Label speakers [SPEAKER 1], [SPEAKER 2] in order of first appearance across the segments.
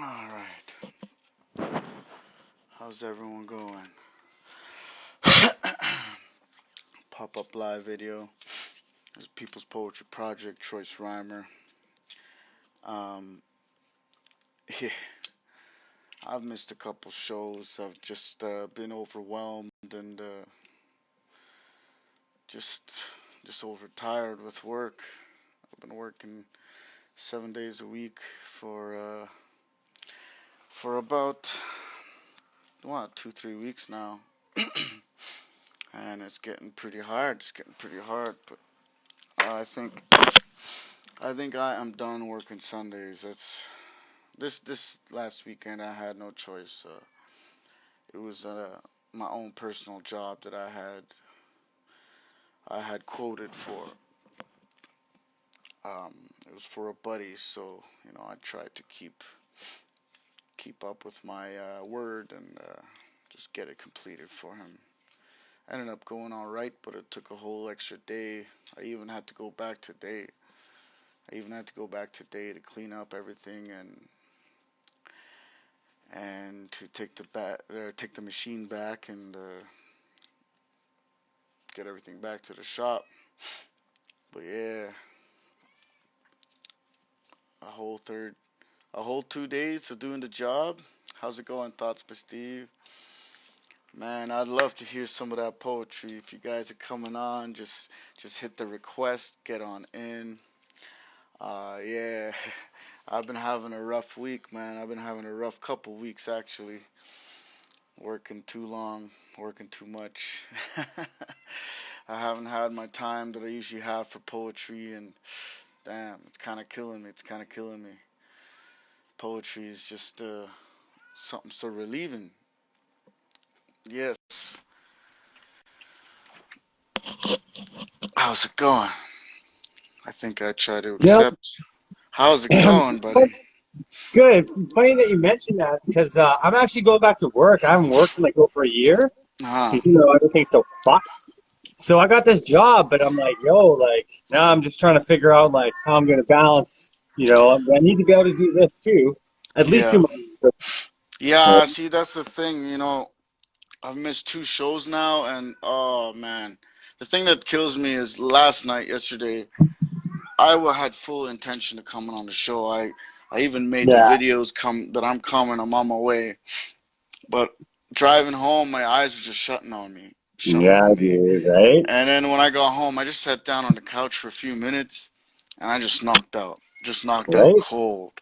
[SPEAKER 1] Alright, how's everyone going? Pop-up live video. This is People's Poetry Project, Troyce Reimer. Um, yeah, I've missed a couple shows. I've just been overwhelmed and just just overtired with work. I've been working 7 days a week for about 2-3 weeks now. And it's getting pretty hard. But I think I am done working Sundays. This last weekend I had no choice. It was my own personal job that I had quoted for. It was for a buddy, so I tried to keep up with my word and just get it completed for him. Ended up going all right, but it took a whole extra day. I even had to go back today. To clean up everything and to take the machine back and get everything back to the shop. But yeah, a whole 2 days of doing the job. How's it going, Thoughts by Steve? Man, I'd love to hear some of that poetry. If you guys are coming on, just hit the request, get on in. Yeah, I've been having a rough week, man. I've been having a rough couple weeks actually. Working too long, working too much. I haven't had my time that I usually have for poetry, and damn, it's kind of killing me. Poetry is just something so relieving. Yes. How's it going? I think I try to
[SPEAKER 2] Yep.
[SPEAKER 1] accept. How's it going, buddy?
[SPEAKER 2] Good. Funny that you mentioned that because I'm actually going back to work. I haven't worked in like over a year
[SPEAKER 1] Ah,
[SPEAKER 2] because everything's so fucked. So I got this job, but I'm like, now I'm just trying to figure out like how I'm going to balance. I need to be able to do this too. At least do
[SPEAKER 1] yeah.
[SPEAKER 2] my.
[SPEAKER 1] Yeah, see, that's the thing, I've missed two shows now, and oh man, the thing that kills me is yesterday, had full intention of coming on the show. I even made the
[SPEAKER 2] Yeah.
[SPEAKER 1] videos come that I'm coming, I'm on my way. But driving home, my eyes were just shutting
[SPEAKER 2] Yeah,
[SPEAKER 1] on me.
[SPEAKER 2] dude. Right.
[SPEAKER 1] And then when I got home, I just sat down on the couch for a few minutes, and I just knocked out
[SPEAKER 2] Right.
[SPEAKER 1] cold.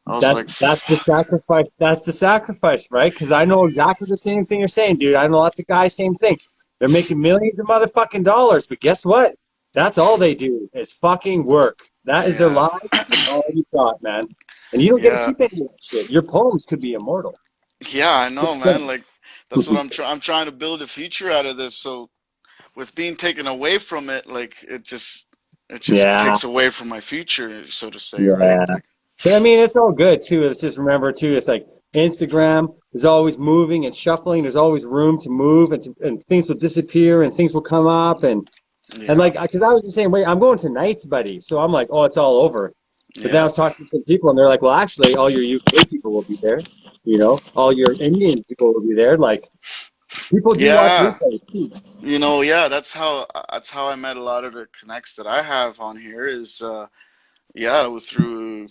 [SPEAKER 1] I was
[SPEAKER 2] That's
[SPEAKER 1] like,
[SPEAKER 2] that's the sacrifice. That's the sacrifice, right? Because I know exactly the same thing you're saying, dude. I know lots of guys, same thing. They're making millions of motherfucking dollars, but guess what? That's all they do is fucking work. That is their
[SPEAKER 1] yeah,
[SPEAKER 2] life. That's all you got, man. And you don't get to
[SPEAKER 1] yeah.
[SPEAKER 2] keep any of that shit. Your poems could be immortal.
[SPEAKER 1] Yeah, I know,
[SPEAKER 2] Just
[SPEAKER 1] man.
[SPEAKER 2] saying.
[SPEAKER 1] Like that's what I'm trying to build a future out of this. So with being taken away from it, like it just
[SPEAKER 2] Yeah,
[SPEAKER 1] takes away from my future, so to say, right?
[SPEAKER 2] yeah.
[SPEAKER 1] Like
[SPEAKER 2] But I mean, it's all good too. Let's just remember too. It's like Instagram is always moving and shuffling. There's always room to move, and things will disappear and things will come up, and
[SPEAKER 1] yeah,
[SPEAKER 2] like because I was the same way. I'm going to nights, buddy. So I'm like, oh, it's all over. But then I
[SPEAKER 1] yeah,
[SPEAKER 2] was talking to some people, and they're like, well, actually, all your UK people will be there. All your Indian people will be there. Like people do watch
[SPEAKER 1] yeah.
[SPEAKER 2] replays too.
[SPEAKER 1] Yeah. That's how I met a lot of the connects that I have on here. Is yeah, it was through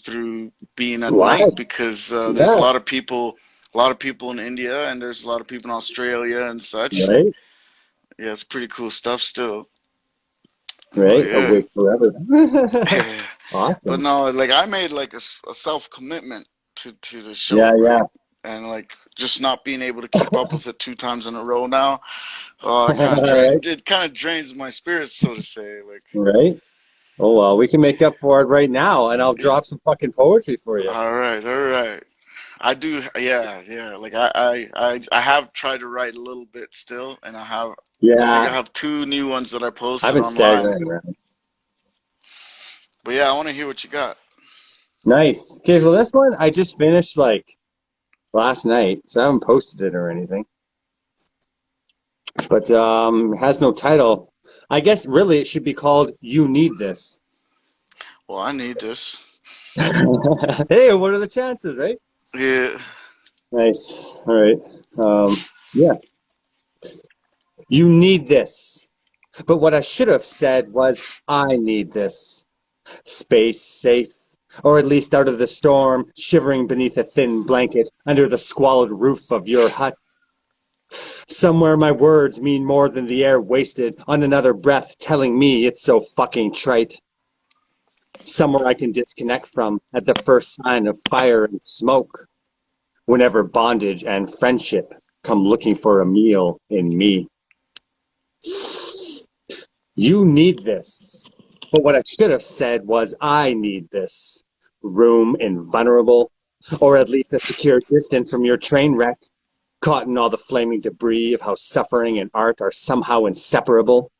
[SPEAKER 1] being at night
[SPEAKER 2] Live,
[SPEAKER 1] because there's
[SPEAKER 2] yeah,
[SPEAKER 1] a lot of people in India, and there's a lot of people in Australia and such. And
[SPEAKER 2] right,
[SPEAKER 1] yeah, it's pretty cool stuff still. But
[SPEAKER 2] right.
[SPEAKER 1] yeah.
[SPEAKER 2] Awake forever.
[SPEAKER 1] But
[SPEAKER 2] Awesome.
[SPEAKER 1] no, like I made like a self commitment to the show,
[SPEAKER 2] Yeah,
[SPEAKER 1] right?
[SPEAKER 2] yeah.
[SPEAKER 1] And like just not being able to keep up with it 2 times in a row now, it kind of
[SPEAKER 2] All right,
[SPEAKER 1] drains my spirits, so to say. Like,
[SPEAKER 2] right. Oh well, we can make up for it right now, and I'll
[SPEAKER 1] it,
[SPEAKER 2] drop some fucking poetry for you.
[SPEAKER 1] all right. I do, yeah, yeah. Like I have tried to write a little bit still, and I think
[SPEAKER 2] Yeah,
[SPEAKER 1] I have two new ones that I
[SPEAKER 2] I've
[SPEAKER 1] posted
[SPEAKER 2] been
[SPEAKER 1] online.
[SPEAKER 2] staggering around.
[SPEAKER 1] But yeah, I want to hear what you got.
[SPEAKER 2] Nice. Okay, well, this one I just finished like last night, so I haven't posted it or anything. But it has no title. I guess really it should be called "You Need This."
[SPEAKER 1] Well, I need this.
[SPEAKER 2] Hey, what are the chances, right?
[SPEAKER 1] Yeah.
[SPEAKER 2] Nice. All right. Yeah. You need this. But what I should have said was, I need this. Space safe, or at least out of the storm, shivering beneath a thin blanket, under the squalid roof of your hut. Somewhere my words mean more than the air wasted on another breath telling me it's so fucking trite. Somewhere I can disconnect from at the first sign of fire and smoke, whenever bondage and friendship come looking for a meal in me. You need this. But what I should have said was, I need this. Room invulnerable, or at least a secure distance from your train wreck, caught in all the flaming debris of how suffering and art are somehow inseparable.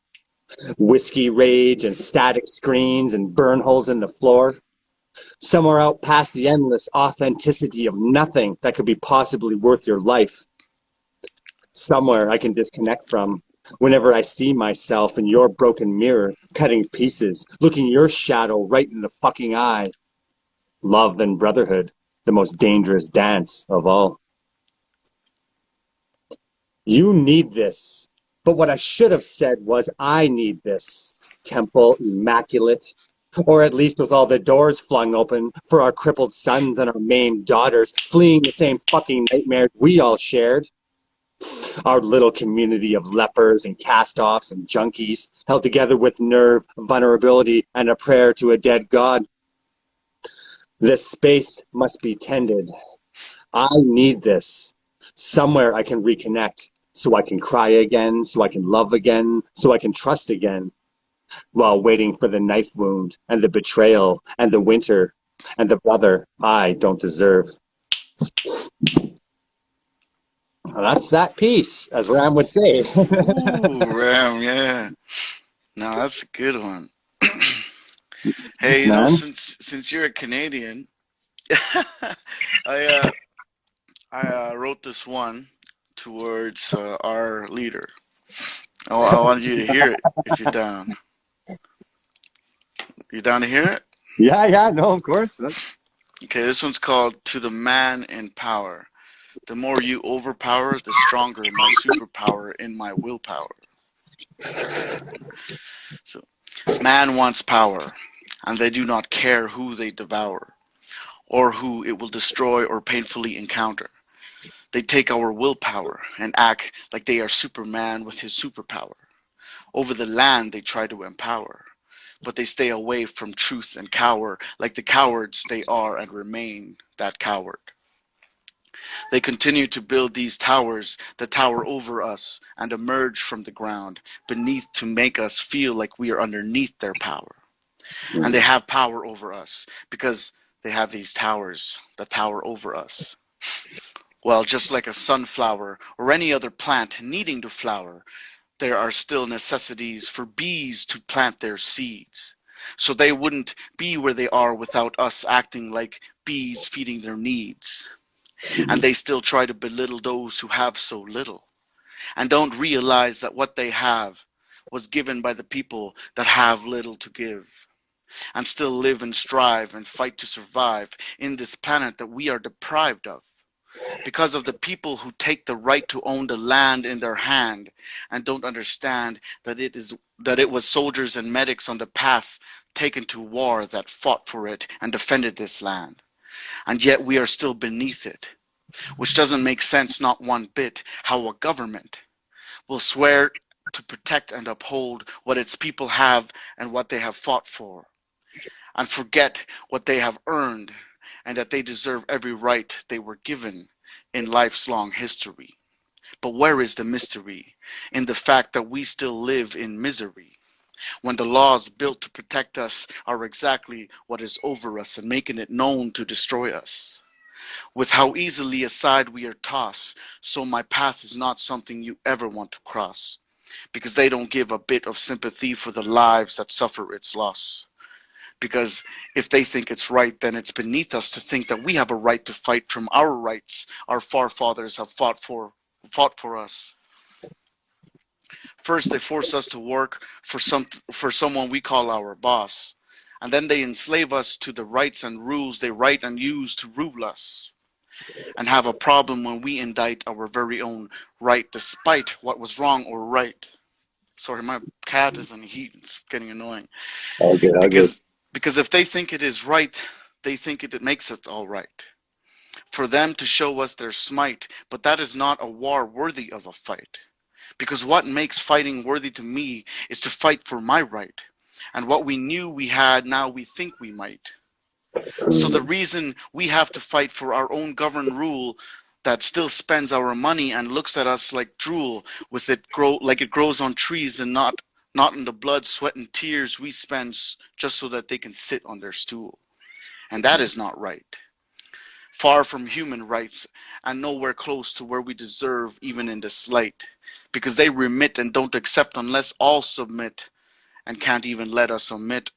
[SPEAKER 2] Whiskey rage and static screens and burn holes in the floor. Somewhere out past the endless authenticity of nothing that could be possibly worth your life. Somewhere I can disconnect from. Whenever I see myself in your broken mirror, cutting pieces, looking your shadow right in the fucking eye. Love and brotherhood, the most dangerous dance of all. You need this. But what I should have said was, I need this. Temple immaculate, or at least with all the doors flung open for our crippled sons and our maimed daughters fleeing the same fucking nightmares we all shared. Our little community of lepers and cast-offs and junkies held together with nerve, vulnerability, and a prayer to a dead god. This space must be tended. I need this. Somewhere I can reconnect, so I can cry again, so I can love again, so I can trust again, while waiting for the knife wound and the betrayal and the winter and the brother I don't deserve. Well, that's that piece, as Ram would say.
[SPEAKER 1] Ooh, Ram, yeah. No, that's a good one. Hey,
[SPEAKER 2] Man.
[SPEAKER 1] since you're a Canadian, I wrote this one towards our leader. I wanted you to hear it if you're down. You down to hear it?
[SPEAKER 2] Yeah, yeah, no, of course.
[SPEAKER 1] Okay, this one's called "To the Man in Power." The more you overpower, the stronger my superpower in my willpower. So, man wants power, and they do not care who they devour, or who it will destroy or painfully encounter. They take our willpower and act like they are Superman with his superpower. Over the land they try to empower, but they stay away from truth and cower like the cowards they are and remain that coward. They continue to build these towers that tower over us and emerge from the ground beneath to make us feel like we are underneath their power. And they have power over us because they have these towers that tower over us. Well, just like a sunflower or any other plant needing to flower, there are still necessities for bees to plant their seeds. So they wouldn't be where they are without us acting like bees feeding their needs. And they still try to belittle those who have so little and don't realize that what they have was given by the people that have little to give and still live and strive and fight to survive in this planet that we are deprived of because of the people who take the right to own the land in their hand and don't understand that it was soldiers and medics on the path taken to war that fought for it and defended this land, and yet we are still beneath it, which doesn't make sense not one bit how a government will swear to protect and uphold what its people have and what they have fought for, and forget what they have earned and that they deserve every right they were given in life's long history. But where is the mystery in the fact that we still live in misery when the laws built to protect us are exactly what is over us and making it known to destroy us? With how easily aside we are tossed, so my path is not something you ever want to cross, because they don't give a bit of sympathy for the lives that suffer its loss. Because if they think it's right, then it's beneath us to think that we have a right to fight from our rights our forefathers have fought for us. First, they force us to work for someone we call our boss, and then they enslave us to the rights and rules they write and use to rule us. and have a problem when we indict our very own right despite what was wrong or right. Sorry, my cat is in heat. It's getting annoying.
[SPEAKER 2] All good, all good.
[SPEAKER 1] Because because if they think it is right, they think it makes it all right. For them to show us their smite, but that is not a war worthy of a fight. Because what makes fighting worthy to me is to fight for my right. And what we knew we had, now we think we might. So the reason we have to fight for our own governed rule that still spends our money and looks at us like drool, with it grow like it grows on trees and not in the blood, sweat, and tears we spend just so that they can sit on their stool. And that is not right. Far from human rights, and nowhere close to where we deserve, even in this light. Because they remit and don't accept unless all submit, and can't even let us omit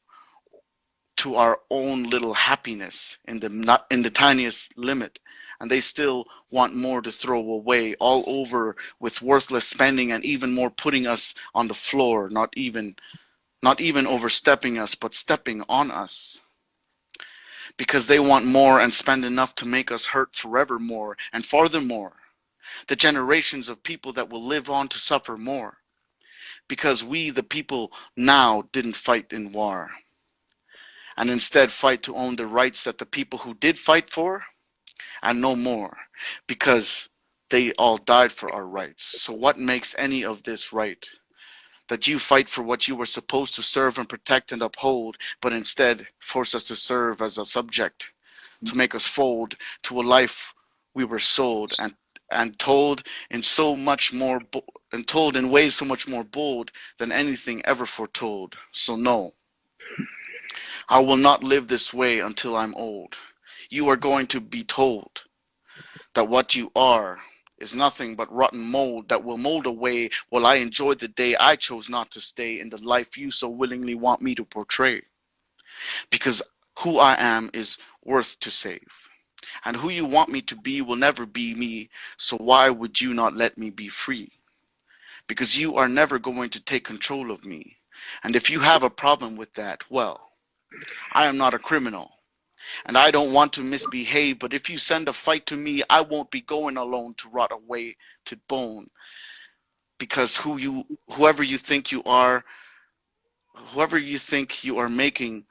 [SPEAKER 1] to our own little happiness in the not in the tiniest limit, and they still want more to throw away all over with worthless spending, and even more putting us on the floor, not even overstepping us but stepping on us, because they want more and spend enough to make us hurt forevermore, and farthermore the generations of people that will live on to suffer more, because we the people now didn't fight in war, and instead fight to own the rights that the people who did fight for, and no more, because they all died for our rights. So what makes any of this right? That you fight for what you were supposed to serve and protect and uphold, but instead force us to serve as a subject, to make us fold to a life we were sold, and told in so much more and told in ways so much more bold than anything ever foretold. So no, I will not live this way until I'm old. You are going to be told that what you are is nothing but rotten mold that will mold away while I enjoy the day I chose not to stay in the life you so willingly want me to portray. Because who I am is worth to save. And who you want me to be will never be me, so why would you not let me be free? Because you are never going to take control of me. And if you have a problem with that, well, I am not a criminal. And I don't want to misbehave, but if you send a fight to me, I won't be going alone to rot away to bone. Because whoever you think you are, whoever you think you are making,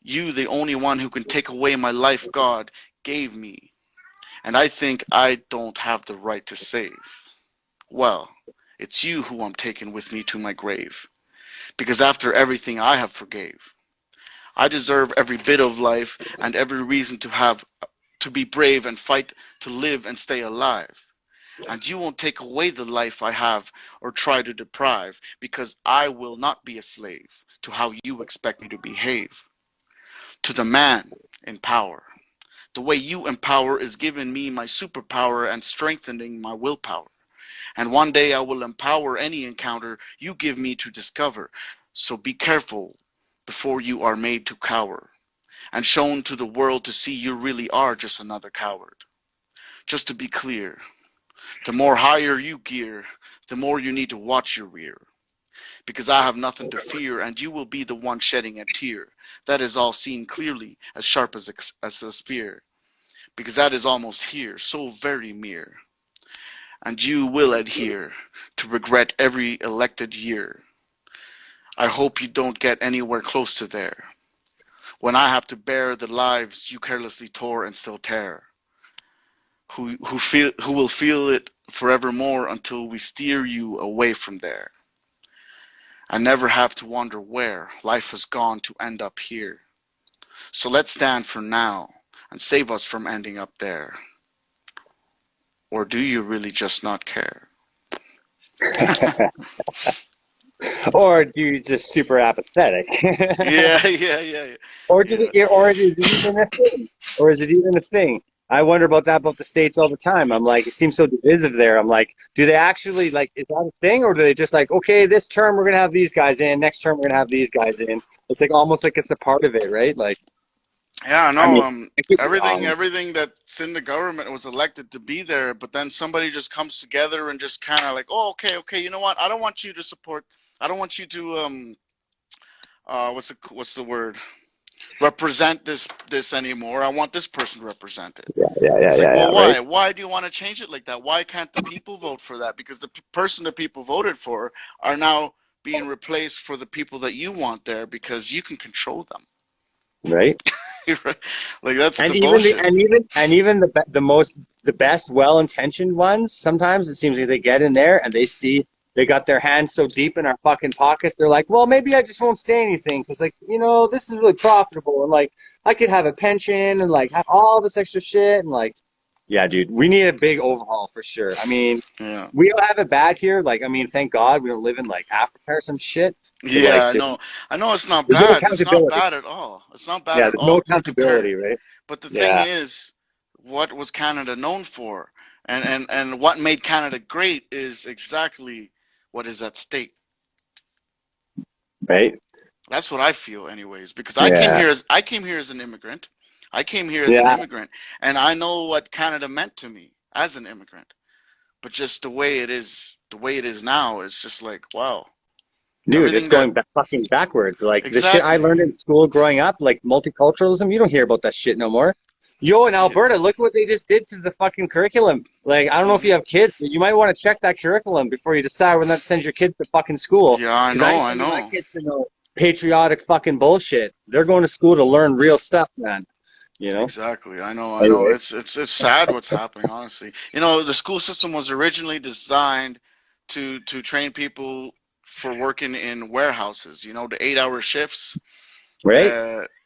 [SPEAKER 1] you the only one who can take away my life God gave me. And I think I don't have the right to save. Well, it's you who I'm taking with me to my grave. Because after everything I have forgave, I deserve every bit of life and every reason to be brave and fight to live and stay alive. And you won't take away the life I have or try to deprive, because I will not be a slave to how you expect me to behave. To the man in power. The way you empower is giving me my superpower and strengthening my willpower. And one day I will empower any encounter you give me to discover. So be careful before you are made to cower, and shown to the world to see you really are just another coward. Just to be clear, the more higher you gear, the more you need to watch your rear. Because I have nothing to fear, and you will be the one shedding a tear. That is all seen clearly, as sharp as a spear. Because that is almost here, so very near. And you will adhere to regret every elected year. I hope you don't get anywhere close to there, when I have to bear the lives you carelessly tore and still tear. Who will feel it forevermore until we steer you away from there. I never have to wonder where life has gone to end up here. So let's stand for now and save us from ending up there. Or do you really just not care?
[SPEAKER 2] Or do you just super apathetic?
[SPEAKER 1] Yeah, yeah, yeah,
[SPEAKER 2] Or
[SPEAKER 1] yeah.
[SPEAKER 2] or is it even a thing? Or is it even a thing? I wonder about that about the states all the time. I'm like, it seems so divisive there. I'm like, do they actually like, is that a thing, or do they just like, okay, this term we're gonna have these guys in, next term we're gonna have these guys in? It's like almost like it's a part of it, right? Like,
[SPEAKER 1] Yeah,
[SPEAKER 2] I
[SPEAKER 1] no,
[SPEAKER 2] mean, I could be wrong.
[SPEAKER 1] everything that's in the government was elected to be there, but then somebody just comes together and just kind of like, oh, okay, okay, you know what? I don't want you to support. I don't want you to what's the word? represent this anymore. I want this person represented.
[SPEAKER 2] Yeah, yeah, yeah,
[SPEAKER 1] It's like,
[SPEAKER 2] yeah,
[SPEAKER 1] well,
[SPEAKER 2] yeah, right,
[SPEAKER 1] why? Why do you want to change it like that? Why can't the people vote for that? Because the person the people voted for are now being replaced for the people that you want there because you can control them.
[SPEAKER 2] right.
[SPEAKER 1] Like that's the
[SPEAKER 2] And even the
[SPEAKER 1] bullshit.
[SPEAKER 2] and even the best well-intentioned ones, sometimes it seems like they get in there and they see they got their hands so deep in our fucking pockets, they're like, well, maybe I just won't say anything because, like, this is really profitable and like I could have a pension and like have all this extra shit and like, yeah, dude, we need a big overhaul for sure. I mean,
[SPEAKER 1] Yeah.
[SPEAKER 2] we don't have it bad here. Like, I mean, thank God we don't live in like Africa or some shit. But like,
[SPEAKER 1] Yeah, I know. I know it's not
[SPEAKER 2] there's no
[SPEAKER 1] bad. It's not
[SPEAKER 2] accountability.
[SPEAKER 1] bad at all. It's not bad
[SPEAKER 2] Yeah,
[SPEAKER 1] at
[SPEAKER 2] there's no
[SPEAKER 1] all in
[SPEAKER 2] accountability,
[SPEAKER 1] compare.
[SPEAKER 2] right?
[SPEAKER 1] But the thing
[SPEAKER 2] Yeah,
[SPEAKER 1] is, what was Canada known for? And what made Canada great is exactly what is at stake.
[SPEAKER 2] right.
[SPEAKER 1] That's what I feel anyways, because
[SPEAKER 2] Yeah.
[SPEAKER 1] I came here as an immigrant. I came here as an
[SPEAKER 2] Yeah,
[SPEAKER 1] immigrant and I know what Canada meant to me as an immigrant. But just the way it is now is just like, wow.
[SPEAKER 2] dude, it's
[SPEAKER 1] Everything that
[SPEAKER 2] going fucking backwards. Like the shit I
[SPEAKER 1] exactly.
[SPEAKER 2] learned in school growing up, like multiculturalism, you don't hear about that shit no more. Yo, in
[SPEAKER 1] Yeah.
[SPEAKER 2] Alberta, look what they just did to the fucking curriculum. Like, I don't know if you
[SPEAKER 1] Hmm.
[SPEAKER 2] have kids, but you might want to check that curriculum before you decide whether to send your kid to fucking school.
[SPEAKER 1] Yeah, I
[SPEAKER 2] Because I
[SPEAKER 1] know,
[SPEAKER 2] ain't
[SPEAKER 1] I
[SPEAKER 2] sending my
[SPEAKER 1] know.
[SPEAKER 2] kids to no patriotic fucking bullshit. They're going to school to learn real stuff, man. You know?
[SPEAKER 1] Exactly. I know, I know.
[SPEAKER 2] Anyway,
[SPEAKER 1] It's sad what's happening, honestly. You know, the school system was originally designed to train people for working in warehouses, you know, the 8 hour shifts,
[SPEAKER 2] right?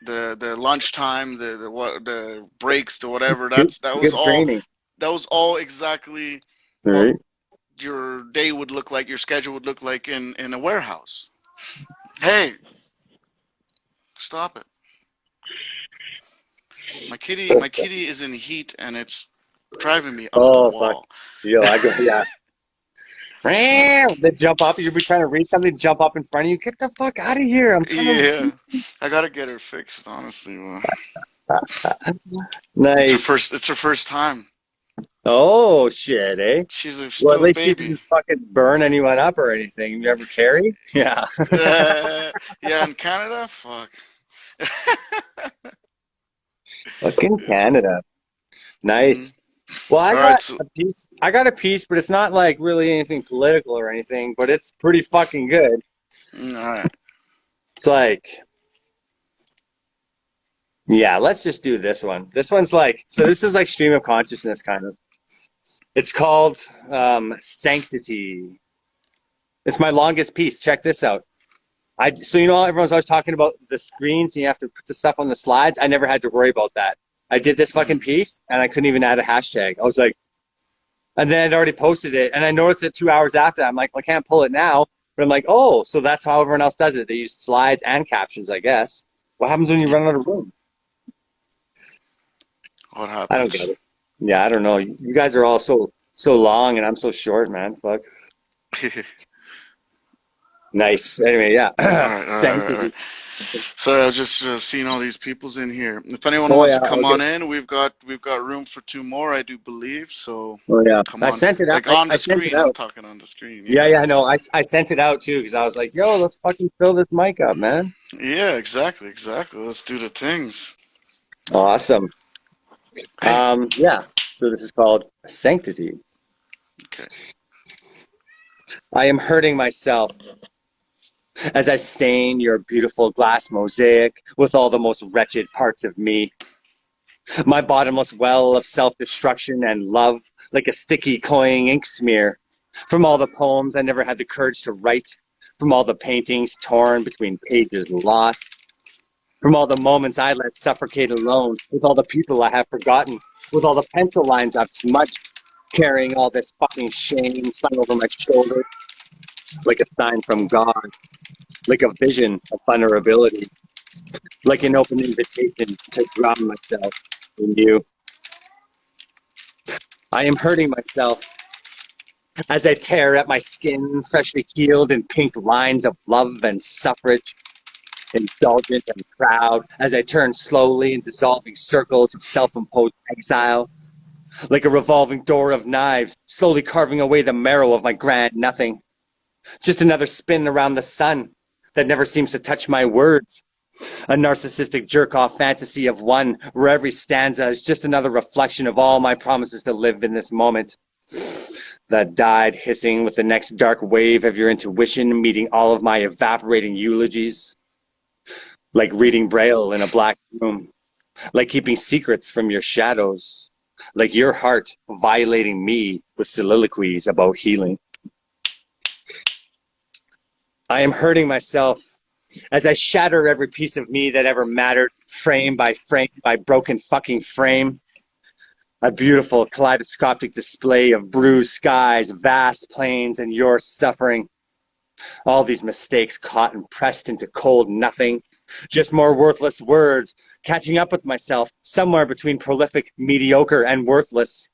[SPEAKER 1] the lunchtime, the breaks, the whatever.
[SPEAKER 2] Good, good training.
[SPEAKER 1] That was all exactly what
[SPEAKER 2] Right?
[SPEAKER 1] your day would look like, your schedule would look like in a warehouse. Hey, stop it. My kitty is in heat and it's driving me up the
[SPEAKER 2] Oh, fuck.
[SPEAKER 1] wall.
[SPEAKER 2] Yo, I go, yeah. They jump up. You'll be trying to read something, jump up in front of you. Get the fuck out of here. I'm trying
[SPEAKER 1] Yeah, I gotta get her fixed, honestly.
[SPEAKER 2] to. Nice.
[SPEAKER 1] It's her first time.
[SPEAKER 2] Oh, shit, eh? Well, at
[SPEAKER 1] Still a
[SPEAKER 2] least you
[SPEAKER 1] baby.
[SPEAKER 2] didn't fucking burn anyone up or anything. You ever carry? Yeah.
[SPEAKER 1] Yeah, in Canada, fuck.
[SPEAKER 2] Fucking
[SPEAKER 1] Yeah.
[SPEAKER 2] Canada.
[SPEAKER 1] Hmm.
[SPEAKER 2] Nice. Well, I
[SPEAKER 1] All right,
[SPEAKER 2] got
[SPEAKER 1] so
[SPEAKER 2] a piece. I got a piece, but it's not like really anything political or anything, but it's pretty fucking good.
[SPEAKER 1] all right.
[SPEAKER 2] It's like, yeah, let's just do this one. This one's like, so this is like stream of consciousness kind of. It's called Sanctity. It's my longest piece. Check this out. So everyone's always talking about the screens and you have to put the stuff on the slides. I never had to worry about that. I did this fucking
[SPEAKER 1] Mm.
[SPEAKER 2] piece and I couldn't even add a hashtag. I was like, and then I'd already posted it and I noticed it 2 hours after. I'm like, well, I can't pull it now. But I'm like, oh, so that's how everyone else does it. They use slides and captions, I guess. What happens when you
[SPEAKER 1] Y-
[SPEAKER 2] run out of room?
[SPEAKER 1] What
[SPEAKER 2] I don't get
[SPEAKER 1] happens?
[SPEAKER 2] it. Yeah, I don't know. You guys are all so long and I'm so short, man. Fuck. Nice. Anyway,
[SPEAKER 1] All
[SPEAKER 2] yeah.
[SPEAKER 1] right, all right, all right, all right.
[SPEAKER 2] Sanctity.
[SPEAKER 1] So I was just seeing all these people's in here. If anyone
[SPEAKER 2] Oh
[SPEAKER 1] wants
[SPEAKER 2] yeah.
[SPEAKER 1] to come
[SPEAKER 2] Okay.
[SPEAKER 1] on in, we've got room for two more, I do believe. So
[SPEAKER 2] Oh yeah.
[SPEAKER 1] come
[SPEAKER 2] I
[SPEAKER 1] on,
[SPEAKER 2] sent it out.
[SPEAKER 1] like on
[SPEAKER 2] I
[SPEAKER 1] the
[SPEAKER 2] sent it
[SPEAKER 1] screen. I'm
[SPEAKER 2] out.
[SPEAKER 1] talking on the screen.
[SPEAKER 2] Yeah,
[SPEAKER 1] Yeah,
[SPEAKER 2] yeah, no, I sent it out too because I was like, yo, let's fucking fill this mic up, man.
[SPEAKER 1] yeah, exactly, exactly. Let's do the things.
[SPEAKER 2] Awesome.
[SPEAKER 1] Hey,
[SPEAKER 2] Yeah. So this is called Sanctity.
[SPEAKER 1] okay.
[SPEAKER 2] I am hurting myself as I stain your beautiful glass mosaic with all the most wretched parts of me. My bottomless well of self-destruction and love, like a sticky, cloying ink smear. From all the poems I never had the courage to write, from all the paintings torn between pages lost, from all the moments I let suffocate alone, with all the people I have forgotten, with all the pencil lines I've smudged, carrying all this fucking shame slung over my shoulder like a sign from God, like a vision of vulnerability, like an open invitation to drown myself in you. I am hurting myself as I tear at my skin, freshly healed in pink lines of love and suffrage, indulgent and proud, as I turn slowly in dissolving circles of self-imposed exile, like a revolving door of knives, slowly carving away the marrow of my grand nothing. Just another spin around the sun that never seems to touch my words. A narcissistic jerk-off fantasy of one where every stanza is just another reflection of all my promises to live in this moment. That died hissing with the next dark wave of your intuition meeting all of my evaporating eulogies. Like reading Braille in a black room. Like keeping secrets from your shadows. Like your heart violating me with soliloquies about healing. I am hurting myself as I shatter every piece of me that ever mattered, frame by broken fucking frame. A beautiful kaleidoscopic display of bruised skies, vast plains, and your suffering. All these mistakes caught and pressed into cold nothing. Just more worthless words, catching up with myself, somewhere between prolific, mediocre, and worthless.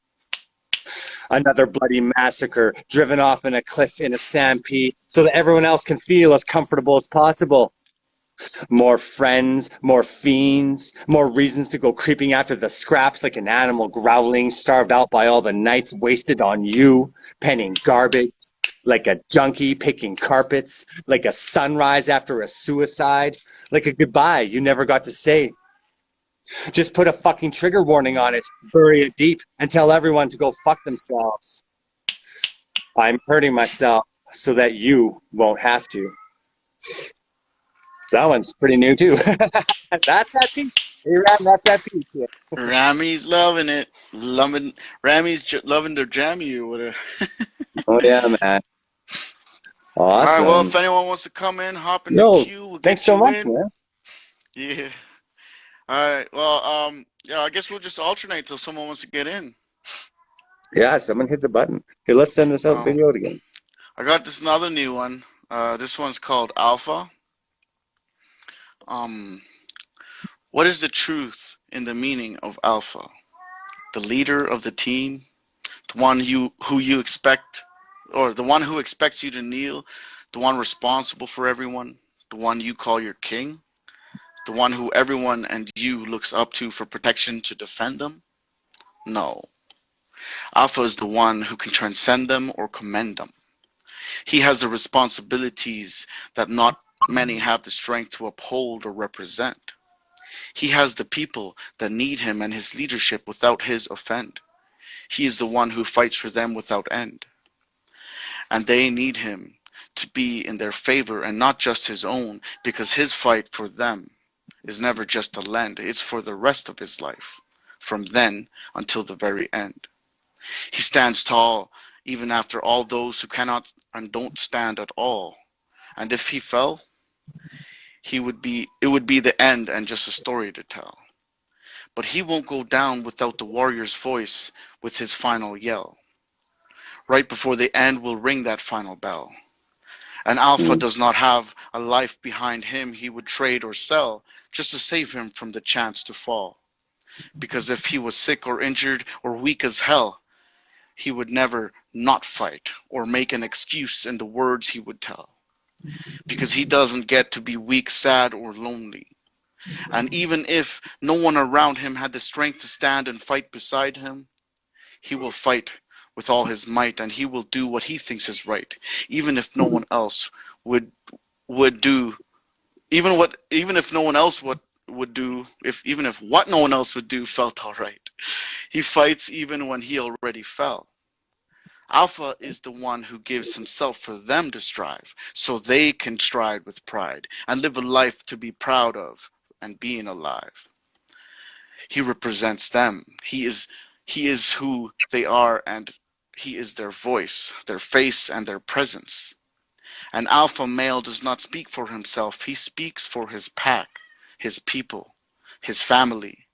[SPEAKER 2] Another bloody massacre, driven off in a cliff in a stampede, so that everyone else can feel as comfortable as possible. More friends, more fiends, more reasons to go creeping after the scraps like an animal growling, starved out by all the nights wasted on you, penning garbage, like a junkie picking carpets, like a sunrise after a suicide, like a goodbye you never got to say. Just put a fucking trigger warning on it, bury it deep, and tell everyone to go fuck themselves. I'm hurting myself so that you won't have to. That one's pretty new too. That's that piece. Hey, Ram, that's that piece. Yeah.
[SPEAKER 1] Rami's loving it. Loving to jam you with a.
[SPEAKER 2] Oh yeah, man.
[SPEAKER 1] All right. Well, if
[SPEAKER 2] Awesome.
[SPEAKER 1] anyone wants to come in, hop in the
[SPEAKER 2] Yo,
[SPEAKER 1] queue. We'll
[SPEAKER 2] thanks
[SPEAKER 1] get
[SPEAKER 2] so
[SPEAKER 1] you
[SPEAKER 2] much,
[SPEAKER 1] in.
[SPEAKER 2] man.
[SPEAKER 1] Yeah. All right. Well, yeah. I guess we'll just alternate till someone wants to get in.
[SPEAKER 2] Yeah, someone hit the button. Here, let's send this out
[SPEAKER 1] Um,
[SPEAKER 2] video again.
[SPEAKER 1] I got this another new one. This one's called Alpha. Um, what is the truth in the meaning of Alpha? The leader of the team, the one who you expect, or the one who expects you to kneel, the one responsible for everyone, the one you call your king, the one who everyone and you looks up to for protection to defend them? No. Alpha is the one who can transcend them or commend them. He has the responsibilities that not many have the strength to uphold or represent. He has the people that need him and his leadership without his offend. He is the one who fights for them without end. And they need him to be in their favor and not just his own, because his fight for them is never just to lend, it's for the rest of his life, from then until the very end. He stands tall even after all those who cannot and don't stand at all. And if he fell, it would be the end and just a story to tell. But he won't go down without the warrior's voice with his final yell. Right before the end will ring that final bell. An alpha
[SPEAKER 2] Mm.
[SPEAKER 1] does not have a life behind him he would trade or sell just to save him from the chance to fall. Because if he was sick or injured or weak as hell, he would never not fight or make an excuse in the words he would tell. Because he doesn't get to be weak, sad, or lonely. And even if no one around him had the strength to stand and fight beside him, he will fight with all his might, and he will do what he thinks is right, even if no one else would do, even if no one else would do, if even if what no one else would do felt all right. He fights even when he already fell. Alpha is the one who gives himself for them to strive, so they can stride with pride and live a life to be proud of and being alive. He represents them. He is who they are, and he is their voice, their face, and their presence. An alpha male does not speak for himself, he speaks for his pack, his people, his family,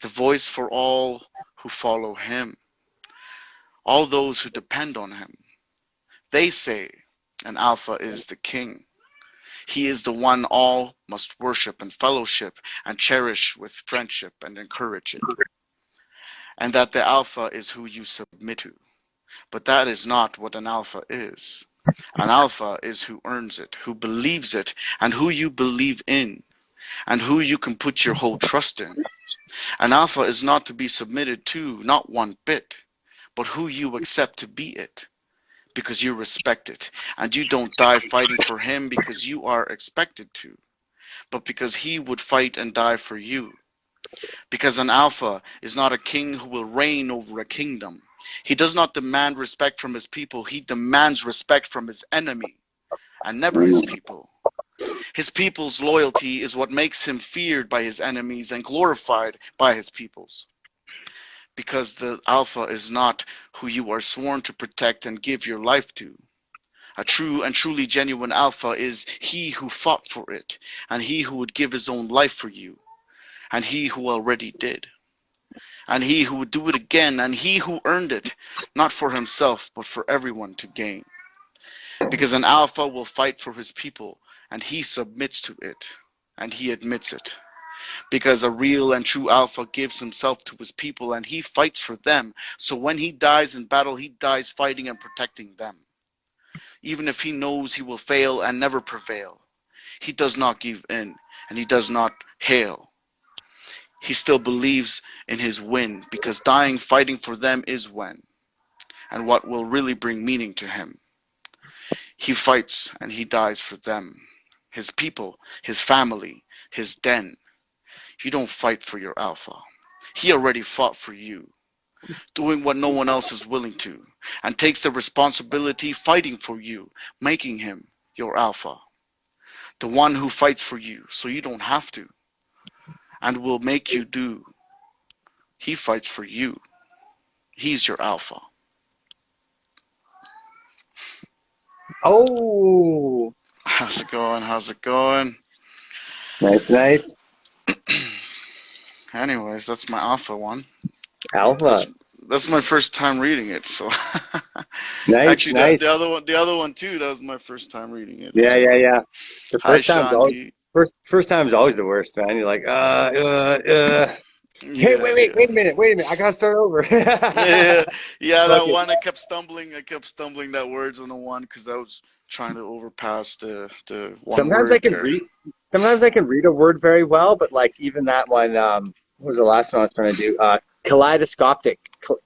[SPEAKER 1] the voice for all who follow him, all those who depend on him. They say an alpha is the king. He is the one all must worship and fellowship and cherish with friendship and encourage it. And that the alpha is who you submit to. But that is not what an alpha is. An alpha is who earns it, who believes it, and who you believe in, and who you can put your whole trust in. An alpha is not to be submitted to, not one bit, but who you accept to be it, because you respect it, and you don't die fighting for him because you are expected to, but because he would fight and die for you. Because an alpha is not a king who will reign over a kingdom. He does not demand respect from his people. He demands respect from his enemy, and never his people. His people's loyalty is what makes him feared by his enemies and glorified by his peoples. Because the alpha is not who you are sworn to protect and give your life to. A true and truly genuine alpha is he who fought for it, and he who would give his own life for you, and he who already did, and he who would do it again, and he who earned it, not for himself, but for everyone to gain. Because an alpha will fight for his people, and he submits to it, and he admits it. Because a real and true alpha gives himself to his people, and he fights for them. So when he dies in battle, he dies fighting and protecting them. Even if he knows he will fail and never prevail, he does not give in, and he does not hail. He still believes in his win, because dying fighting for them is when, and what will really bring meaning to him. He fights and he dies for them, his people, his family, his den. You don't fight for your alpha. He already fought for you, doing what no one else is willing to, and takes the responsibility fighting for you, making him your alpha. The one who fights for you so you don't have to, and will make you do. He fights for you. He's your alpha.
[SPEAKER 2] Oh,
[SPEAKER 1] How's it going? How's it going?
[SPEAKER 2] nice, nice.
[SPEAKER 1] Anyways, that's my alpha one.
[SPEAKER 2] Alpha.
[SPEAKER 1] That's my first time reading it, so
[SPEAKER 2] Nice,
[SPEAKER 1] actually
[SPEAKER 2] nice.
[SPEAKER 1] the other one too, that was my first time reading it.
[SPEAKER 2] Yeah,
[SPEAKER 1] So
[SPEAKER 2] yeah, yeah. The
[SPEAKER 1] hi
[SPEAKER 2] first time's
[SPEAKER 1] Sean,
[SPEAKER 2] always first time's always the worst, man. You're like, Hey,
[SPEAKER 1] yeah,
[SPEAKER 2] wait a minute, I gotta start over.
[SPEAKER 1] yeah, yeah. That
[SPEAKER 2] Okay.
[SPEAKER 1] one I kept stumbling that words on the one because I was trying to overpass the one
[SPEAKER 2] Sometimes I
[SPEAKER 1] word
[SPEAKER 2] can
[SPEAKER 1] there.
[SPEAKER 2] read. Sometimes I can read a word very well, but like even that one, what was the last one I was trying to do? Kaleidoscopic.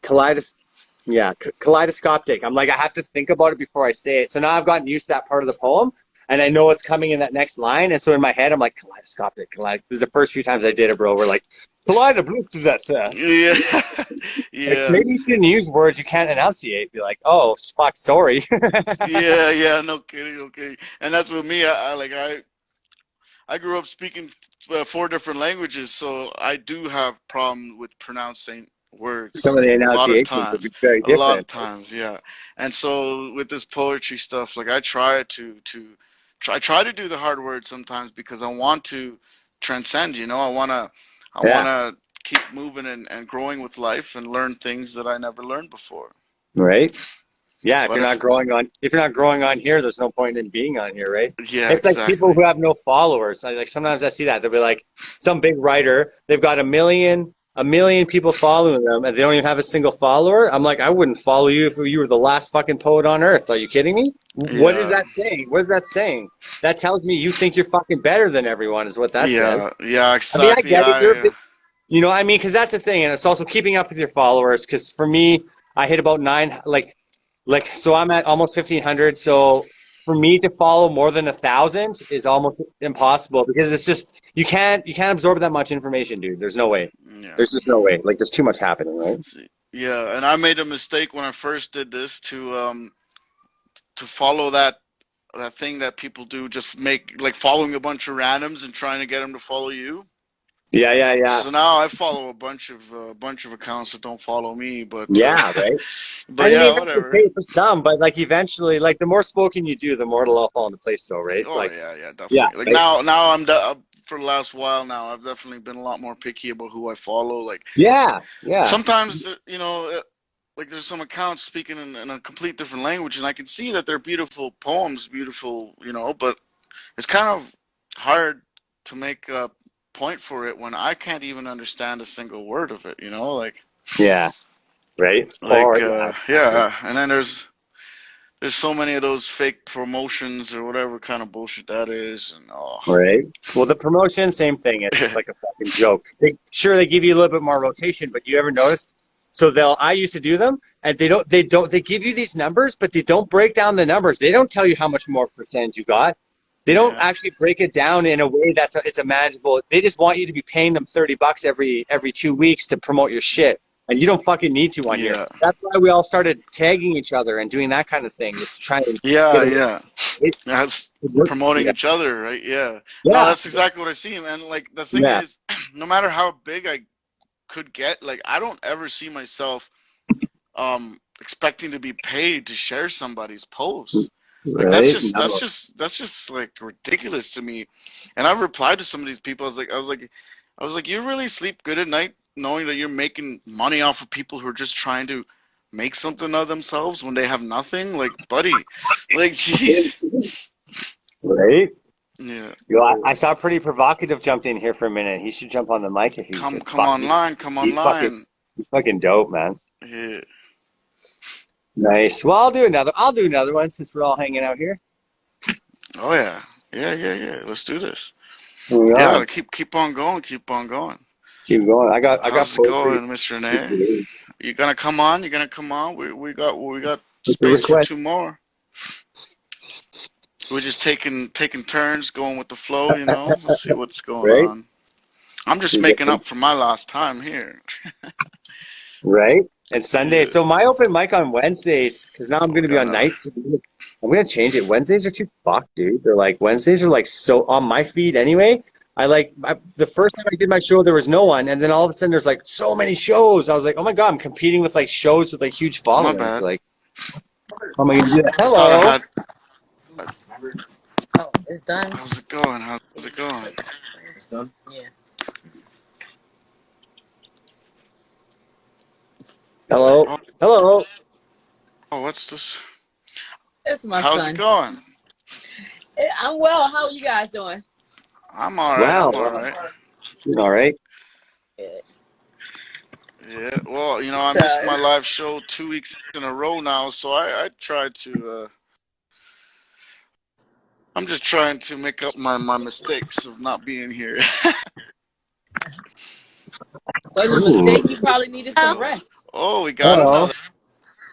[SPEAKER 2] Kaleidoscopic. I'm like, I have to think about it before I say it. So now I've gotten used to that part of the poem, and I know what's coming in that next line. And so in my head, I'm like, kaleidoscopic. This is the first few times I did it, bro. We're like, kaleidoscopic.
[SPEAKER 1] Yeah,
[SPEAKER 2] Like
[SPEAKER 1] yeah,
[SPEAKER 2] maybe you shouldn't use words you can't enunciate. Be like, oh, fuck, sorry.
[SPEAKER 1] yeah, yeah. No kidding, no kidding. And that's with me. I grew up speaking four different languages, so I do have problem with pronouncing words
[SPEAKER 2] Some of the
[SPEAKER 1] a lot of
[SPEAKER 2] enunciations would be
[SPEAKER 1] times.
[SPEAKER 2] very
[SPEAKER 1] A lot
[SPEAKER 2] different.
[SPEAKER 1] of times, yeah. And so with this poetry stuff, like I try to do the hard words sometimes because I want to transcend, you know. I
[SPEAKER 2] Yeah.
[SPEAKER 1] wanna keep moving and growing with life and learn things that I never learned before.
[SPEAKER 2] Right. Yeah,
[SPEAKER 1] But if
[SPEAKER 2] if you're not growing on here, there's no point in being on here, right?
[SPEAKER 1] yeah,
[SPEAKER 2] It's like people
[SPEAKER 1] exactly.
[SPEAKER 2] who have no followers. Like sometimes I see that. They'll be like some big writer, they've got a million people following them and they don't even have a single follower. I'm like, I wouldn't follow you if you were the last fucking poet on earth. Are you kidding me? What is
[SPEAKER 1] Yeah.
[SPEAKER 2] that saying? What is that saying? That tells me you think you're fucking better than everyone is what that says.
[SPEAKER 1] Yeah, yeah,
[SPEAKER 2] I mean, I
[SPEAKER 1] exactly.
[SPEAKER 2] get it. You're a
[SPEAKER 1] I
[SPEAKER 2] bit, you know what I mean? Because that's the thing. And it's also keeping up with your followers. Because for me, I hit about nine, so I'm at almost 1,500. So for me to follow more than 1,000 is almost impossible because it's just you can't absorb that much information, dude. There's no way.
[SPEAKER 1] yeah.
[SPEAKER 2] There's just no way. Like there's too much happening, right?
[SPEAKER 1] See, yeah, and I made a mistake when I first did this to follow that thing that people do, just make like following a bunch of randoms and trying to get them to follow you.
[SPEAKER 2] Yeah, yeah, yeah,
[SPEAKER 1] So now I follow a bunch of accounts that don't follow me,
[SPEAKER 2] yeah. Right.
[SPEAKER 1] but
[SPEAKER 2] And I
[SPEAKER 1] yeah,
[SPEAKER 2] mean that's
[SPEAKER 1] whatever.
[SPEAKER 2] okay for some, but like eventually, like the more spoken you do, the more it'll all fall into place, though, right?
[SPEAKER 1] Oh
[SPEAKER 2] Like
[SPEAKER 1] yeah, yeah,
[SPEAKER 2] yeah,
[SPEAKER 1] definitely. Like
[SPEAKER 2] right.
[SPEAKER 1] now for the last while now, I've definitely been a lot more picky about who I follow. Like
[SPEAKER 2] Yeah, yeah,
[SPEAKER 1] sometimes like there's some accounts speaking in a complete different language, and I can see that they're beautiful poems, beautiful, but it's kind of hard to make a point for it when I can't even understand a single word of it,
[SPEAKER 2] yeah. Right. Or yeah, exactly.
[SPEAKER 1] yeah, and then there's so many of those fake promotions or whatever kind of bullshit that is, and oh.
[SPEAKER 2] Right. Well, the promotion, same thing. It's just like a fucking joke. Sure, they give you a little bit more rotation, but you ever notice? So I used to do them, and they give you these numbers, but they don't break down the numbers. They don't tell you how much more percentage you got. They don't
[SPEAKER 1] Yeah.
[SPEAKER 2] actually break it down in a way that's it's a manageable. They just want you to be paying them $30 every 2 weeks to promote your shit, and you don't fucking need to on here.
[SPEAKER 1] Yeah.
[SPEAKER 2] That's why we all started tagging each other and doing that kind of thing, is to try and
[SPEAKER 1] Yeah.
[SPEAKER 2] get away.
[SPEAKER 1] Yeah.
[SPEAKER 2] It,
[SPEAKER 1] That's
[SPEAKER 2] it works.
[SPEAKER 1] promoting
[SPEAKER 2] Yeah,
[SPEAKER 1] each other, right? Yeah. No,
[SPEAKER 2] yeah,
[SPEAKER 1] that's exactly what I see, man. Like the thing
[SPEAKER 2] yeah.
[SPEAKER 1] is, no matter how big I could get, like I don't ever see myself expecting to be paid to share somebody's posts. Like
[SPEAKER 2] Right? No.
[SPEAKER 1] that's just like ridiculous to me. And I've replied to some of these people. I was like, you really sleep good at night knowing that you're making money off of people who are just trying to make something of themselves when they have nothing? Like, buddy, like, jeez.
[SPEAKER 2] Right?
[SPEAKER 1] Yeah.
[SPEAKER 2] Yo, I saw Pretty Provocative jumped in here for a minute. He should jump on the mic if he's
[SPEAKER 1] Come
[SPEAKER 2] fuck.
[SPEAKER 1] online, come
[SPEAKER 2] He's fucking
[SPEAKER 1] online.
[SPEAKER 2] he's fucking dope, man.
[SPEAKER 1] Yeah.
[SPEAKER 2] Nice. Well, I'll do another one since we're all hanging out here.
[SPEAKER 1] Oh yeah. Yeah. Let's do this.
[SPEAKER 2] Moving
[SPEAKER 1] Yeah,
[SPEAKER 2] on.
[SPEAKER 1] keep on going, keep on going.
[SPEAKER 2] Keep going. I got
[SPEAKER 1] How's it
[SPEAKER 2] poetry.
[SPEAKER 1] going, Mr. Renee? You gonna come on? You gonna come on? We got
[SPEAKER 2] What's the
[SPEAKER 1] space for
[SPEAKER 2] request?
[SPEAKER 1] two more. We're just taking turns, going with the flow. You know, let's see what's going
[SPEAKER 2] Right?
[SPEAKER 1] on. I'm just
[SPEAKER 2] We get
[SPEAKER 1] making up for my last time here.
[SPEAKER 2] right. And Sunday.
[SPEAKER 1] Yeah.
[SPEAKER 2] So my open mic on Wednesdays, because now I'm
[SPEAKER 1] Oh, we
[SPEAKER 2] gonna be
[SPEAKER 1] got
[SPEAKER 2] on
[SPEAKER 1] another.
[SPEAKER 2] nights. I'm gonna change it. Wednesdays are too fucked, dude. They're like Wednesdays are like so on my feed anyway. The first time I did my show, there was no one, and then all of a sudden there's like so many shows. I was like, oh my god, I'm competing with like shows with like huge
[SPEAKER 1] My
[SPEAKER 2] followings.
[SPEAKER 1] bad.
[SPEAKER 2] Like, how am I gonna do that?
[SPEAKER 1] I thought I
[SPEAKER 2] Hello.
[SPEAKER 1] had.
[SPEAKER 3] Oh, it's done?
[SPEAKER 1] How's it going? How's it going?
[SPEAKER 3] It's done? Yeah.
[SPEAKER 2] Hello.
[SPEAKER 1] Oh,
[SPEAKER 2] Hello.
[SPEAKER 1] what's this?
[SPEAKER 3] It's my
[SPEAKER 1] How's it
[SPEAKER 3] son.
[SPEAKER 1] going?
[SPEAKER 3] I'm well. How are you guys doing?
[SPEAKER 1] I'm all right. I'm all
[SPEAKER 2] Wow.
[SPEAKER 1] right.
[SPEAKER 2] All right.
[SPEAKER 3] Good.
[SPEAKER 1] Yeah. Well, you know, I missed
[SPEAKER 3] So,
[SPEAKER 1] my live show 2 weeks in a row now, so I tried to. I'm just trying to make up my mistakes of not being here.
[SPEAKER 3] wasn't a
[SPEAKER 2] Ooh.
[SPEAKER 3] mistake. You probably needed some
[SPEAKER 1] So,
[SPEAKER 3] rest.
[SPEAKER 1] oh, we got
[SPEAKER 2] Hello.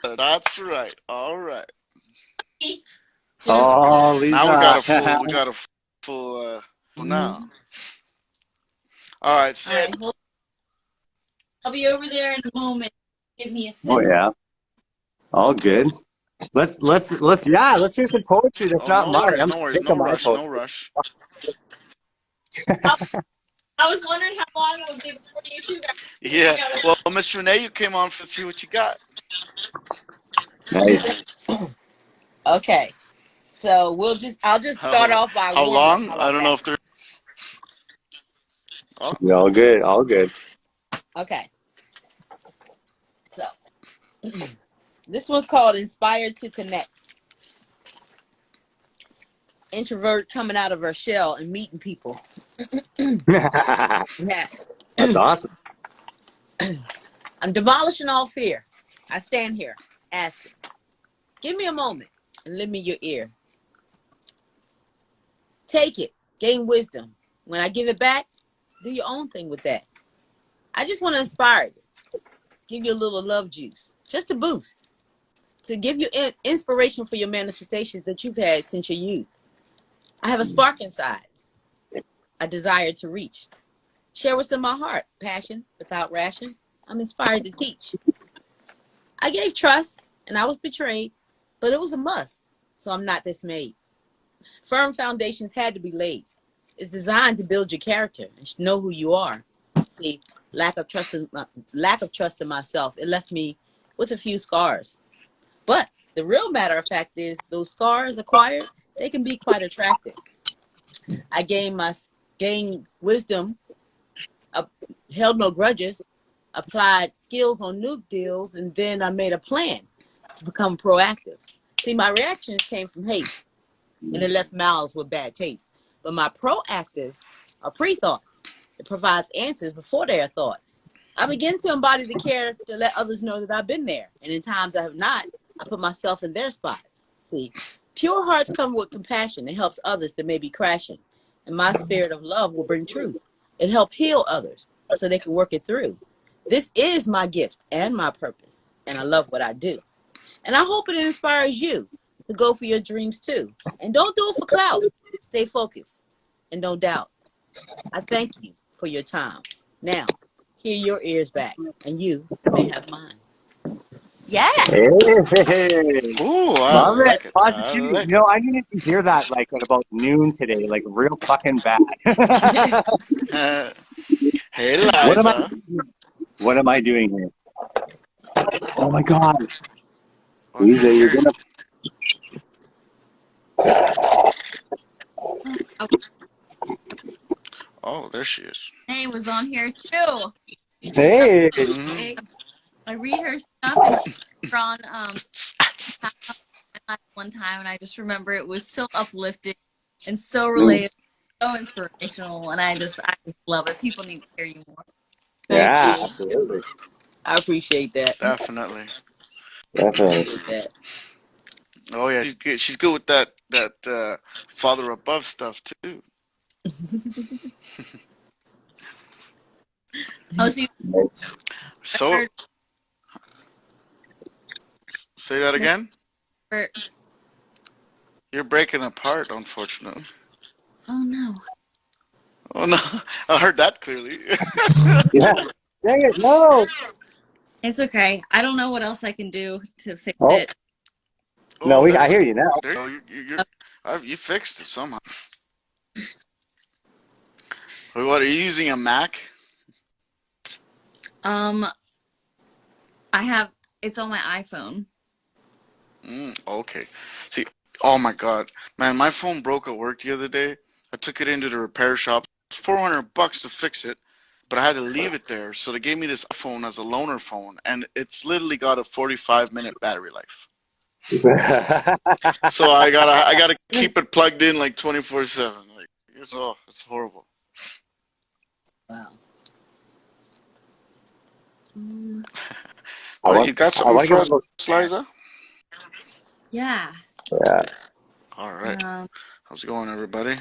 [SPEAKER 1] another. That's right. All right.
[SPEAKER 2] Oh,
[SPEAKER 1] Now
[SPEAKER 2] Lisa.
[SPEAKER 1] we got a full now. All right.
[SPEAKER 4] All right, I'll be over there in a moment. Give me a
[SPEAKER 2] Oh
[SPEAKER 4] second.
[SPEAKER 2] yeah. All good. Let's hear some poetry. That's
[SPEAKER 1] Oh,
[SPEAKER 2] not
[SPEAKER 1] no
[SPEAKER 2] mine.
[SPEAKER 1] worries,
[SPEAKER 2] I'm
[SPEAKER 1] no worries,
[SPEAKER 2] sick
[SPEAKER 1] no
[SPEAKER 2] of my
[SPEAKER 1] rush, no
[SPEAKER 2] poetry.
[SPEAKER 1] rush.
[SPEAKER 4] I was wondering how long it would be before you two got.
[SPEAKER 1] Yeah. Well, Mr. Renee, you came on to see what you got.
[SPEAKER 2] Nice.
[SPEAKER 3] Okay. So I'll just start
[SPEAKER 1] How
[SPEAKER 3] off by
[SPEAKER 1] how
[SPEAKER 3] warm up.
[SPEAKER 1] long?
[SPEAKER 3] How
[SPEAKER 1] I
[SPEAKER 3] about
[SPEAKER 1] don't
[SPEAKER 3] that?
[SPEAKER 1] know if there's. Oh,
[SPEAKER 2] All good. All good.
[SPEAKER 3] Okay. So this one's called Inspired to Connect. Introvert coming out of her shell and meeting people.
[SPEAKER 2] That's
[SPEAKER 3] Yeah.
[SPEAKER 2] awesome.
[SPEAKER 3] I'm demolishing all fear. I stand here asking, give me a moment and lend me your ear. Take it, gain wisdom. When I give it back, do your own thing with that. I just want to inspire you, give you a little love juice, just a boost, to give you inspiration for your manifestations that you've had since your youth. I have a spark inside, a desire to reach. Share what's in my heart, passion without ration. I'm inspired to teach. I gave trust and I was betrayed, but it was a must, so I'm not dismayed. Firm foundations had to be laid. It's designed to build your character and know who you are. See, lack of trust in myself, it left me with a few scars. But the real matter of fact is those scars acquired, they can be quite attractive. I gained wisdom, held no grudges, applied skills on new deals, and then I made a plan to become proactive. See, my reactions came from hate, and it left mouths with bad taste. But my proactive are pre-thoughts. It provides answers before they are thought. I begin to embody the care to let others know that I've been there. And in times I have not, I put myself in their spot. See, pure hearts come with compassion. It helps others that may be crashing. And my spirit of love will bring truth. It helps heal others so they can work it through. This is my gift and my purpose. And I love what I do. And I hope it inspires you to go for your dreams too. And don't do it for clout. Stay focused and don't doubt. I thank you for your time. Now, hear your ears back, and you may have mine.
[SPEAKER 4] Yes.
[SPEAKER 2] Hey,
[SPEAKER 1] Ooh, I
[SPEAKER 2] love it.
[SPEAKER 1] like it. I
[SPEAKER 2] Positivity.
[SPEAKER 1] like
[SPEAKER 2] You know, I needed to hear that like at about noon today, like real fucking bad.
[SPEAKER 1] it. Hey,
[SPEAKER 2] What am I?
[SPEAKER 1] Liza.
[SPEAKER 2] What am I doing here? Oh my God,
[SPEAKER 1] Oh, I
[SPEAKER 2] Lisa,
[SPEAKER 1] can't
[SPEAKER 2] you're
[SPEAKER 1] hear you.
[SPEAKER 2] gonna.
[SPEAKER 4] Our
[SPEAKER 1] Oh, there she is.
[SPEAKER 4] name was on here too. So
[SPEAKER 2] Hey.
[SPEAKER 1] Mm-hmm.
[SPEAKER 4] I read her stuff, and she on one time, and I just remember it was so uplifting and so
[SPEAKER 2] Mm,
[SPEAKER 4] relatable, so inspirational, and I just love it. People need to hear you more.
[SPEAKER 3] Thank
[SPEAKER 2] yeah,
[SPEAKER 3] you.
[SPEAKER 2] absolutely,
[SPEAKER 3] I appreciate that.
[SPEAKER 1] Definitely.
[SPEAKER 2] definitely.
[SPEAKER 3] Appreciate that.
[SPEAKER 1] Oh yeah, she's good with that father above stuff too.
[SPEAKER 4] Oh, so you
[SPEAKER 2] Nice.
[SPEAKER 1] So
[SPEAKER 4] heard
[SPEAKER 1] say that
[SPEAKER 4] Miss
[SPEAKER 1] again.
[SPEAKER 4] Bert?
[SPEAKER 1] You're breaking apart, unfortunately.
[SPEAKER 4] Oh no,
[SPEAKER 1] Oh no, I heard that clearly.
[SPEAKER 2] Yeah. Dang it! No.
[SPEAKER 4] it's okay. I don't know what else I can do to fix
[SPEAKER 2] Oh
[SPEAKER 4] it.
[SPEAKER 2] no,
[SPEAKER 1] Oh,
[SPEAKER 2] I hear you now.
[SPEAKER 1] there you go. You fixed it somehow. What are you using a Mac?
[SPEAKER 4] Um, I have it's on my iPhone.
[SPEAKER 1] Okay. See, oh my God, man, my phone broke at work the other day. I took it into the repair shop. It's $400 to fix it, but I had to leave it there. So they gave me this phone as a loaner phone, and it's literally got a 45-minute battery life. So I gotta keep it plugged in like 24/7. Like it's horrible.
[SPEAKER 3] Wow.
[SPEAKER 4] Mm,
[SPEAKER 2] I
[SPEAKER 1] Well,
[SPEAKER 2] want.
[SPEAKER 1] you got
[SPEAKER 2] I
[SPEAKER 1] something
[SPEAKER 2] want to
[SPEAKER 1] for
[SPEAKER 2] give a
[SPEAKER 1] us,
[SPEAKER 2] little.
[SPEAKER 1] Liza?
[SPEAKER 4] yeah.
[SPEAKER 2] Yeah.
[SPEAKER 1] All right.
[SPEAKER 4] Um,
[SPEAKER 1] How's it going, everybody?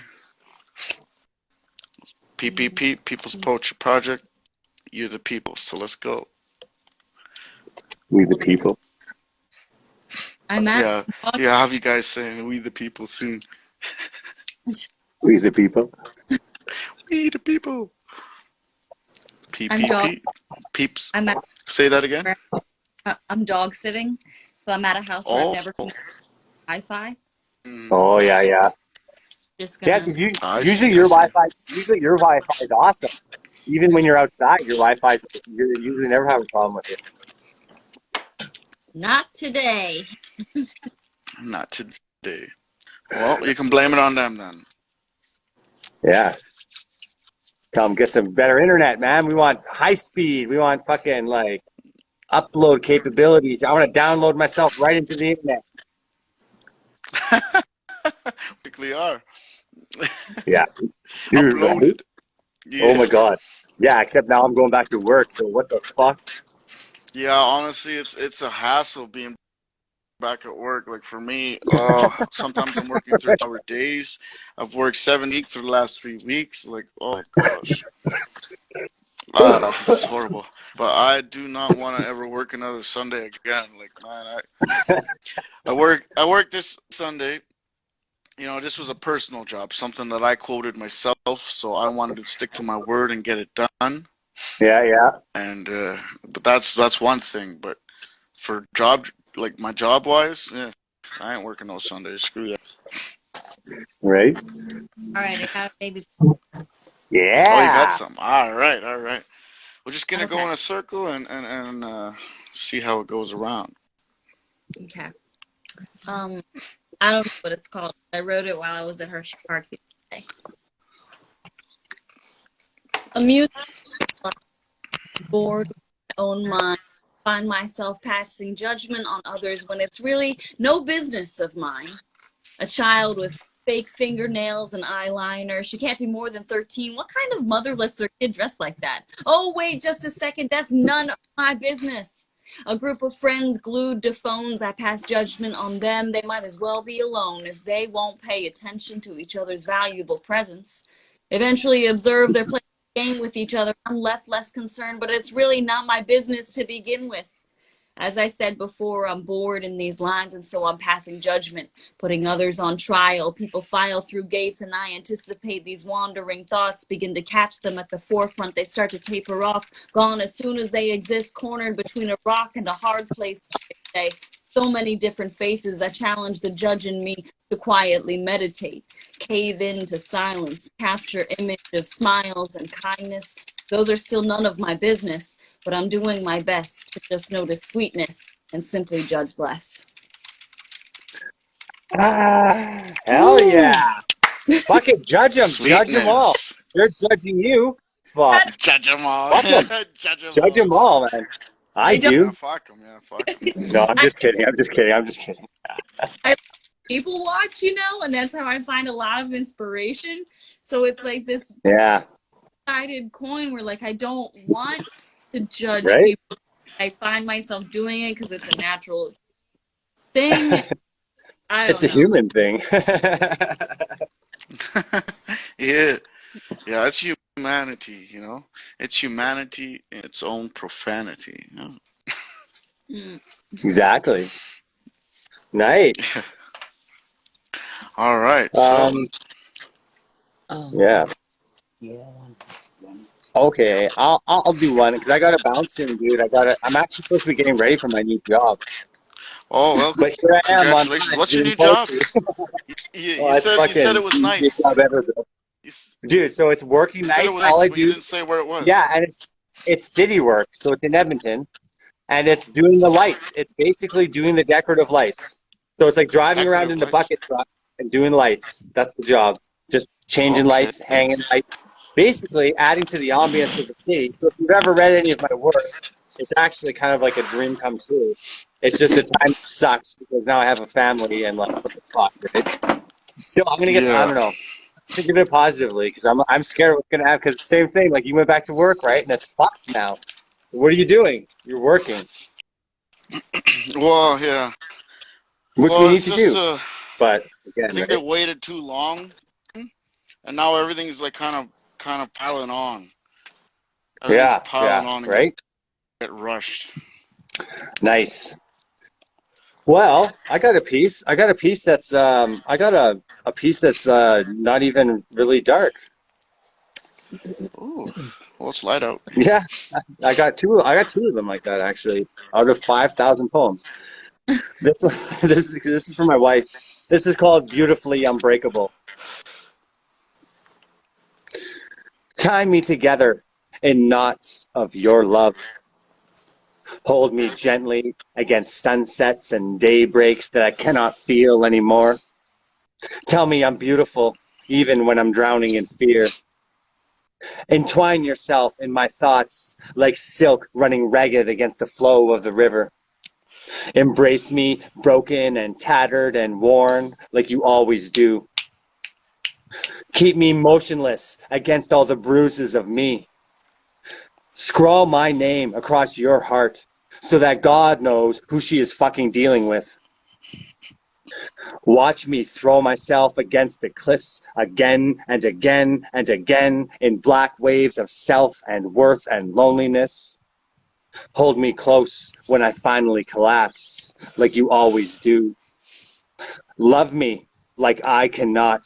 [SPEAKER 1] PPP, People's Poetry Project. You're the people, so let's go.
[SPEAKER 2] We the people.
[SPEAKER 4] I'm at
[SPEAKER 1] Yeah, yeah. I'll have you guys saying "We the people" soon.
[SPEAKER 2] We the people.
[SPEAKER 1] We the people.
[SPEAKER 4] I'm dog.
[SPEAKER 1] PPP. Peeps.
[SPEAKER 4] I'm at
[SPEAKER 1] Say that again.
[SPEAKER 4] I'm dog sitting, so I'm at a house where I've
[SPEAKER 1] Oh.
[SPEAKER 4] never connected Wi-Fi.
[SPEAKER 1] Mm,
[SPEAKER 2] Oh yeah, yeah,
[SPEAKER 4] Just
[SPEAKER 2] yeah.
[SPEAKER 4] gonna.
[SPEAKER 2] Because you
[SPEAKER 1] I
[SPEAKER 2] usually
[SPEAKER 1] see. I
[SPEAKER 2] your
[SPEAKER 1] see.
[SPEAKER 2] Wi-Fi, is awesome. Even when you're outside, your Wi-Fi's you usually never have a problem with it.
[SPEAKER 4] Not today.
[SPEAKER 1] Not today. Well, you can blame it on them then.
[SPEAKER 2] Yeah. Tell them get some better internet, man. We want high speed. We want fucking like upload capabilities. I want to download myself right into the internet.
[SPEAKER 1] Basically are.
[SPEAKER 2] Yeah, dude. Right?
[SPEAKER 1] Uploaded.
[SPEAKER 2] Oh
[SPEAKER 1] Yeah.
[SPEAKER 2] my god. Yeah. Except now I'm going back to work. So what the fuck?
[SPEAKER 1] Yeah, honestly, it's a hassle being back at work. Like for me, sometimes I'm working 13-hour days. I've worked 7 weeks for the last 3 weeks. Like, oh my gosh, it's horrible. But I do not want to ever work another Sunday again. Like, man, I work this Sunday. You know, this was a personal job, something that I quoted myself, so I wanted to stick to my word and get it done.
[SPEAKER 2] Yeah, yeah.
[SPEAKER 1] And but that's one thing. But for job like my job wise, yeah, I ain't working no Sundays. Screw that.
[SPEAKER 2] Right.
[SPEAKER 4] All right, I got a baby.
[SPEAKER 1] Oh, you got
[SPEAKER 2] Yeah.
[SPEAKER 1] some. All right, all right. We're just gonna go
[SPEAKER 4] Okay,
[SPEAKER 1] in a circle and see how it goes around.
[SPEAKER 4] okay. Um, I don't know what it's called. I wrote it while I was at Hershey Park the other day. Amused, bored with my own mind. Find myself passing judgment on others when it's really no business of mine. A child with fake fingernails and eyeliner. She can't be more than 13. What kind of mother lets their kid dress like that? Oh, wait just a second. That's none of my business. A group of friends glued to phones. I pass judgment on them. They might as well be alone if they won't pay attention to each other's valuable presence. Eventually observe their playing the game with each other. I'm left less concerned, but it's really not my business to begin with. As I said before, I'm bored in these lines, and so I'm passing judgment, putting others on trial. People file through gates, and I anticipate these wandering thoughts, begin to catch them at the forefront. They start to taper off, gone as soon as they exist, cornered between a rock and a hard place. They say, so many different faces. I challenge the judge in me to quietly meditate, cave into silence, capture image of smiles and kindness. Those are still none of my business, but I'm doing my best to just notice sweetness and simply judge less.
[SPEAKER 2] Hell
[SPEAKER 3] Ooh.
[SPEAKER 2] yeah. Fucking judge them. Judge them all.
[SPEAKER 1] Sweetness.
[SPEAKER 2] They're judging you. Fuck.
[SPEAKER 1] Judge them all.
[SPEAKER 2] Fuck them.
[SPEAKER 1] Judge them
[SPEAKER 2] Judge
[SPEAKER 1] all.
[SPEAKER 2] them all, man. I
[SPEAKER 4] I don't.
[SPEAKER 2] do.
[SPEAKER 1] Yeah, fuck them. Yeah, fuck them.
[SPEAKER 2] No, I'm just kidding. I'm just kidding. I'm just kidding.
[SPEAKER 4] I people watch, you know, and that's how I find a lot of inspiration. So it's like this
[SPEAKER 2] Yeah.
[SPEAKER 4] sided coin where, like, I don't want to judge
[SPEAKER 2] Right?
[SPEAKER 4] people. I find myself doing it because it's a natural thing. I don't
[SPEAKER 2] It's a
[SPEAKER 4] know.
[SPEAKER 2] human thing.
[SPEAKER 1] Yeah. Yeah, it's humanity, you know? It's humanity in its own profanity. You know?
[SPEAKER 4] Mm.
[SPEAKER 2] Exactly. Nice.
[SPEAKER 1] All right. So,
[SPEAKER 2] Yeah.
[SPEAKER 3] Yeah.
[SPEAKER 2] Okay. I'll do one because I gotta bounce soon, dude. I'm actually supposed to be getting ready for my new job,
[SPEAKER 1] oh well,
[SPEAKER 2] but here I am on
[SPEAKER 1] congratulations.
[SPEAKER 2] time
[SPEAKER 1] What's your
[SPEAKER 2] doing
[SPEAKER 1] new job?
[SPEAKER 2] poetry.
[SPEAKER 1] You,
[SPEAKER 2] Oh,
[SPEAKER 1] you
[SPEAKER 2] it's
[SPEAKER 1] said you said it
[SPEAKER 2] fucking
[SPEAKER 1] was
[SPEAKER 2] the easiest
[SPEAKER 1] nice.
[SPEAKER 2] job ever, bro.
[SPEAKER 1] You, s-
[SPEAKER 2] Dude. So it's working
[SPEAKER 1] you said it
[SPEAKER 2] nights.
[SPEAKER 1] was
[SPEAKER 2] All
[SPEAKER 1] nice,
[SPEAKER 2] I
[SPEAKER 1] but you
[SPEAKER 2] do,
[SPEAKER 1] didn't say where it was.
[SPEAKER 2] yeah, and it's city work. So it's in Edmonton, and it's doing the lights. It's basically doing the decorative lights. So it's like driving around
[SPEAKER 1] Decorative
[SPEAKER 2] in the
[SPEAKER 1] lights.
[SPEAKER 2] bucket truck and doing lights. That's the job. Just changing
[SPEAKER 1] Okay.
[SPEAKER 2] lights, hanging lights, basically adding to the ambience of the city. So if you've ever read any of my work, it's actually kind of like a dream come true. It's just the time sucks because now I have a family and like what the fuck, right? Still, I'm gonna get. I
[SPEAKER 1] Yeah.
[SPEAKER 2] don't know. Think of it positively because I'm scared what's gonna happen. Because same thing, like you went back to work, right? And it's fucked now. What are you doing? You're working,
[SPEAKER 1] Well, yeah.
[SPEAKER 2] which we
[SPEAKER 1] Well,
[SPEAKER 2] need
[SPEAKER 1] it's
[SPEAKER 2] to
[SPEAKER 1] just
[SPEAKER 2] do. But
[SPEAKER 1] I
[SPEAKER 2] again,
[SPEAKER 1] think they
[SPEAKER 2] right?
[SPEAKER 1] waited too long, and now everything's like kind of piling on. Everything's
[SPEAKER 2] Yeah,
[SPEAKER 1] piling on and
[SPEAKER 2] right.
[SPEAKER 1] get rushed.
[SPEAKER 2] Nice. Well, I got a piece. I got a piece that's I got a piece that's not even really dark.
[SPEAKER 1] Ooh. Well, it's light out.
[SPEAKER 2] Yeah, I got two. I got two of them like that actually, out of 5,000 poems. This one, this is for my wife. This is called Beautifully Unbreakable. Tie me together in knots of your love. Hold me gently against sunsets and daybreaks that I cannot feel anymore. Tell me I'm beautiful, even when I'm drowning in fear. Entwine yourself in my thoughts like silk running ragged against the flow of the river. Embrace me broken and tattered and worn like you always do. Keep me motionless against all the bruises of me. Scrawl my name across your heart so that God knows who she is fucking dealing with. Watch me throw myself against the cliffs again and again and again in black waves of self and worth and loneliness. Hold me close when I finally collapse, like you always do. Love me like I cannot.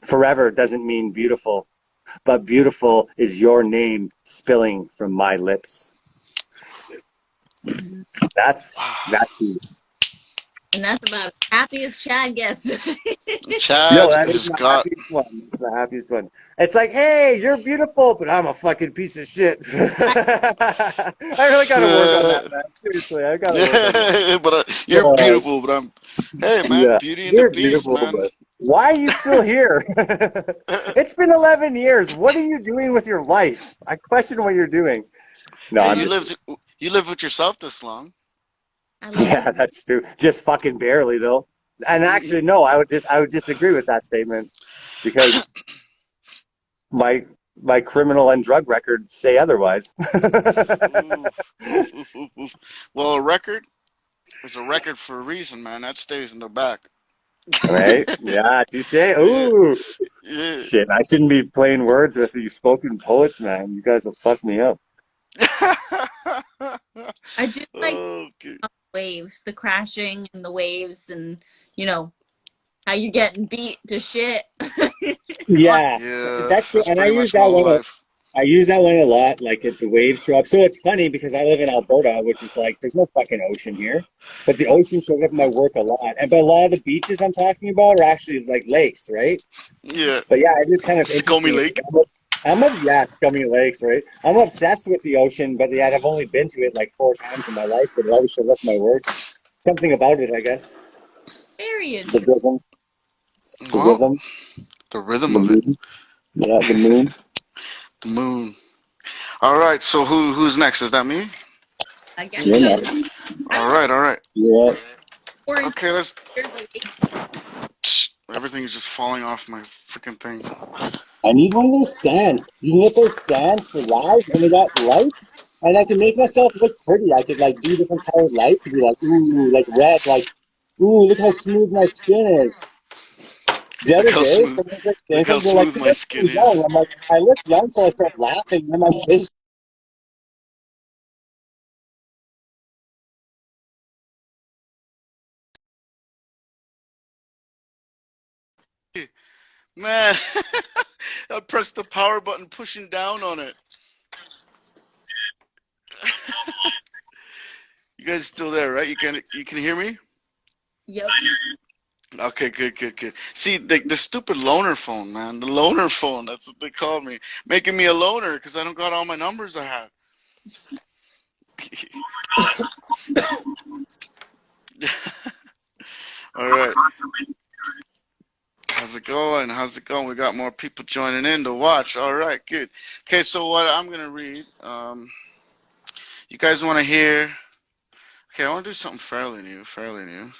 [SPEAKER 2] Forever doesn't mean beautiful, but beautiful is your name spilling from my lips. That's that piece.
[SPEAKER 4] And that's about as happy as Chad gets.
[SPEAKER 2] Yo,
[SPEAKER 1] Chad
[SPEAKER 2] that is
[SPEAKER 1] has
[SPEAKER 2] my
[SPEAKER 1] got.
[SPEAKER 2] happiest one. It's my happiest one. It's like, hey, you're beautiful, but I'm a fucking piece of shit. I really gotta work on that, man. Seriously, I gotta work on that.
[SPEAKER 1] Yeah, but you're
[SPEAKER 2] Uh,
[SPEAKER 1] beautiful. But I'm. Hey, man,
[SPEAKER 2] yeah,
[SPEAKER 1] Beauty and the
[SPEAKER 2] you're
[SPEAKER 1] Beast,
[SPEAKER 2] beautiful,
[SPEAKER 1] man.
[SPEAKER 2] but why are you still here? It's been 11 years. What are you doing with your life? I question what you're doing. No,
[SPEAKER 1] Hey,
[SPEAKER 2] I'm
[SPEAKER 1] you
[SPEAKER 2] just
[SPEAKER 1] lived. You lived with yourself this long.
[SPEAKER 4] I
[SPEAKER 2] kidding.
[SPEAKER 4] love
[SPEAKER 2] Yeah,
[SPEAKER 4] that.
[SPEAKER 2] that's true. Just fucking barely, though. And actually, no, I would disagree with that statement because my my criminal and drug records say otherwise.
[SPEAKER 1] Ooh, oof, oof, oof, oof. Well, a record is a record for a reason, man. That stays in the back.
[SPEAKER 2] Right? Yeah, touche.
[SPEAKER 1] Yeah,
[SPEAKER 2] Ooh,
[SPEAKER 1] yeah.
[SPEAKER 2] shit. I shouldn't be playing words with you spoken poets, man. You guys will fuck me up.
[SPEAKER 4] I do like
[SPEAKER 1] Okay.
[SPEAKER 4] waves, the crashing and the waves, and you know how you're getting beat to shit.
[SPEAKER 2] Yeah,
[SPEAKER 1] Yeah,
[SPEAKER 2] that's true.
[SPEAKER 1] that's
[SPEAKER 2] And I
[SPEAKER 1] pretty
[SPEAKER 2] use
[SPEAKER 1] much my
[SPEAKER 2] that
[SPEAKER 1] whole
[SPEAKER 2] one.
[SPEAKER 1] life.
[SPEAKER 2] I use that one a lot. Like if the waves show up. So it's funny because I live in Alberta, which is like there's no fucking ocean here, but the ocean shows up in my work a lot. And but a lot of the beaches I'm talking about are actually like lakes, right?
[SPEAKER 1] Yeah,
[SPEAKER 2] But yeah, it is kind of
[SPEAKER 1] Scomy
[SPEAKER 2] interesting.
[SPEAKER 1] Lake.
[SPEAKER 2] Yeah, scummy lakes, right? I'm obsessed with the ocean, but yet I've only been to it like 4 times in my life, but it always shows up in my work. Something about it, I guess.
[SPEAKER 4] Very
[SPEAKER 2] The
[SPEAKER 4] interesting.
[SPEAKER 2] rhythm, the
[SPEAKER 1] Well,
[SPEAKER 2] rhythm,
[SPEAKER 1] the rhythm
[SPEAKER 2] the
[SPEAKER 1] of it.
[SPEAKER 2] moon. Yeah, the moon.
[SPEAKER 1] The moon. All right, so who's next? Is that me?
[SPEAKER 4] I guess
[SPEAKER 2] You're
[SPEAKER 4] so.
[SPEAKER 2] next.
[SPEAKER 4] I
[SPEAKER 1] All
[SPEAKER 4] don't know.
[SPEAKER 1] right, all right.
[SPEAKER 2] Yeah.
[SPEAKER 4] Or is
[SPEAKER 1] Okay, let's.
[SPEAKER 4] there the wait?
[SPEAKER 1] Everything's just falling off my freaking thing.
[SPEAKER 2] I need one of those stands. You can get those stands for live, and they got lights, and I can make myself look pretty. I could like do different colored lights and be like, ooh, like red, like, ooh, look how smooth my skin is. The
[SPEAKER 1] Look
[SPEAKER 2] other
[SPEAKER 1] how
[SPEAKER 2] day,
[SPEAKER 1] smooth.
[SPEAKER 2] someone was like saying
[SPEAKER 1] Look how
[SPEAKER 2] something, they're like,
[SPEAKER 1] smooth
[SPEAKER 2] you
[SPEAKER 1] my
[SPEAKER 2] look so
[SPEAKER 1] skin is.
[SPEAKER 2] young. I'm like, I look young, so I start laughing, and my face.
[SPEAKER 1] Man, I pressed the power button, pushing down on it. You guys still there, right? You can hear me?
[SPEAKER 4] Yep.
[SPEAKER 1] Okay, good, good, good. See, the stupid loner phone, man. The loner phone. That's what they call me, making me a loner because I don't got all my numbers I have. All right. How's it going? How's it going? We got more people joining in to watch. All right, good. Okay, so what I'm gonna read. You guys want to hear? Okay, I want to do something fairly new. Fairly new.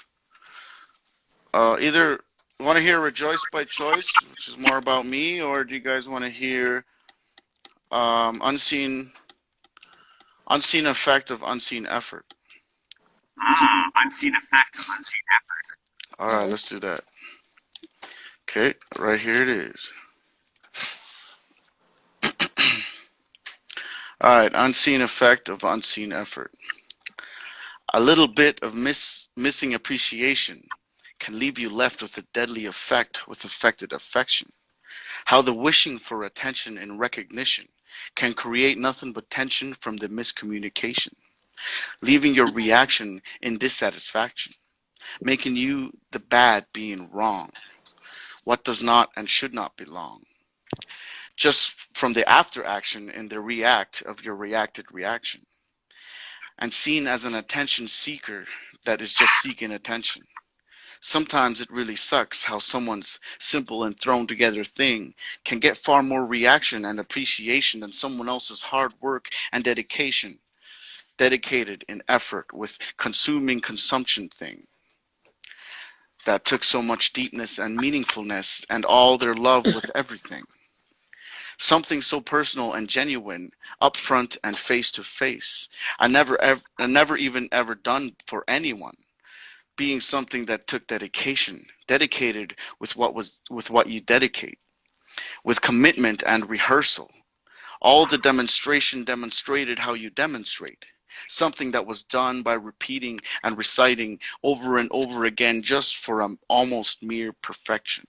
[SPEAKER 1] Either want to hear "Rejoice" by Troyce, which is more about me, or do you guys want to hear "Unseen Effect of Unseen Effort"?
[SPEAKER 2] Unseen effect of unseen
[SPEAKER 1] All right,
[SPEAKER 4] Oh,
[SPEAKER 1] let's do that. Okay, right here it is. All right, "Unseen Effect of Unseen Effort." A little bit of missing appreciation can leave you left with a deadly effect with affected affection. How the wishing for attention and recognition can create nothing but tension from the miscommunication, leaving your reaction in dissatisfaction, making you the bad being wrong, what does not and should not belong. Just from the after action in the react of your reacted reaction, and seen as an attention seeker that is just seeking attention. Sometimes it really sucks how someone's simple and thrown together thing can get far more reaction and appreciation than someone else's hard work and dedication, dedicated in effort with consuming consumption thing that took so much deepness and meaningfulness and all their love with everything. Something so personal and genuine, upfront and face to face. I never even ever done for anyone. Being something that took dedication, dedicated with what you dedicate, with commitment and rehearsal. All the demonstration demonstrated how you demonstrate. Something that was done by repeating and reciting over and over again just for an almost mere perfection.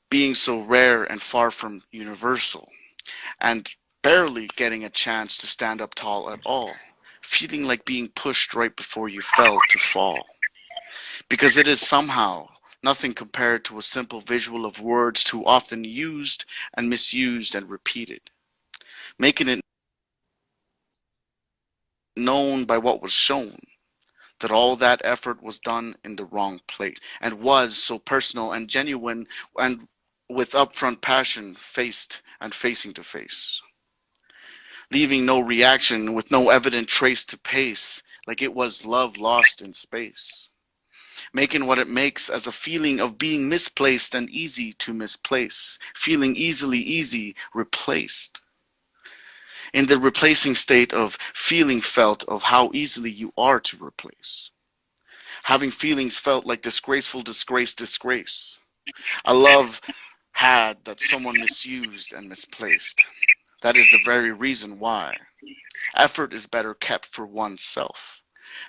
[SPEAKER 1] Being so rare and far from universal, and barely getting a chance to stand up tall at all. Feeling like being pushed right before you fell to fall. Because it is somehow nothing compared to a simple visual of words too often used and misused and repeated, making it known by what was shown that all that effort was done in the wrong place and was so personal and genuine and with upfront passion faced and facing to face, leaving no reaction with no evident trace to pace like it was love lost in space, making what it makes as a feeling of being misplaced and easy to misplace, feeling easy replaced. In the replacing state of feeling felt of how easily you are to replace. Having feelings felt like disgraceful disgrace. A love had that someone misused and misplaced. That is the very reason why. Effort is better kept for oneself,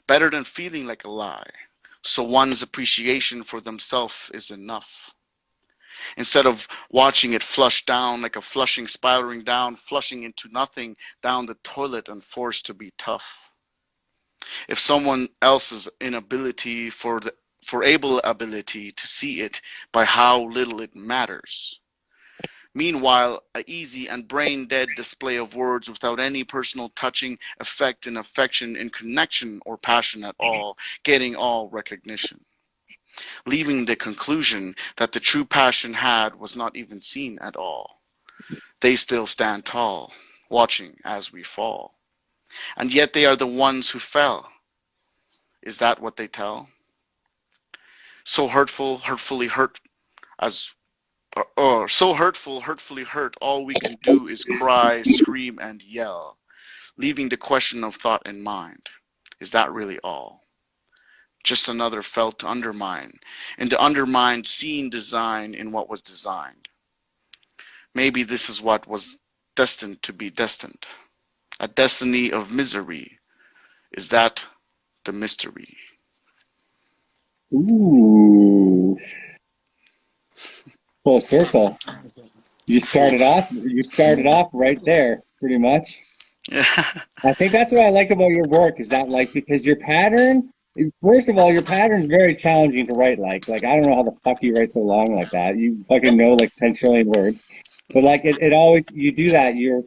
[SPEAKER 1] better than feeling like a lie. So one's appreciation for themselves is enough. Instead of watching it flush down like a flushing spiraling down, flushing into nothing down the toilet and forced to be tough. If someone else's inability for able ability to see it by how little it matters. Meanwhile, a easy and brain-dead display of words without any personal touching effect in affection in connection or passion at all, getting all recognition. Leaving the conclusion that the true passion had was not even seen at all. They still stand tall, watching as we fall. And yet they are the ones who fell. Is that what they tell? So hurtful, hurtfully hurt as so hurtful, hurtfully hurt, all we can do is cry, scream, and yell, leaving the question of thought in mind. Is that really all? Just another felt to undermine, and to undermine seen design in what was designed. Maybe this is what was destined to be destined. A destiny of misery. Is that the mystery?
[SPEAKER 2] Ooh, full circle. You
[SPEAKER 1] Full.
[SPEAKER 2] started off right there, pretty much.
[SPEAKER 1] Yeah.
[SPEAKER 2] I think that's what I like about your work is that like because your pattern, first of all, your pattern is very challenging to write. Like I don't know how the fuck you write so long like that. You fucking know like 10 trillion words, but like it always you do that. Your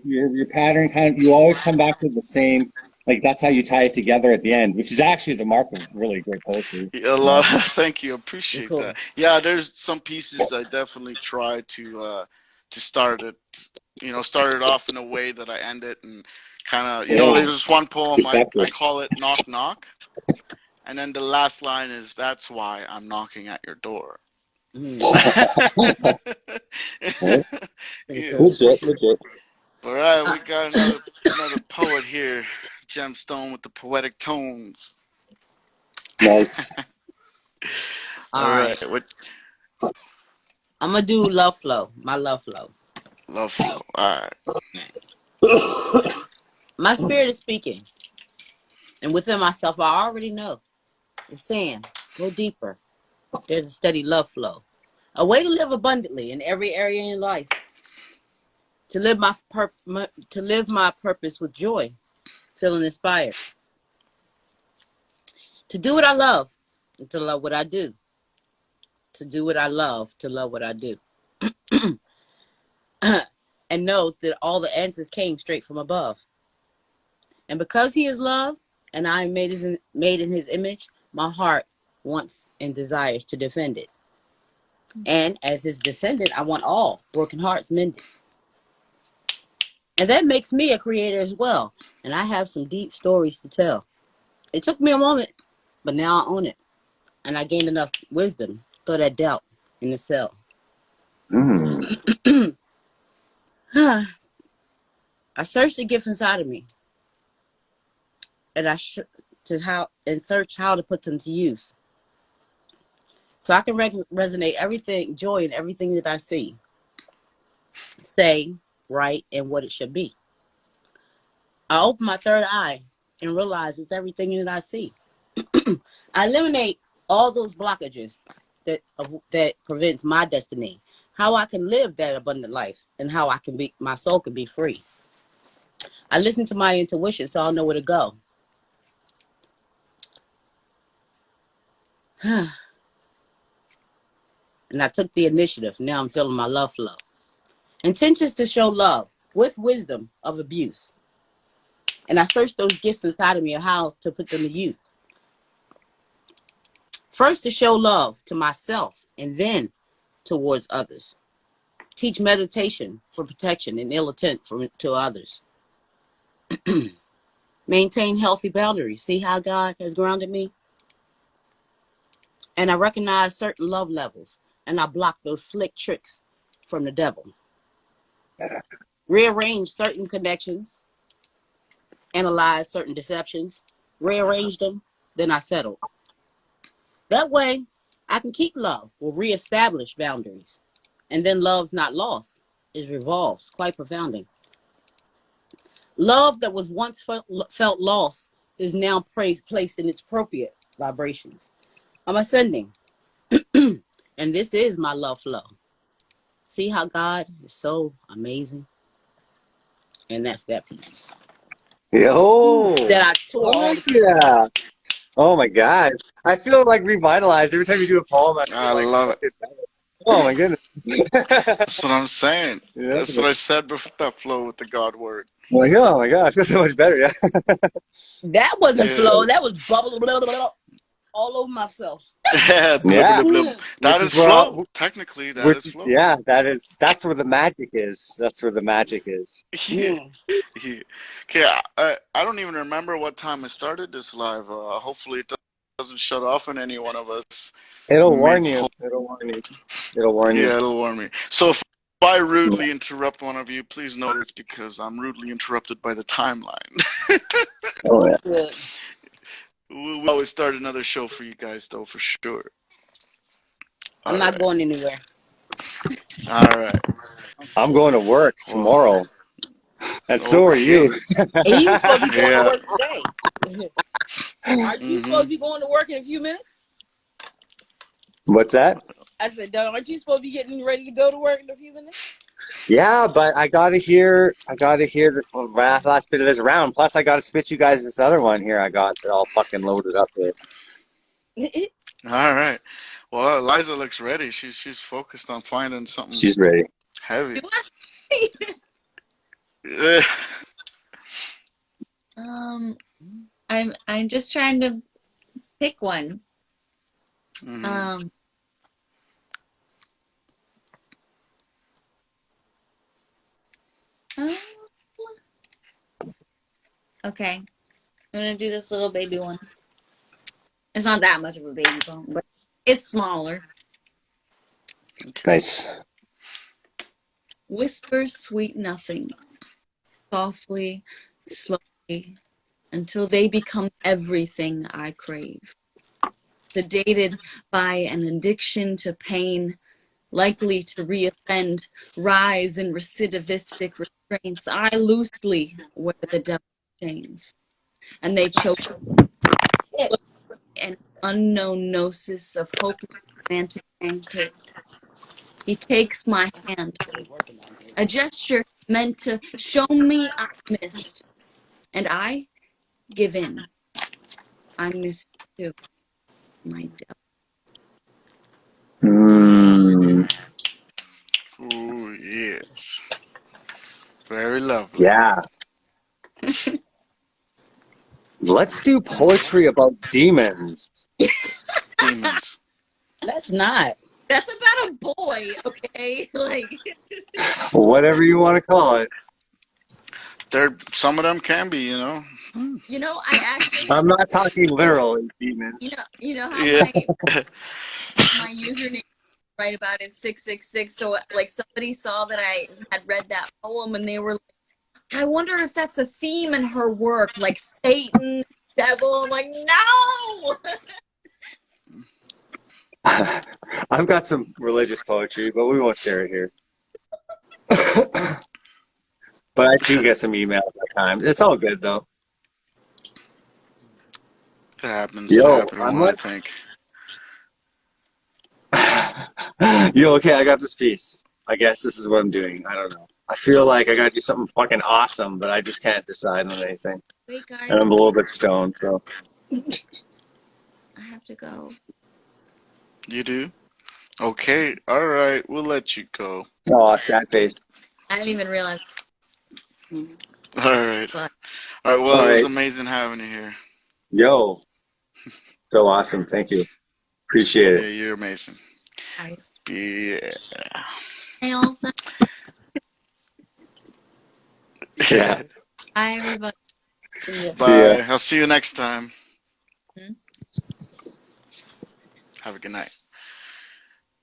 [SPEAKER 2] pattern kind of you always come back to the same. Like that's how you tie it together at the end, which is actually the mark of really great poetry.
[SPEAKER 1] A
[SPEAKER 2] You know?
[SPEAKER 1] lot. Thank you. Appreciate
[SPEAKER 3] Cool.
[SPEAKER 1] that. Yeah, there's some pieces I definitely try to start it. Start it off in a way that I end it, and kind of.
[SPEAKER 2] Yeah,
[SPEAKER 1] There's this one poem I
[SPEAKER 2] effective.
[SPEAKER 1] call it "Knock Knock," and then the last line is, "That's why I'm knocking at your door."
[SPEAKER 3] Mm, pretty
[SPEAKER 1] Yeah.
[SPEAKER 3] cool.
[SPEAKER 2] Legit, legit.
[SPEAKER 1] All right,
[SPEAKER 3] Uh,
[SPEAKER 1] we got another poet here, Gemstone with the poetic tones.
[SPEAKER 2] Nice.
[SPEAKER 1] All
[SPEAKER 3] all right.
[SPEAKER 1] right, what
[SPEAKER 3] I'm gonna do love flow. My love flow.
[SPEAKER 1] love flow. All right,
[SPEAKER 3] My spirit is speaking, and within myself, I already know. It's saying, "Go deeper." There's a steady love flow, a way to live abundantly in every area in your life. To live to live my purpose with joy, feeling inspired. To do what I love, and to love what I do. To do what I love, to love what I do. And know that all the answers came straight from above. And because he is love, and I am made in his image, my heart wants and desires to defend it. And as his descendant, I want all broken hearts mended. And that makes me a creator as well. And I have some deep stories to tell. It took me a moment, but now I own it. And I gained enough wisdom to throw that doubt in the cell. I searched the gift inside of me, and search how to put them to use, so I can resonate everything, joy in everything that I see, say, write, and what it should be. I open my third eye and realize it's everything that I see. I eliminate all those blockages that prevents my destiny. How I can live that abundant life, and how my soul can be free. I listen to my intuition, so I'll know where to go. And I took the initiative. Now I'm feeling my love flow. Intentions to show love with wisdom of abuse. And I searched those gifts inside of me of how to put them to use. First, to show love to myself, and then towards others. Teach meditation for protection and ill intent to others. Maintain healthy boundaries. See how God has grounded me? And I recognize certain love levels, and I block those slick tricks from the devil. Rearrange certain connections, analyze certain deceptions, rearrange them, then I settle. That way, I can keep love, will reestablish boundaries. And then love's not lost, it revolves quite profoundly. Love that was once felt lost is now placed in its appropriate vibrations. I'm ascending. And this is my love flow. See how God is so amazing? And that's that piece.
[SPEAKER 2] Yo.
[SPEAKER 3] That I tore all
[SPEAKER 2] Fuck
[SPEAKER 3] the pieces
[SPEAKER 2] yeah.
[SPEAKER 3] out.
[SPEAKER 2] Oh my God. I feel like revitalized every time you do a poem. I
[SPEAKER 1] I
[SPEAKER 2] feel like
[SPEAKER 1] love it.
[SPEAKER 2] fucking better. Oh my goodness.
[SPEAKER 1] That's what I'm saying.
[SPEAKER 2] Yeah.
[SPEAKER 1] That's what I said before. That flow with the God word.
[SPEAKER 2] Like, oh my God, I feel so much better. Yeah.
[SPEAKER 3] That wasn't
[SPEAKER 1] Yeah.
[SPEAKER 3] flow. That was bubble blah, blah, blah, all over myself.
[SPEAKER 1] Yeah. Blub,
[SPEAKER 2] Yeah.
[SPEAKER 1] blub, blub.
[SPEAKER 2] Which
[SPEAKER 1] That
[SPEAKER 2] is
[SPEAKER 1] is
[SPEAKER 2] where
[SPEAKER 1] flow. Technically, that is flow.
[SPEAKER 2] yeah, that's where the magic is. That's where the magic is.
[SPEAKER 1] Yeah. Yeah. Okay. I don't even remember what time I started this live. Hopefully it doesn't shut off on any one of us.
[SPEAKER 2] It'll warn
[SPEAKER 1] Mid
[SPEAKER 2] you. It'll warn you. It'll warn you.
[SPEAKER 1] Yeah, it'll warn me. So if I rudely interrupt one of you, please note it's because I'm rudely interrupted by the timeline.
[SPEAKER 2] Oh yeah.
[SPEAKER 3] Good.
[SPEAKER 1] We'll always start another show for you guys, though, for sure.
[SPEAKER 3] I'm not going anywhere.
[SPEAKER 1] All right.
[SPEAKER 2] I'm going to work tomorrow. And so are
[SPEAKER 1] Okay.
[SPEAKER 2] you.
[SPEAKER 3] And you supposed to be going to
[SPEAKER 1] Yeah.
[SPEAKER 3] work today. Aren't you supposed to be going to work in a few minutes?
[SPEAKER 2] What's that?
[SPEAKER 3] I said, aren't you supposed to be getting ready to go to work in a few minutes?
[SPEAKER 2] Yeah, but I gotta hear this last bit of this round. Plus, I gotta spit you guys this other one here. I got it all fucking loaded up there.
[SPEAKER 1] All right. Well, Eliza looks ready. She's focused on finding something
[SPEAKER 2] She's ready.
[SPEAKER 1] heavy.
[SPEAKER 4] I'm just trying to pick one.
[SPEAKER 1] Mhm.
[SPEAKER 4] Okay. I'm gonna do this little baby one. It's not that much of a baby poem, but it's smaller.
[SPEAKER 2] Nice.
[SPEAKER 4] Whisper sweet nothings, softly, slowly, until they become everything I crave. Sedated by an addiction to pain, likely to reoffend, rise in recidivistic restraints, I loosely wear the devil's chains, and they choke an unknown gnosis of hopeless romantic antic. He takes my hand, a gesture meant to show me I missed, and I give in. I missed too, my devil.
[SPEAKER 1] Ooh, yes. Very lovely.
[SPEAKER 2] Yeah. Let's do poetry about demons.
[SPEAKER 1] Demons.
[SPEAKER 3] Let's not.
[SPEAKER 4] That's about a boy, okay? Like,
[SPEAKER 2] Whatever you want to call it.
[SPEAKER 1] Some of them can be, you know.
[SPEAKER 4] you know, I actually,
[SPEAKER 2] I'm not talking literal demons.
[SPEAKER 4] you know how
[SPEAKER 1] Yeah.
[SPEAKER 4] my username right about it 666. So like somebody saw that I had read that poem and they were like, I wonder if that's a theme in her work, like Satan, devil. I'm like, no.
[SPEAKER 2] I've got some religious poetry, but we won't share it here. But I do get some emails at times. It's all good though.
[SPEAKER 1] It happens.
[SPEAKER 2] Yo,
[SPEAKER 1] It happens, I think.
[SPEAKER 2] Yo, okay, I got this piece. I guess this is what I'm doing. I don't know. I feel like I gotta do something fucking awesome, but I just can't decide on anything.
[SPEAKER 4] Wait, guys.
[SPEAKER 2] And I'm a little bit stoned, so.
[SPEAKER 4] I have to go.
[SPEAKER 1] You do? Okay. All right. We'll let you go.
[SPEAKER 2] Oh, sad face.
[SPEAKER 4] I didn't even realize.
[SPEAKER 1] All right.
[SPEAKER 4] But,
[SPEAKER 1] All right. Well,
[SPEAKER 2] all
[SPEAKER 1] it was
[SPEAKER 2] right.
[SPEAKER 1] amazing having you here.
[SPEAKER 2] Yo. So awesome. Thank you. Appreciate
[SPEAKER 1] Yeah,
[SPEAKER 2] it.
[SPEAKER 1] you're amazing.
[SPEAKER 4] guys.
[SPEAKER 1] Yeah.
[SPEAKER 4] I also.
[SPEAKER 2] Yeah.
[SPEAKER 4] Bye, everybody.
[SPEAKER 1] Bye. I'll see you next time. Have a good night.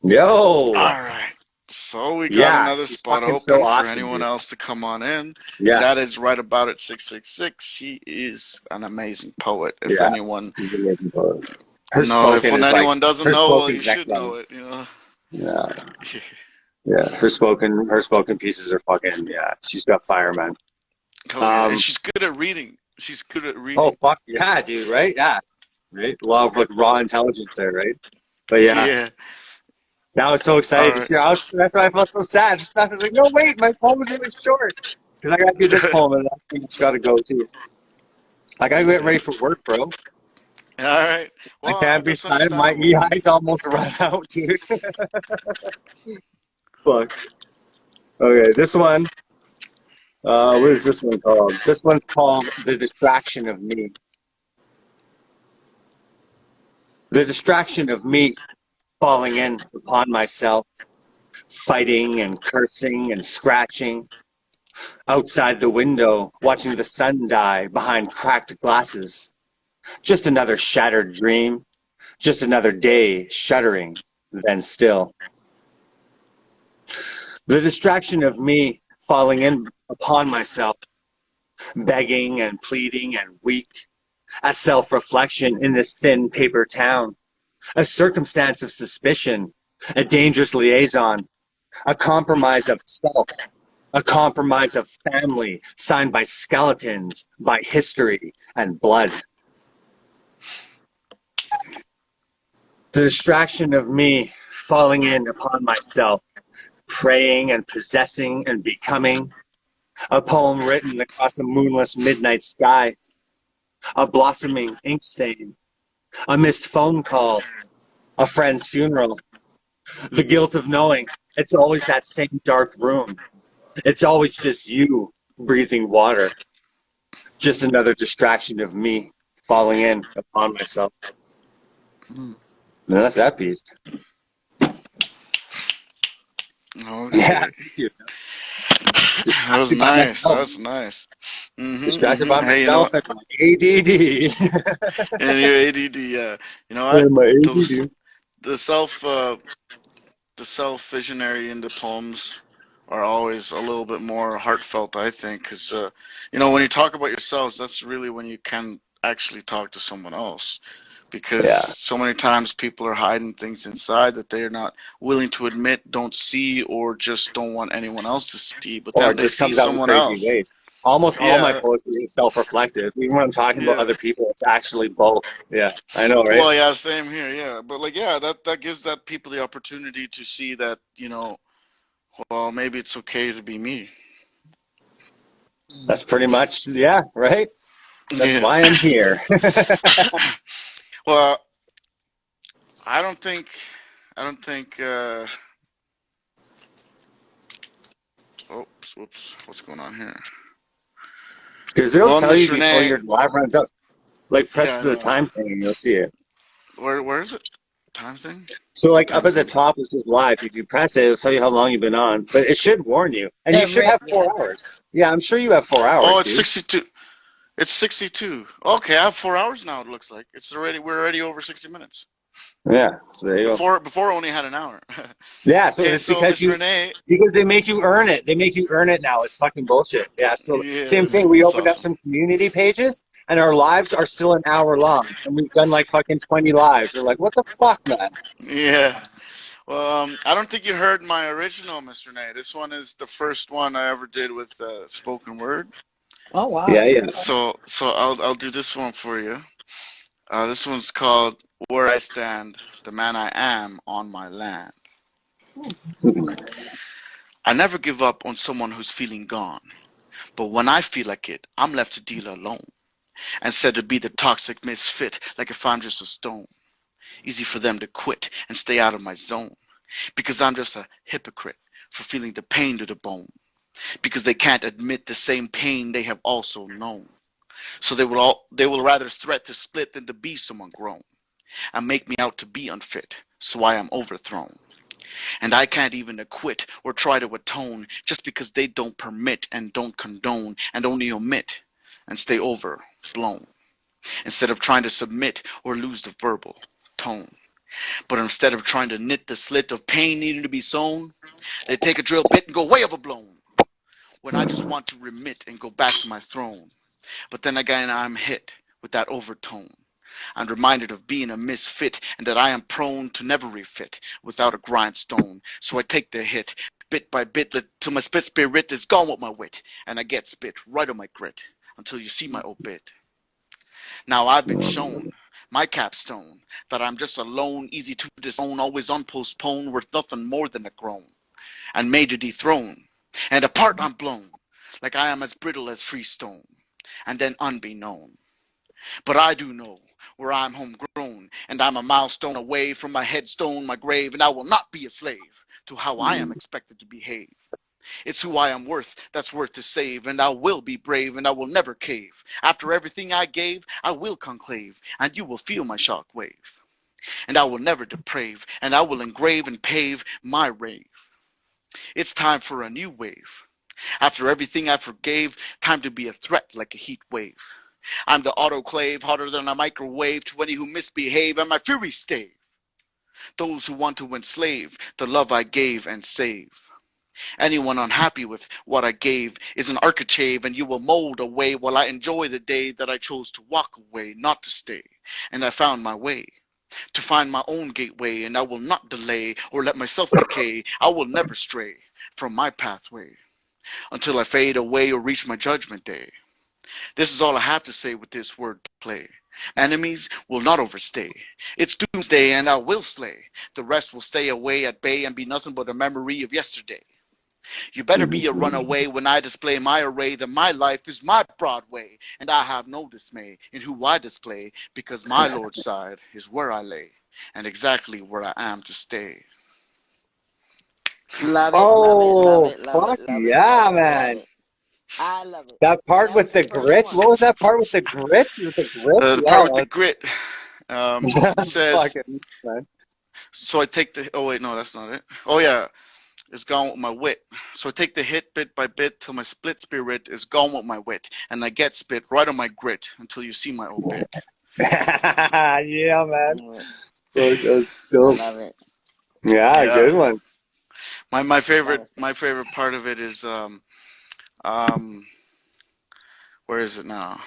[SPEAKER 2] Yo.
[SPEAKER 1] All right. So we got another spot open
[SPEAKER 2] so
[SPEAKER 1] for
[SPEAKER 2] awesome,
[SPEAKER 1] anyone
[SPEAKER 2] dude.
[SPEAKER 1] else to come on in.
[SPEAKER 2] Yeah.
[SPEAKER 1] That is right about at 666. She is an amazing poet. If anyone
[SPEAKER 2] She's an amazing poet.
[SPEAKER 1] if anyone doesn't know, well, you should know it. You know.
[SPEAKER 2] Yeah. Yeah. Her spoken pieces are fucking she's got fire, man.
[SPEAKER 1] Okay, and she's good at reading. She's good at
[SPEAKER 2] Oh
[SPEAKER 1] reading.
[SPEAKER 2] fuck yeah, dude, right? Yeah. Right? A lot of like raw intelligence there, right? But yeah.
[SPEAKER 1] Yeah.
[SPEAKER 2] I was so
[SPEAKER 1] All
[SPEAKER 2] excited to
[SPEAKER 1] right.
[SPEAKER 2] see her. That's why I felt so sad. Just I was like, no, wait, my poem is really short. Because I got to do this poem and I think it's got to go too. I got to get ready for work, bro.
[SPEAKER 1] All right.
[SPEAKER 2] I
[SPEAKER 1] Well,
[SPEAKER 2] can't be
[SPEAKER 1] that's
[SPEAKER 2] silent. My
[SPEAKER 1] understandable, man.
[SPEAKER 2] EI's almost run out, dude. Fuck. Okay, this one. What is this one called? This one's called The Distraction of Me. The distraction of me falling in upon myself, fighting and cursing and scratching. Outside the window, watching the sun die behind cracked glasses. Just another shattered dream. Just another day shuddering, then still. The distraction of me falling in upon myself, begging and pleading and weak. A self-reflection in this thin paper town. A circumstance of suspicion. A dangerous liaison. A compromise of self. A compromise of family signed by skeletons, by history and blood. The distraction of me falling in upon myself, praying and possessing and becoming. A poem written across a moonless midnight sky. A blossoming ink stain. A missed phone call. A friend's funeral. The guilt of knowing it's always that same dark room. It's always just you breathing water. Just another distraction of me falling in upon myself. And that's that piece.
[SPEAKER 1] Okay.
[SPEAKER 2] Yeah, thank you.
[SPEAKER 1] That was
[SPEAKER 2] Distracted by
[SPEAKER 1] nice. That
[SPEAKER 2] myself.
[SPEAKER 1] was nice.
[SPEAKER 2] Distracted by
[SPEAKER 1] Hey, you know
[SPEAKER 2] myself
[SPEAKER 1] what?
[SPEAKER 2] and my ADD.
[SPEAKER 1] And your ADD, yeah. You know what?
[SPEAKER 2] And my
[SPEAKER 1] Those
[SPEAKER 2] ADD.
[SPEAKER 1] the self visionary in the poems are always a little bit more heartfelt, I think, because when you talk about yourselves, that's really when you can actually talk to someone else. Because
[SPEAKER 2] Yeah.
[SPEAKER 1] so many times people are hiding things inside that they are not willing to admit, don't see, or just don't want anyone else to see. But
[SPEAKER 2] Or
[SPEAKER 1] then
[SPEAKER 2] it
[SPEAKER 1] they
[SPEAKER 2] just
[SPEAKER 1] see
[SPEAKER 2] comes out in
[SPEAKER 1] someone
[SPEAKER 2] crazy
[SPEAKER 1] else.
[SPEAKER 2] ways. Almost all my
[SPEAKER 1] Yeah,
[SPEAKER 2] poetry is self-reflective. Even when I'm talking about
[SPEAKER 1] yeah.
[SPEAKER 2] other people, it's actually both. Yeah, I know, right?
[SPEAKER 1] Well, yeah, same here. Yeah, but like, yeah, that gives that people the opportunity to see that, well, maybe it's okay to be me.
[SPEAKER 2] That's pretty much, yeah, right? That's
[SPEAKER 1] Yeah.
[SPEAKER 2] why I'm here.
[SPEAKER 1] Well, I don't think, I don't think. Oops, whoops. What's going on here?
[SPEAKER 2] Because it'll
[SPEAKER 1] Well,
[SPEAKER 2] tell
[SPEAKER 1] Miss
[SPEAKER 2] you before
[SPEAKER 1] Renee.
[SPEAKER 2] your live runs out. Like, press
[SPEAKER 1] Yeah, I
[SPEAKER 2] the
[SPEAKER 1] know.
[SPEAKER 2] time thing and you'll see it.
[SPEAKER 1] Where is it? Time thing?
[SPEAKER 2] So,
[SPEAKER 1] What
[SPEAKER 2] like, up
[SPEAKER 1] time
[SPEAKER 2] at the
[SPEAKER 1] thing?
[SPEAKER 2] top, it says live. If you press it, it'll tell you how long you've been on. But it should warn you. And you
[SPEAKER 3] That
[SPEAKER 2] should
[SPEAKER 3] red,
[SPEAKER 2] have
[SPEAKER 3] yeah.
[SPEAKER 2] 4 hours. Yeah, I'm sure you have 4 hours,
[SPEAKER 1] Oh, it's
[SPEAKER 2] dude.
[SPEAKER 1] 62. It's 62. Okay, I have 4 hours now. It looks like we're already over 60 minutes.
[SPEAKER 2] Yeah, so there you go.
[SPEAKER 1] Before I only had an hour.
[SPEAKER 2] Yeah, so
[SPEAKER 1] Okay,
[SPEAKER 2] it's
[SPEAKER 1] so
[SPEAKER 2] because
[SPEAKER 1] Miss
[SPEAKER 2] you
[SPEAKER 1] Renee.
[SPEAKER 2] because they make you earn it. They make you earn it now. It's fucking bullshit. Yeah, so
[SPEAKER 1] Yeah,
[SPEAKER 2] same thing. We
[SPEAKER 1] that's
[SPEAKER 2] opened up
[SPEAKER 1] awesome.
[SPEAKER 2] some community pages and our lives are still an hour long. And we've done like fucking 20 lives. We're like, what the fuck, man?
[SPEAKER 1] Yeah. Well, I don't think you heard my original, Miss Renee. This one is the first one I ever did with spoken word.
[SPEAKER 3] Oh wow.
[SPEAKER 2] Yeah, yeah.
[SPEAKER 1] So I'll do this one for you. This one's called "Where I Stand, the Man I Am on My Land." I never give up on someone who's feeling gone, but when I feel like it, I'm left to deal alone and said to be the toxic misfit, like if I'm just a stone. Easy for them to quit and stay out of my zone because I'm just a hypocrite for feeling the pain to the bone because they can't admit the same pain they have also known. So they will rather threat to split than to be someone grown and make me out to be unfit. So I am overthrown. And I can't even acquit or try to atone just because they don't permit and don't condone and only omit and stay overblown instead of trying to submit or lose the verbal tone. But instead of trying to knit the slit of pain needing to be sown, they take a drill bit and go way overblown when I just want to remit and go back to my throne. But then again, I'm hit with that overtone. I'm reminded of being a misfit and that I am prone to never refit without a grindstone. So I take the hit bit by bit, till my spit spirit is gone with my wit, and I get spit right on my grit, until you see my obit. Now I've been shown, my capstone, that I'm just a lone, easy to disown, always on postpone, worth nothing more than a groan, and made to dethrone, and apart I'm blown, like I am as brittle as freestone, and then unbeknown. But I do know where I'm homegrown, and I'm a milestone away from my headstone, my grave, and I will not be a slave to how I am expected to behave. It's who I am worth that's worth to save, and I will be brave, and I will never cave. After everything I gave, I will conclave, and you will feel my shock wave. And I will never deprave, and I will engrave and pave my rave. It's time for a new wave. After everything I forgave, time to be a threat like a heat wave. I'm the autoclave, hotter than a microwave to any who misbehave, and my fury stave those who want to enslave the love I gave and save. Anyone unhappy with what I gave is an architrave, and you will mold away while I enjoy the day that I chose to walk away, not to stay. And I found my way to find my own gateway, and I will not delay or let myself decay. I will never stray from my pathway until I fade away or reach my judgment day. This is all I have to say with this word play. Enemies will not overstay. It's doomsday, and I will slay. The rest will stay away at bay and be nothing but a memory of yesterday. You better be a runaway when I display my array, that my life is my Broadway, and I have no dismay in who I display, because my Lord's side is where I lay, and exactly where I am to stay.
[SPEAKER 3] Love it,
[SPEAKER 2] Oh,
[SPEAKER 3] love it, love
[SPEAKER 2] fuck
[SPEAKER 3] it, love it,
[SPEAKER 2] yeah,
[SPEAKER 3] love it, love
[SPEAKER 2] man.
[SPEAKER 3] it. I love it.
[SPEAKER 2] That
[SPEAKER 3] And
[SPEAKER 2] part
[SPEAKER 3] that
[SPEAKER 2] with
[SPEAKER 3] was the
[SPEAKER 2] the
[SPEAKER 3] first
[SPEAKER 2] grit.
[SPEAKER 3] one.
[SPEAKER 2] What was that part with the grit? With the grit?
[SPEAKER 1] The
[SPEAKER 2] Yeah,
[SPEAKER 1] part with the grit, it
[SPEAKER 2] that's
[SPEAKER 1] says,
[SPEAKER 2] fucking man.
[SPEAKER 1] so I take the, oh wait, no, that's not it. Oh yeah, it's gone with my wit. So I take the hit bit by bit till my split spirit is gone with my wit, and I get spit right on my grit until you see my obit.
[SPEAKER 2] Yeah, man.
[SPEAKER 3] Love it.
[SPEAKER 2] Fuck, that's
[SPEAKER 3] I
[SPEAKER 2] dope.
[SPEAKER 3] love it.
[SPEAKER 2] Yeah,
[SPEAKER 1] Yeah,
[SPEAKER 2] good one.
[SPEAKER 1] my
[SPEAKER 3] Love
[SPEAKER 1] favorite
[SPEAKER 3] it.
[SPEAKER 1] my favorite part of it is um where is it now?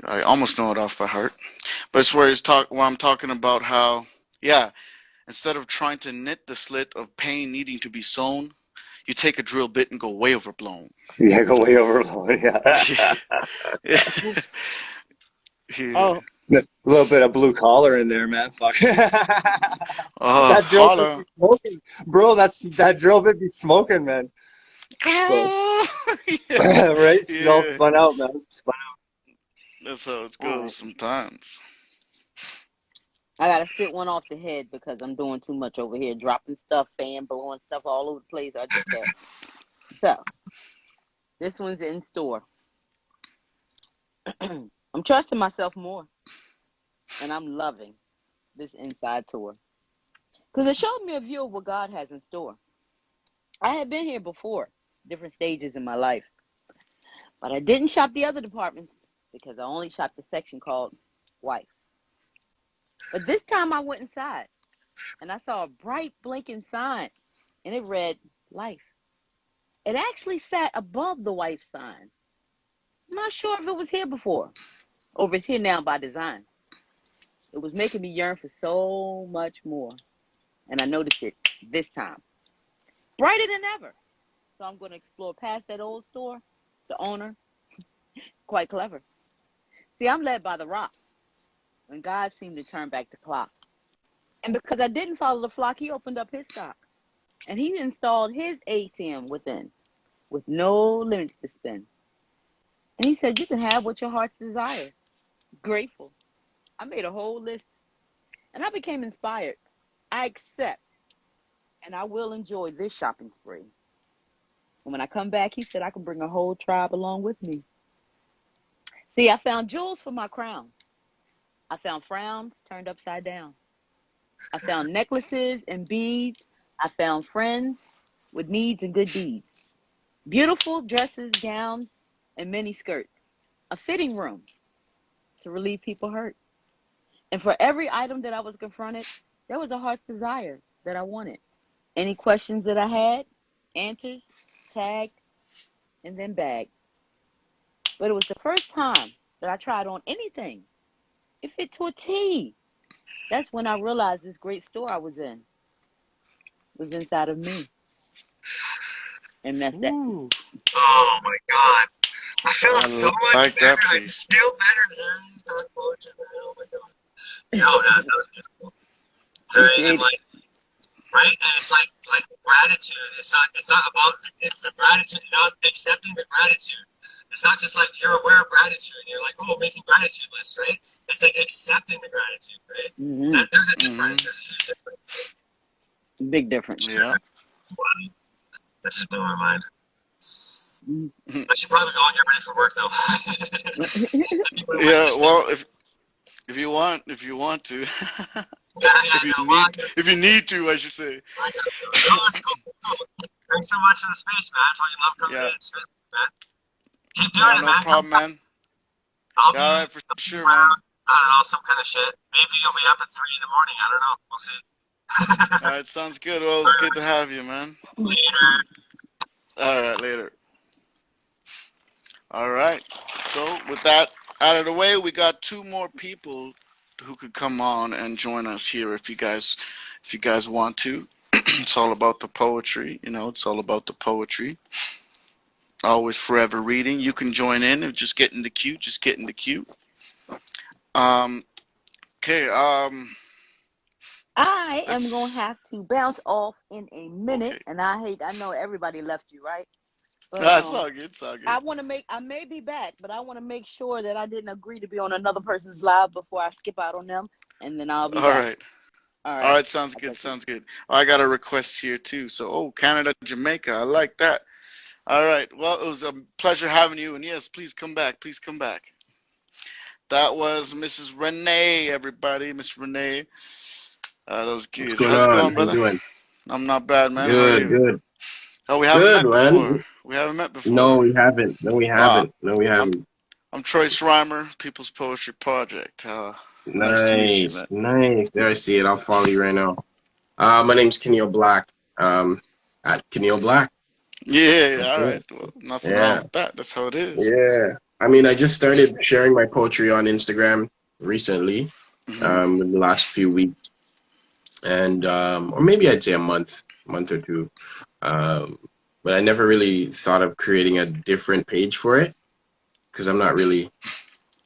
[SPEAKER 1] I almost know it off by heart, but it's where I'm talking about how, yeah, instead of trying to knit the slit of pain needing to be sewn, you take a drill bit and go way overblown.
[SPEAKER 2] Yeah, go way overload. Yeah.
[SPEAKER 1] Yeah.
[SPEAKER 3] Oh,
[SPEAKER 2] A little bit of blue collar in there, man. Fuck. That drill bit be
[SPEAKER 1] Holla.
[SPEAKER 2] smoking. Bro, that drill bit be smoking, man. So,
[SPEAKER 1] Yeah,
[SPEAKER 2] right? It's all
[SPEAKER 1] yeah.
[SPEAKER 2] spun out, man.
[SPEAKER 1] That's how it
[SPEAKER 3] all
[SPEAKER 1] goes
[SPEAKER 3] right.
[SPEAKER 1] sometimes.
[SPEAKER 3] I gotta spit one off the head because I'm doing too much over here, dropping stuff, fan blowing stuff all over the place. I just can't. So this one's in store. I'm trusting myself more, and I'm loving this inside tour because it showed me a view of what God has in store. I had been here before, different stages in my life, but I didn't shop the other departments because I only shopped the section called wife. But this time I went inside and I saw a bright blinking sign and it read life. It actually sat above the wife sign. I'm not sure if it was here before or if it's here now by design. It was making me yearn for so much more. And I noticed it this time. Brighter than ever. So I'm going to explore past that old store. The owner, quite clever. See, I'm led by the rock. When God seemed to turn back the clock. And because I didn't follow the flock, he opened up his stock. And he installed his ATM within with no limits to spend. And he said, you can have what your heart's desire. Grateful. I made a whole list and I became inspired. I accept and I will enjoy this shopping spree. And when I come back, he said I can bring a whole tribe along with me. See, I found jewels for my crown. I found frowns turned upside down. I found necklaces and beads. I found friends with needs and good deeds. Beautiful dresses, gowns, and mini skirts. A fitting room to relieve people hurt. And for every item that I was confronted, there was a heart's desire that I wanted. Any questions that I had, answers, tagged, and then bagged. But it was the first time that I tried on anything. It fit to a T. That's when I realized this great store I was in was inside of me.
[SPEAKER 5] and mess that.
[SPEAKER 1] Ooh,
[SPEAKER 2] Oh my God. I feel so
[SPEAKER 1] I
[SPEAKER 2] much
[SPEAKER 1] like
[SPEAKER 2] better.
[SPEAKER 1] that
[SPEAKER 2] I
[SPEAKER 1] piece.
[SPEAKER 2] feel better hearing you talk poetry, man. Oh my God. Yo, that was beautiful. Very
[SPEAKER 5] Appreciate it.
[SPEAKER 2] enlightening, right? And it's like gratitude. It's not about it's the gratitude, not accepting the gratitude. It's not just like you're aware of gratitude and you're like, oh, making gratitude lists, right? It's like accepting the gratitude, right?
[SPEAKER 5] Mm-hmm.
[SPEAKER 2] There's a difference. There's a huge difference.
[SPEAKER 5] Big difference.
[SPEAKER 1] Yeah.
[SPEAKER 2] That just blew my mind.
[SPEAKER 5] Mm-hmm.
[SPEAKER 2] I should probably go and get ready for work though.
[SPEAKER 1] Yeah. Well, if you want to, if you need to, I should say.
[SPEAKER 2] Thanks so much for the space, man. Fucking love coming
[SPEAKER 1] Yeah.
[SPEAKER 2] in and spitting, man. Keep doing
[SPEAKER 1] Yeah.
[SPEAKER 2] it,
[SPEAKER 1] No
[SPEAKER 2] man.
[SPEAKER 1] problem, man.
[SPEAKER 2] I'll
[SPEAKER 1] Yeah.
[SPEAKER 2] be
[SPEAKER 1] All right, for sure,
[SPEAKER 2] around.
[SPEAKER 1] man.
[SPEAKER 2] I don't know, some kind of shit. Maybe you'll be up at 3 in the morning. I don't know. We'll see.
[SPEAKER 1] All right. Sounds good. Well, it's good to have you, man.
[SPEAKER 2] Later.
[SPEAKER 1] All right. Later. All right. So with that out of the way, we got 2 more people who could come on and join us here if you guys want to. It's all about the poetry, it's all about the poetry. Always forever reading. You can join in and just get in the queue. Okay,
[SPEAKER 5] I am gonna
[SPEAKER 1] let's
[SPEAKER 5] have to bounce off in a minute,
[SPEAKER 1] okay.
[SPEAKER 5] and I know everybody left you, right? But
[SPEAKER 1] That's all good, it's all good.
[SPEAKER 5] I may be back, but I want to make sure that I didn't agree to be on another person's live before I skip out on them, and then I'll be
[SPEAKER 1] All
[SPEAKER 5] back.
[SPEAKER 1] right.
[SPEAKER 5] All
[SPEAKER 1] All
[SPEAKER 5] right.
[SPEAKER 1] right, sounds good, sounds good. I got a request here too. So, Canada, Jamaica. I like that. All right. Well, it was a pleasure having you, and yes, please come back. Please come back. That was Mrs. Renee, everybody. Miss Renee. That was
[SPEAKER 6] What's
[SPEAKER 1] good.
[SPEAKER 6] going
[SPEAKER 1] How's it
[SPEAKER 6] on?
[SPEAKER 1] going,
[SPEAKER 6] How you
[SPEAKER 1] brother?
[SPEAKER 6] doing?
[SPEAKER 1] I'm not bad, man. How are
[SPEAKER 6] Good,
[SPEAKER 1] you?
[SPEAKER 6] good,
[SPEAKER 1] Oh, we haven't
[SPEAKER 6] good,
[SPEAKER 1] met before.
[SPEAKER 6] man.
[SPEAKER 1] We haven't met
[SPEAKER 6] No,
[SPEAKER 1] before.
[SPEAKER 6] we haven't. No, we
[SPEAKER 1] Uh,
[SPEAKER 6] haven't. No, we
[SPEAKER 1] I'm
[SPEAKER 6] haven't.
[SPEAKER 1] I'm Troyce Reimer, People's Poetry Project. Nice to meet you,
[SPEAKER 6] Nice,
[SPEAKER 1] man.
[SPEAKER 6] nice. There, I see it. I'll follow you right now. My name's Kenil Black. At Kenil Black.
[SPEAKER 1] Yeah,
[SPEAKER 6] That's
[SPEAKER 1] all right.
[SPEAKER 6] it.
[SPEAKER 1] Well, nothing wrong
[SPEAKER 6] Yeah,
[SPEAKER 1] with that. That's how it is.
[SPEAKER 6] yeah. I mean, I just started sharing my poetry on Instagram recently,
[SPEAKER 1] Hmm.
[SPEAKER 6] in the last few weeks, and or maybe I'd say a month or two. Um, but I never really thought of creating a different page for it because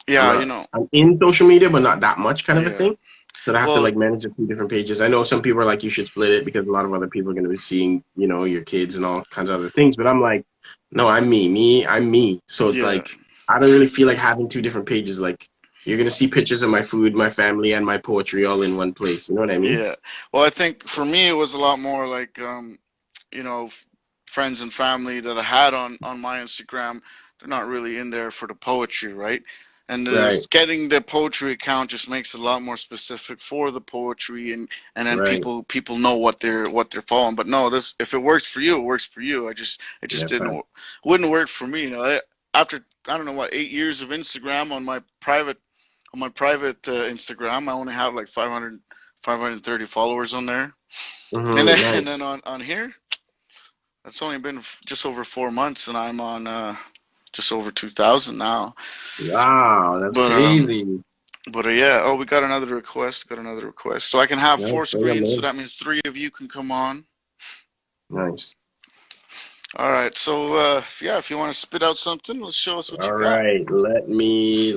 [SPEAKER 1] Yeah,
[SPEAKER 6] I'm in social media, but not that much kind of a
[SPEAKER 1] yeah.
[SPEAKER 6] thing. So I have to
[SPEAKER 1] Well,
[SPEAKER 6] like manage a few different pages. I know some people are like, you should split it because a lot of other people are going to be seeing, your kids and all kinds of other things. But I'm like, no, I'm I'm me. So it's
[SPEAKER 1] yeah,
[SPEAKER 6] like, I don't really feel like having 2 different pages. Like, you're going to see pictures of my food, my family, and my poetry all in one place. You know what I mean?
[SPEAKER 1] yeah. Well, I think for me it was a lot more like you know, friends and family that I had on my Instagram, they're not really in there for the poetry, right? And
[SPEAKER 6] Right,
[SPEAKER 1] getting the poetry account just makes it a lot more specific for the poetry, and then
[SPEAKER 6] right.
[SPEAKER 1] people know what they're following. But no, this if it works for you, it works for you. It just
[SPEAKER 6] Yeah, fine.
[SPEAKER 1] wouldn't work for me. After I don't know what 8 years of Instagram on my private Instagram, I only have like 530 followers on there, and then and then
[SPEAKER 6] Nice.
[SPEAKER 1] on here. It's only been just over 4 months, and I'm on just over 2,000 now.
[SPEAKER 6] Wow, that's
[SPEAKER 1] But
[SPEAKER 6] crazy.
[SPEAKER 1] yeah. Oh, we got another request. Got another request. So I can have
[SPEAKER 6] Nice,
[SPEAKER 1] 4
[SPEAKER 6] bring 'em
[SPEAKER 1] screens. So
[SPEAKER 6] in.
[SPEAKER 1] that means 3 of you can come on.
[SPEAKER 6] Nice.
[SPEAKER 1] All right. So yeah, if you want to spit out something, let's show us what you
[SPEAKER 6] All
[SPEAKER 1] got.
[SPEAKER 6] right, let me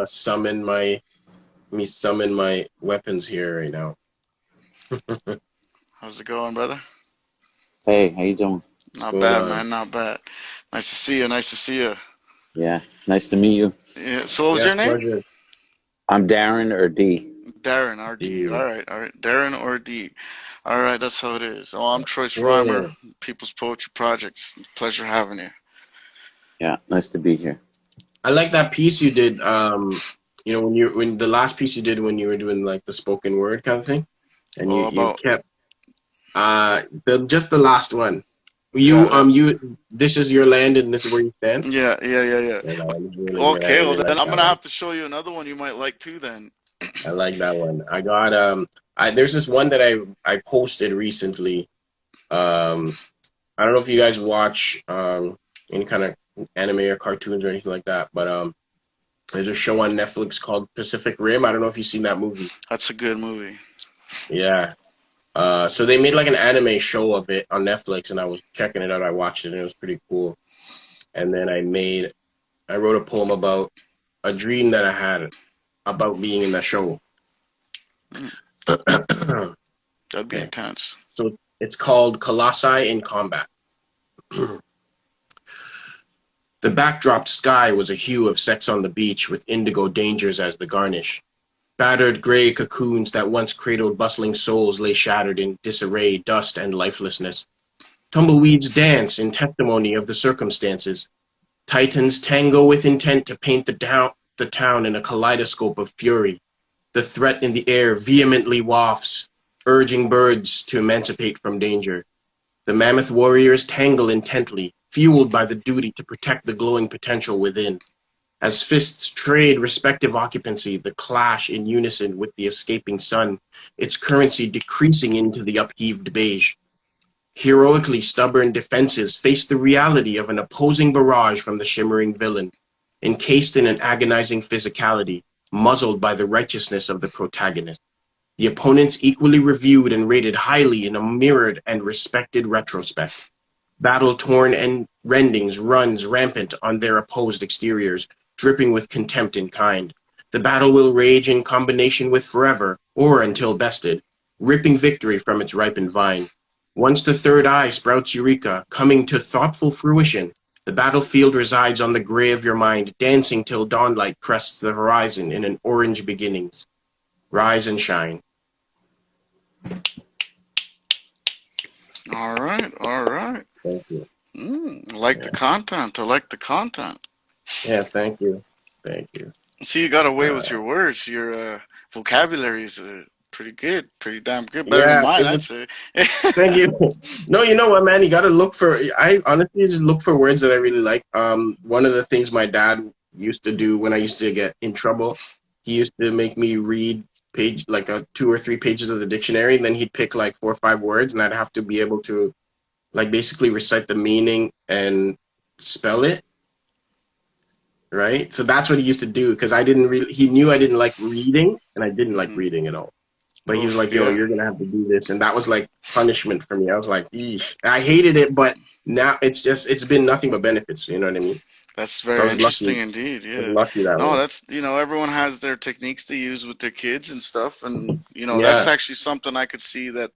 [SPEAKER 6] summon my weapons here right now.
[SPEAKER 1] How's it going, brother?
[SPEAKER 5] Hey, how you doing?
[SPEAKER 6] What's
[SPEAKER 1] Not
[SPEAKER 6] going
[SPEAKER 1] bad,
[SPEAKER 6] on?
[SPEAKER 1] man. Not bad. Nice to see you. Nice to see you.
[SPEAKER 5] Yeah, nice to meet you.
[SPEAKER 1] Yeah. So what was
[SPEAKER 6] Yeah,
[SPEAKER 1] your name?
[SPEAKER 6] pleasure.
[SPEAKER 5] I'm Darren or D.
[SPEAKER 1] Darren RD.
[SPEAKER 6] D.
[SPEAKER 1] All right. All right. Darren RD. All right. That's how it is. Oh, I'm Troyce Reimer,
[SPEAKER 6] Yeah.
[SPEAKER 1] People's Poetry Project. Pleasure having you.
[SPEAKER 5] Yeah, nice to be here.
[SPEAKER 6] I like that piece you did. When the last piece you did when you were doing like the spoken word kind of thing, and
[SPEAKER 1] Oh,
[SPEAKER 6] you
[SPEAKER 1] about
[SPEAKER 6] kept the last one.
[SPEAKER 1] yeah.
[SPEAKER 6] This is your land and this is where you stand.
[SPEAKER 1] Yeah, yeah, yeah, yeah.
[SPEAKER 6] Yeah, that one is really good. I
[SPEAKER 1] Okay, well
[SPEAKER 6] really
[SPEAKER 1] then
[SPEAKER 6] like
[SPEAKER 1] I'm
[SPEAKER 6] that
[SPEAKER 1] gonna
[SPEAKER 6] one.
[SPEAKER 1] have to show you another one you might like too then.
[SPEAKER 6] I like that one. I got there's this one that I posted recently. Um, I don't know if you guys watch any kind of anime or cartoons or anything like that, but there's a show on Netflix called Pacific Rim. I don't know if you've seen that movie.
[SPEAKER 1] That's a good movie.
[SPEAKER 6] Yeah. So they made like an anime show of it on Netflix, and I was checking it out. I watched it, and it was pretty cool. And then I wrote a poem about a dream that I had about being in the show.
[SPEAKER 1] Mm,
[SPEAKER 6] Okay.
[SPEAKER 1] that'd be intense.
[SPEAKER 6] So it's called Colossi in Combat. The backdrop sky was a hue of sex on the beach with indigo dangers as the garnish. Battered gray cocoons that once cradled bustling souls lay shattered in disarray, dust, and lifelessness. Tumbleweeds dance in testimony of the circumstances. Titans tango with intent to paint the town in a kaleidoscope of fury. The threat in the air vehemently wafts, urging birds to emancipate from danger. The mammoth warriors tangle intently, fueled by the duty to protect the glowing potential within. As fists trade respective occupancy, the clash in unison with the escaping sun, its currency decreasing into the upheaved beige. Heroically stubborn defenses face the reality of an opposing barrage from the shimmering villain, encased in an agonizing physicality, muzzled by the righteousness of the protagonist. The opponents equally reviewed and rated highly in a mirrored and respected retrospect. Battle-torn and rendings runs rampant on their opposed exteriors, dripping with contempt in kind. The battle will rage in combination with forever, or until bested, ripping victory from its ripened vine. Once the third eye sprouts eureka, coming to thoughtful fruition, the battlefield resides on the gray of your mind, dancing till dawnlight crests the horizon in an orange beginnings. Rise and shine.
[SPEAKER 1] All right, all right.
[SPEAKER 6] Thank you.
[SPEAKER 1] I like the
[SPEAKER 6] Yeah,
[SPEAKER 1] content. I like the content.
[SPEAKER 6] yeah, thank you. Thank you.
[SPEAKER 1] See, you got away
[SPEAKER 6] Uh,
[SPEAKER 1] with your words. Your vocabulary is pretty good, pretty damn good. Better than
[SPEAKER 6] yeah,
[SPEAKER 1] mine,
[SPEAKER 6] it
[SPEAKER 1] I'd
[SPEAKER 6] was,
[SPEAKER 1] say.
[SPEAKER 6] thank you. No, you know what, man? You got to look for. I honestly just look for words that I really like. One of the things my dad used to do when I used to get in trouble, he used to make me read page like 2 or 3 pages of the dictionary, and then he'd pick like 4 or 5 words, and I'd have to be able to like basically recite the meaning and spell it, right? So that's what he used to do because I didn't really. He knew I didn't like reading, and I didn't like
[SPEAKER 1] hmm
[SPEAKER 6] reading at all. But he was
[SPEAKER 1] Oof,
[SPEAKER 6] like, "Yo,
[SPEAKER 1] yeah.
[SPEAKER 6] you're gonna have to do this," and that was like punishment for me. I was like, "Eesh." I hated it, but now it's been nothing but benefits. You know what I mean?
[SPEAKER 1] That's
[SPEAKER 6] So I
[SPEAKER 1] very
[SPEAKER 6] was lucky.
[SPEAKER 1] interesting indeed.
[SPEAKER 6] I was
[SPEAKER 1] Yeah.
[SPEAKER 6] lucky that
[SPEAKER 1] No,
[SPEAKER 6] way.
[SPEAKER 1] that's everyone has their techniques they use with their kids and stuff, and that's
[SPEAKER 6] Yeah,
[SPEAKER 1] actually something I could see that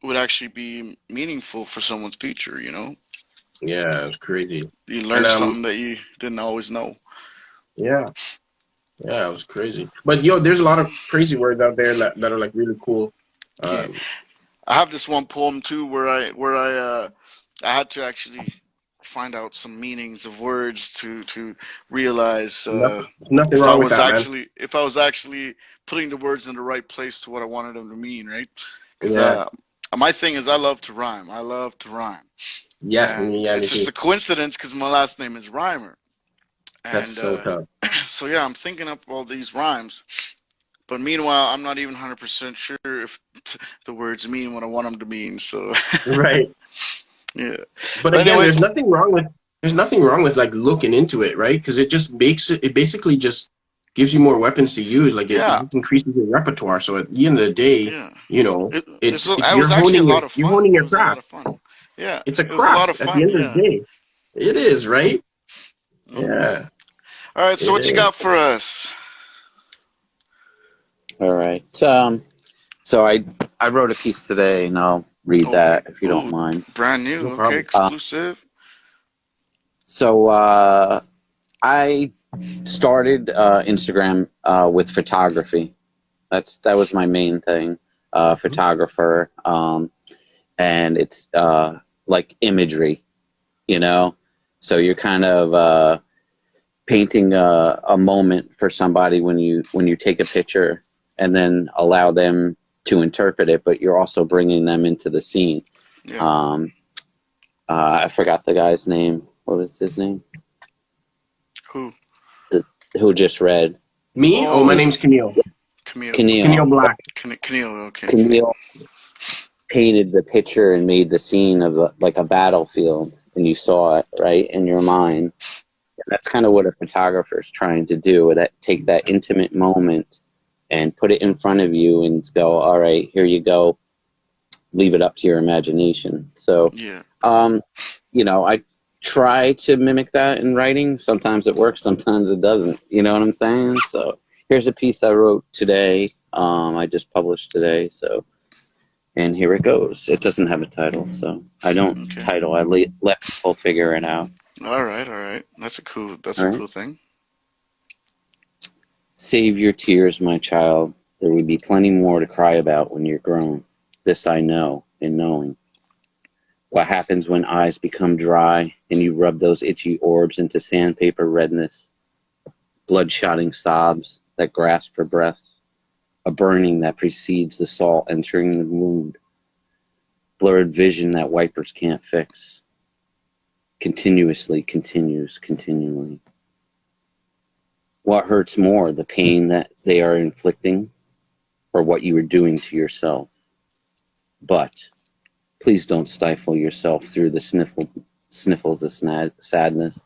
[SPEAKER 1] would actually be meaningful for someone's future.
[SPEAKER 6] yeah, it was crazy.
[SPEAKER 1] You
[SPEAKER 6] And
[SPEAKER 1] learn something that you didn't always know.
[SPEAKER 6] yeah, yeah, it was crazy. But yo, there's a lot of crazy words out there that are like really cool.
[SPEAKER 1] Yeah.
[SPEAKER 6] Um,
[SPEAKER 1] I have this one poem too where I had to actually find out some meanings of words to realize
[SPEAKER 6] nothing wrong with that, man.
[SPEAKER 1] if I was actually putting the words in the right place to what I wanted them to mean, right? Because
[SPEAKER 6] Yeah.
[SPEAKER 1] my thing is I love to rhyme. I love to rhyme,
[SPEAKER 6] Yes,
[SPEAKER 1] and
[SPEAKER 6] yeah,
[SPEAKER 1] it's
[SPEAKER 6] me
[SPEAKER 1] just
[SPEAKER 6] too.
[SPEAKER 1] a coincidence because my last name is Reimer,
[SPEAKER 6] That's
[SPEAKER 1] and
[SPEAKER 6] so tough.
[SPEAKER 1] so yeah, I'm thinking up all these rhymes. But meanwhile, I'm not even 100% sure if the words mean what I want them to mean. So
[SPEAKER 6] Right.
[SPEAKER 1] yeah.
[SPEAKER 6] But
[SPEAKER 1] But
[SPEAKER 6] again,
[SPEAKER 1] anyways,
[SPEAKER 6] there's nothing wrong with like looking into it, right? Because it just makes it basically just gives you more weapons to use. Like it
[SPEAKER 1] yeah,
[SPEAKER 6] just increases your repertoire. So at the end of the day,
[SPEAKER 1] yeah.
[SPEAKER 6] it's
[SPEAKER 1] It
[SPEAKER 6] you're
[SPEAKER 1] was actually a lot of
[SPEAKER 6] you're
[SPEAKER 1] fun.
[SPEAKER 6] honing
[SPEAKER 1] It
[SPEAKER 6] your
[SPEAKER 1] was a lot
[SPEAKER 6] craft.
[SPEAKER 1] of fun. Yeah,
[SPEAKER 6] It's a
[SPEAKER 1] it was a lot
[SPEAKER 6] craft
[SPEAKER 1] of
[SPEAKER 6] at the
[SPEAKER 1] fun.
[SPEAKER 6] end of the
[SPEAKER 1] Yeah.
[SPEAKER 6] day. It is, right?
[SPEAKER 1] hmm
[SPEAKER 6] Yeah,
[SPEAKER 1] All right. So
[SPEAKER 6] it
[SPEAKER 1] what you
[SPEAKER 6] is.
[SPEAKER 1] got for us?
[SPEAKER 7] All right. So I wrote a piece today, and I'll read
[SPEAKER 1] Okay.
[SPEAKER 7] that if you don't
[SPEAKER 1] Ooh,
[SPEAKER 7] mind.
[SPEAKER 1] brand new.
[SPEAKER 6] No
[SPEAKER 1] Okay,
[SPEAKER 6] problem.
[SPEAKER 1] exclusive.
[SPEAKER 7] So I started Instagram with photography. That was my main thing, photographer, and it's like imagery, you know. So you're kind of painting a moment for somebody when you take a picture, and then allow them to interpret it, but you're also bringing them into the scene.
[SPEAKER 1] Yeah.
[SPEAKER 7] Um, I forgot the guy's name. What was his name?
[SPEAKER 1] Who?
[SPEAKER 7] Who just read?
[SPEAKER 6] Me? Oh, my
[SPEAKER 1] Oh,
[SPEAKER 6] name's Camille.
[SPEAKER 1] Camille.
[SPEAKER 7] Keneal.
[SPEAKER 6] Camille Black.
[SPEAKER 1] Camille. Okay.
[SPEAKER 7] Keneal painted the picture and made the scene of like a battlefield, and you saw it right in your mind. And that's kind of what a photographer is trying to do. That take that intimate moment and put it in front of you and go, all right, here you go. leave it up to your imagination. So,
[SPEAKER 1] Yeah.
[SPEAKER 7] you know, I try to mimic that in writing. Sometimes it works, sometimes it doesn't. You know what I'm saying? So here's a piece I wrote today. I just published today. So, and here it goes. It doesn't have a title, so I don't
[SPEAKER 1] Okay.
[SPEAKER 7] title. I let people figure it out.
[SPEAKER 1] All right. That's a cool
[SPEAKER 7] All right.
[SPEAKER 1] cool thing.
[SPEAKER 7] Save your tears, my child. There will be plenty more to cry about when you're grown. This I know in knowing. What happens when eyes become dry and you rub those itchy orbs into sandpaper redness, bloodshotting sobs that grasp for breath, a burning that precedes the salt entering the wound, blurred vision that wipers can't fix, continuously continues continually. What hurts more, the pain that they are inflicting or what you are doing to yourself? But please don't stifle yourself through the sniffles of sadness.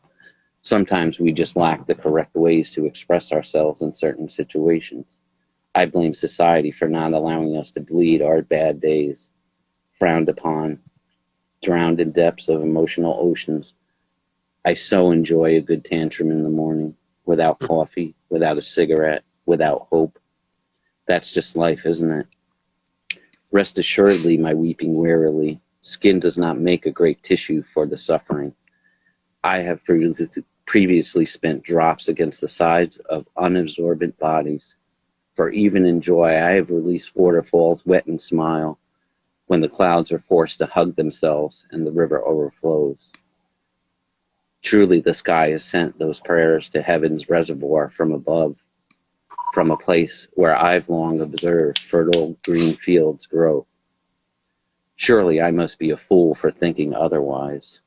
[SPEAKER 7] Sometimes we just lack the correct ways to express ourselves in certain situations. I blame society for not allowing us to bleed our bad days, frowned upon, drowned in depths of emotional oceans. I so enjoy a good tantrum in the morning, without coffee, without a cigarette, without hope. That's just life, isn't it? Rest assuredly, my weeping wearily, skin does not make a great tissue for the suffering. I have previously spent drops against the sides of unabsorbent bodies. For even in joy, I have released waterfalls wet and smile when the clouds are forced to hug themselves and the river overflows. Truly, the sky has sent those prayers to heaven's reservoir from above, from a place where I've long observed fertile green fields grow. Surely I must be a fool for thinking otherwise.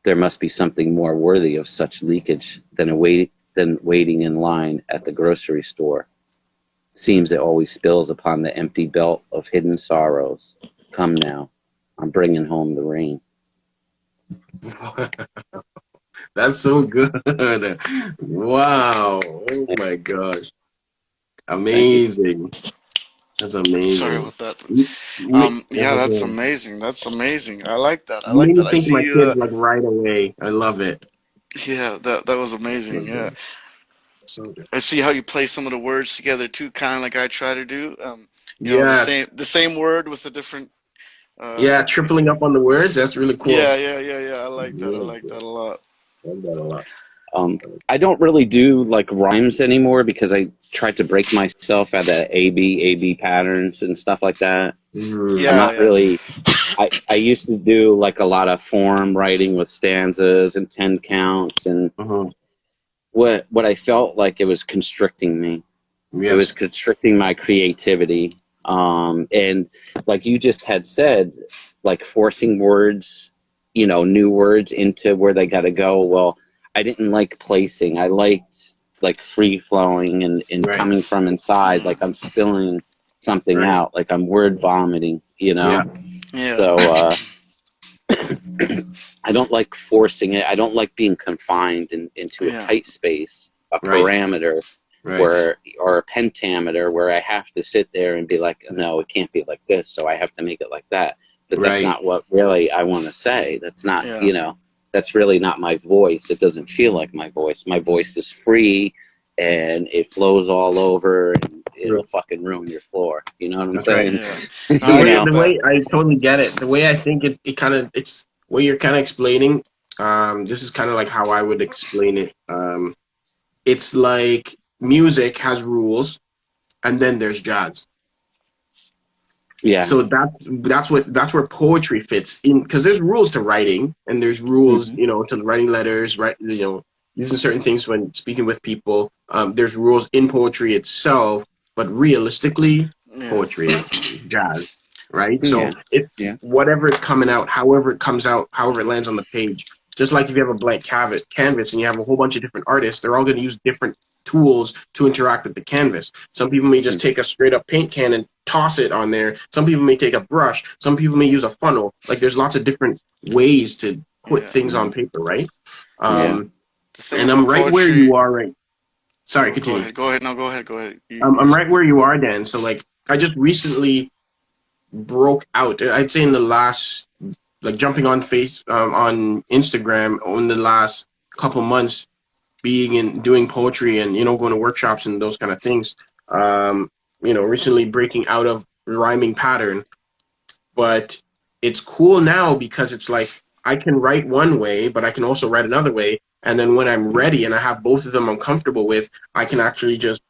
[SPEAKER 7] There must be something more worthy of such leakage than waiting in line at the grocery store. Seems it always spills upon the empty belt of hidden sorrows. Come now, I'm bringing home the rain.
[SPEAKER 6] That's so good. Wow. Oh my gosh. Amazing. That's
[SPEAKER 1] Sorry
[SPEAKER 6] amazing.
[SPEAKER 1] about that.
[SPEAKER 6] That's
[SPEAKER 1] Yeah, that's
[SPEAKER 6] okay.
[SPEAKER 1] amazing. That's amazing. I like that. I
[SPEAKER 6] You
[SPEAKER 1] like
[SPEAKER 6] made
[SPEAKER 1] that.
[SPEAKER 6] me
[SPEAKER 1] I
[SPEAKER 6] think of my
[SPEAKER 1] see.
[SPEAKER 6] kids like right away. I love it.
[SPEAKER 1] Yeah, that was amazing.
[SPEAKER 6] So
[SPEAKER 1] Yeah,
[SPEAKER 6] good. So good.
[SPEAKER 1] I see how you play some of the words together too, kind of like I try to do. You know,
[SPEAKER 6] Yes.
[SPEAKER 1] the same word with a different. Uh,
[SPEAKER 6] Yeah, tripling up on the words. That's really cool.
[SPEAKER 1] yeah. I like that. I
[SPEAKER 6] Really
[SPEAKER 1] like
[SPEAKER 6] cool.
[SPEAKER 1] that a lot.
[SPEAKER 6] I love that a lot.
[SPEAKER 7] I don't really do like rhymes anymore because I tried to break myself at the A B patterns and stuff like that. I'm
[SPEAKER 6] Mm.
[SPEAKER 1] Yeah,
[SPEAKER 7] not
[SPEAKER 1] yeah,
[SPEAKER 7] really. I used to do like a lot of form writing with stanzas and 10 counts, and
[SPEAKER 6] Uh-huh.
[SPEAKER 7] what I felt like it was constricting me. It was
[SPEAKER 6] Yes.
[SPEAKER 7] constricting my creativity. And like you just had said, like forcing words, you know, new words into where they got to go. Well, I didn't like placing. I liked like free flowing and
[SPEAKER 6] Right.
[SPEAKER 7] coming from inside,
[SPEAKER 1] yeah,
[SPEAKER 7] like I'm spilling something
[SPEAKER 6] Right.
[SPEAKER 7] out, like I'm word vomiting, you know?
[SPEAKER 6] Yeah.
[SPEAKER 1] yeah,
[SPEAKER 7] So, I don't like forcing it. I don't like being confined into a
[SPEAKER 1] yeah,
[SPEAKER 7] tight space, a
[SPEAKER 6] Right.
[SPEAKER 7] parameter
[SPEAKER 6] Right.
[SPEAKER 7] where, or a pentameter where I have to sit there and be like, no, it can't be like this, so I have to make it like that. But that's
[SPEAKER 6] Right.
[SPEAKER 7] not what really I want to say. That's not,
[SPEAKER 1] yeah,
[SPEAKER 7] you know, that's really not my voice. It doesn't feel like my voice. My voice is free and it flows all over and it'll
[SPEAKER 6] True.
[SPEAKER 7] fucking ruin your floor. You know what I'm
[SPEAKER 6] That's right.
[SPEAKER 7] saying?
[SPEAKER 1] yeah. No,
[SPEAKER 6] The
[SPEAKER 1] I
[SPEAKER 7] You
[SPEAKER 6] way
[SPEAKER 7] know?
[SPEAKER 1] get
[SPEAKER 6] the
[SPEAKER 1] that.
[SPEAKER 6] way I totally get it. The way I think it kind of it's what you're kind of explaining. This is kind of like how I would explain it. It's like music has rules, and then there's jazz.
[SPEAKER 7] Yeah.
[SPEAKER 6] So that's where poetry fits in because there's rules to writing and there's rules,
[SPEAKER 7] Hmm.
[SPEAKER 6] to writing letters, right? Using certain things when speaking with people. There's rules in poetry itself, but realistically,
[SPEAKER 1] Yeah,
[SPEAKER 6] poetry is jazz, right? So
[SPEAKER 7] Yeah.
[SPEAKER 6] it's
[SPEAKER 7] Yeah.
[SPEAKER 6] whatever is coming out, however it comes out, however it lands on the page. Just like if you have a blank canvas and you have a whole bunch of different artists, they're all going to use different tools to interact with the canvas. Some people may just take a straight up paint can and toss it on there. Some people may take a brush. Some people may use a funnel. Like there's lots of different ways to put
[SPEAKER 1] yeah.
[SPEAKER 6] things on paper, right?
[SPEAKER 7] Yeah.
[SPEAKER 6] Um,
[SPEAKER 1] The thing
[SPEAKER 6] and I'm
[SPEAKER 1] about
[SPEAKER 6] right where
[SPEAKER 1] poetry.
[SPEAKER 6] you are right. Sorry,
[SPEAKER 1] Oh, go
[SPEAKER 6] continue.
[SPEAKER 1] ahead. Go ahead. No, go ahead. Go ahead. You
[SPEAKER 6] I'm right
[SPEAKER 1] explain.
[SPEAKER 6] where you are, Dan. So like I just recently broke out. I'd say in the last, like jumping on on Instagram in the last couple months, being in doing poetry and going to workshops and those kind of things. Recently breaking out of rhyming pattern, but it's cool now because it's like I can write one way, but I can also write another way. And then when I'm ready and I have both of them I'm comfortable with, I can actually just